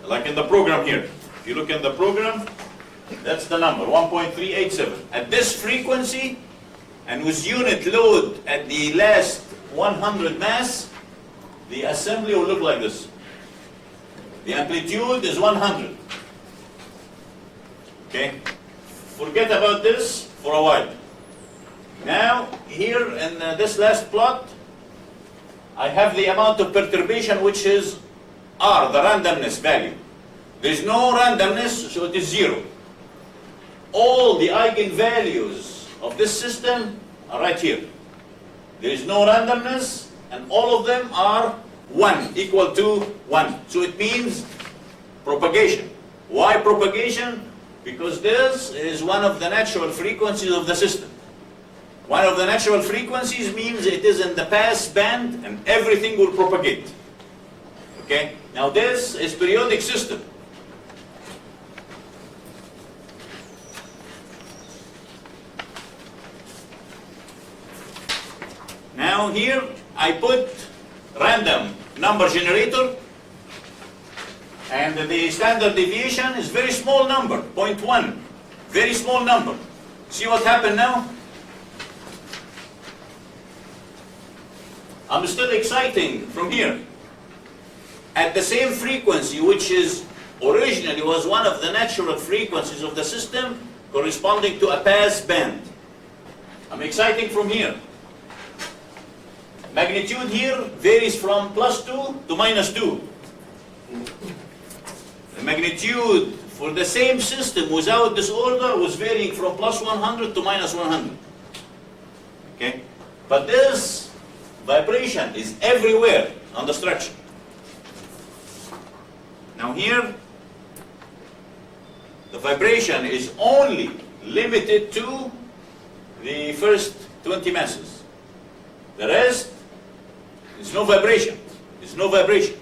Like in the program here. If you look in the program, that's the number, 1.387. At this frequency, and with unit load at the last 100 mass, the assembly will look like this. The amplitude is 100. Okay? Forget about this for a while. Now, here in this last plot, I have the amount of perturbation, which is R, the randomness value. There is no randomness, so it is 0. All the eigenvalues of this system are right here. There is no randomness, and all of them are 1, equal to 1. So it means propagation. Why propagation? Because this is one of the natural frequencies of the system. One of the natural frequencies means it is in the pass band, and everything will propagate. Okay? Now this is periodic system. Now here I put random number generator, and the standard deviation is very small number, 0.1. Very small number. See what happened now? I'm still exciting from here at the same frequency, which is originally was one of the natural frequencies of the system corresponding to a pass band. I'm exciting from here. Magnitude here varies from +2 to -2. The magnitude for the same system without disorder was varying from +100 to -100. Okay? But this vibration is everywhere on the structure. Now here, the vibration is only limited to the first 20 masses. The rest is no vibration. It's no vibration.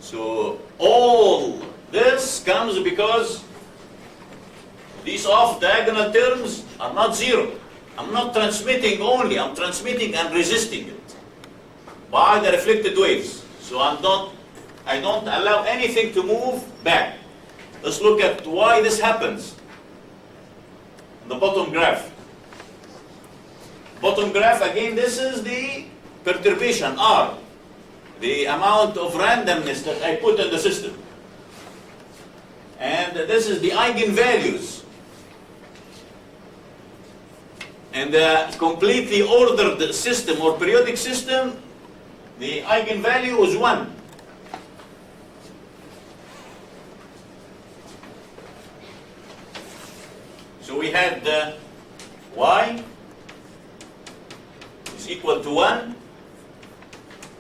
So all this comes because these off-diagonal terms are not zero. I'm not transmitting only, I'm transmitting and resisting it by the reflected waves. So I don't allow anything to move back. Let's look at why this happens. The bottom graph. Bottom graph, again, this is the perturbation, R. The amount of randomness that I put in the system. And this is the eigenvalues. And the completely ordered system or periodic system, the eigenvalue is 1. So we had y is equal to 1,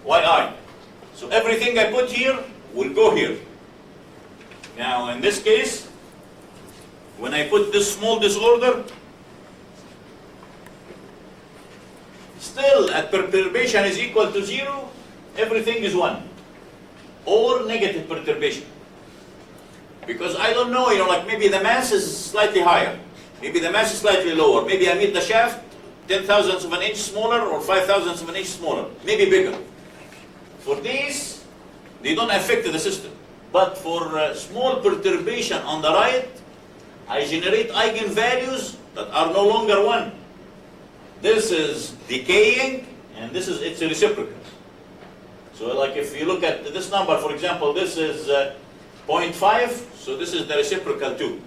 yi. So everything I put here will go here. Now in this case, when I put this small disorder, still at perturbation is equal to 0, everything is 1. Or negative perturbation. Because I don't know, like maybe the mass is slightly higher. Maybe the mass is slightly lower. Maybe I made the shaft 10,000ths of an inch smaller or 5,000ths of an inch smaller. Maybe bigger. For these, they don't affect the system. But for small perturbation on the right, I generate eigenvalues that are no longer 1. This is decaying, and this is its reciprocal. So like if you look at this number, for example, this is 0.5, so this is the reciprocal 2.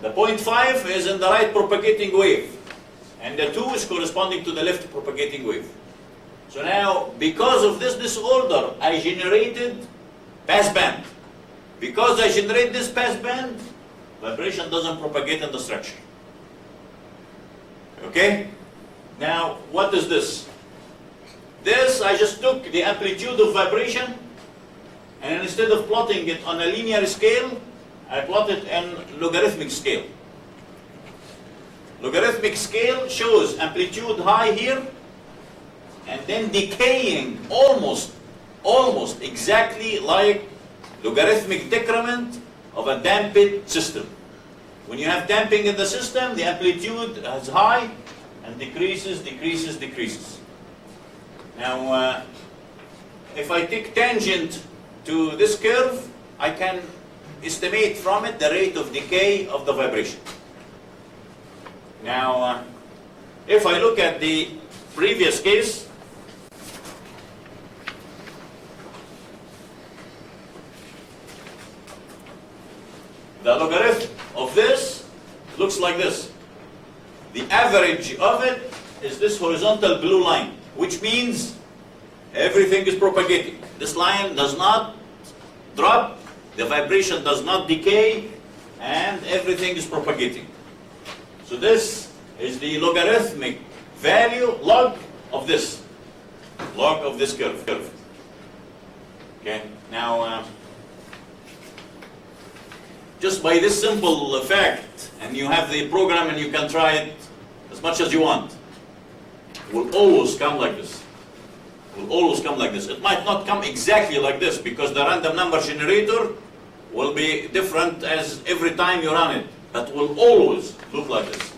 The 0.5 is in the right propagating wave, and the 2 is corresponding to the left propagating wave. So now, because of this disorder, I generated passband. Because I generate this passband, vibration doesn't propagate in the structure. Okay? Now, what is this? This, I just took the amplitude of vibration, and instead of plotting it on a linear scale, I plot it in logarithmic scale. Logarithmic scale shows amplitude high here, and then decaying almost exactly like logarithmic decrement of a damped system. When you have damping in the system, the amplitude is high and decreases. Now, if I take tangent to this curve, I can estimate from it the rate of decay of the vibration. Now, if I look at the previous case, the logarithm of this looks like this. The average of it is this horizontal blue line, which means everything is propagating. This line does not drop, the vibration does not decay, and everything is propagating. So this is the logarithmic value, log of this curve. Okay, now just by this simple fact, and you have the program and you can try it as much as you want, will always come like this. It might not come exactly like this because the random number generator will be different as every time you run it, but will always look like this.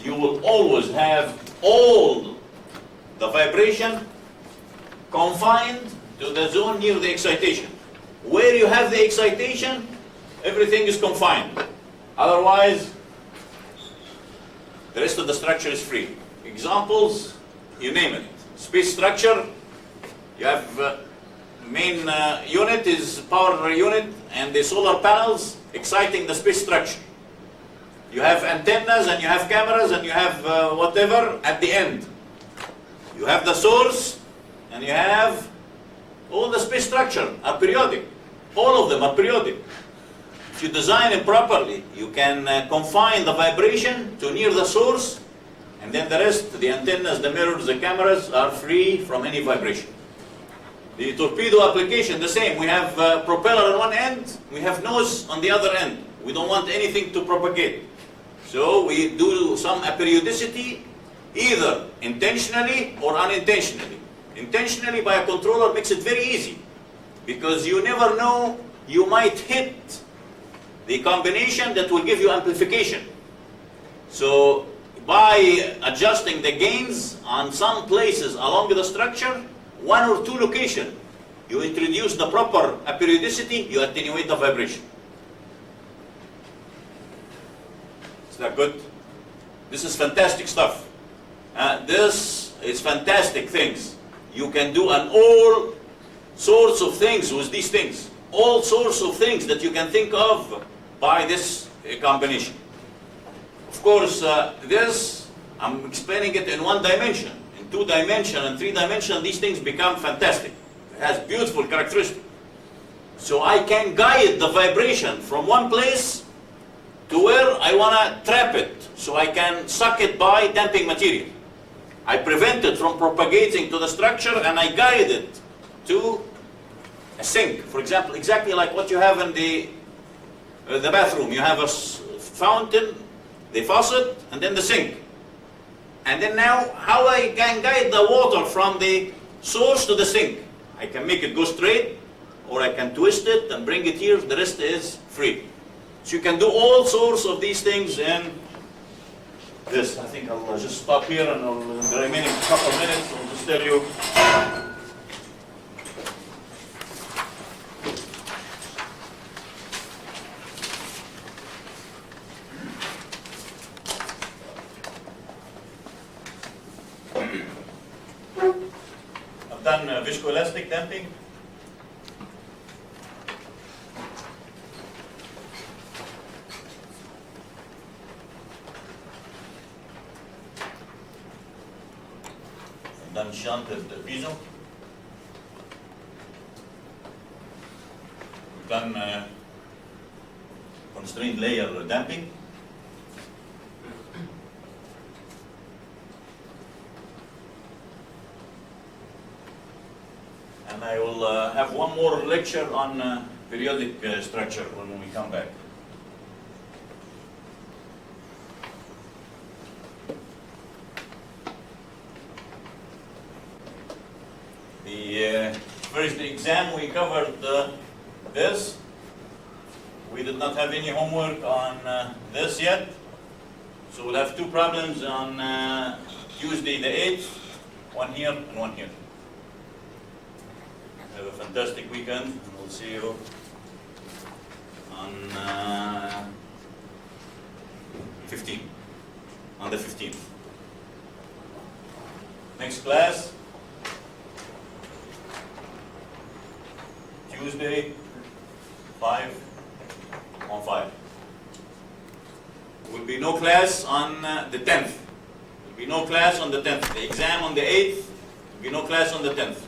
You will always have all the vibration confined to the zone near the excitation. Where you have the excitation, everything is confined. Otherwise, the rest of the structure is free. examples, you name it. Space structure, you have main unit is power unit and the solar panels exciting the space structure. You have antennas and you have cameras and you have whatever at the end. You have the source and you have all the space structure are periodic. All of them are periodic. If you design it properly, you can confine the vibration to near the source, and then the rest, the antennas, the mirrors, the cameras are free from any vibration. The torpedo application, the same. We have propeller on one end, we have nose on the other end. We don't want anything to propagate. So we do some aperiodicity, either intentionally or unintentionally. Intentionally by a controller makes it very easy, because you never know, you might hit the combination that will give you amplification. So by adjusting the gains on some places along the structure, one or two locations, you introduce the proper aperiodicity, you attenuate the vibration. Is that good? This is fantastic stuff. This is fantastic things. You can do an all sorts of things with these things. All sorts of things that you can think of by this combination. Of course, this, I'm explaining it in one dimension. In 2 dimension and 3 dimension, these things become fantastic. It has beautiful characteristics. So I can guide the vibration from one place to where I want to trap it. So I can suck it by damping material. I prevent it from propagating to the structure and I guide it to a sink, for example, exactly like what you have in the bathroom. You have a fountain, the faucet, and then the sink. And then now, how I can guide the water from the source to the sink? I can make it go straight, or I can twist it and bring it here. The rest is free. So you can do all sorts of these things in this. I think I'll just stop here, and in the remaining couple of minutes, I'll just tell you. I've done viscoelastic damping. I've done shunted piezo. We've done constrained layer damping. And I will have one more lecture on periodic structure when we come back. The first exam we covered this. We did not have any homework on this yet. So we'll have 2 problems on Tuesday the 8th, one here and one here. Have a fantastic weekend, and we'll see you on the 15th. Next class, Tuesday, 5 on 5. There will be no class on the 10th. There will be no class on the 10th. The exam on the 8th, there will be no class on the 10th.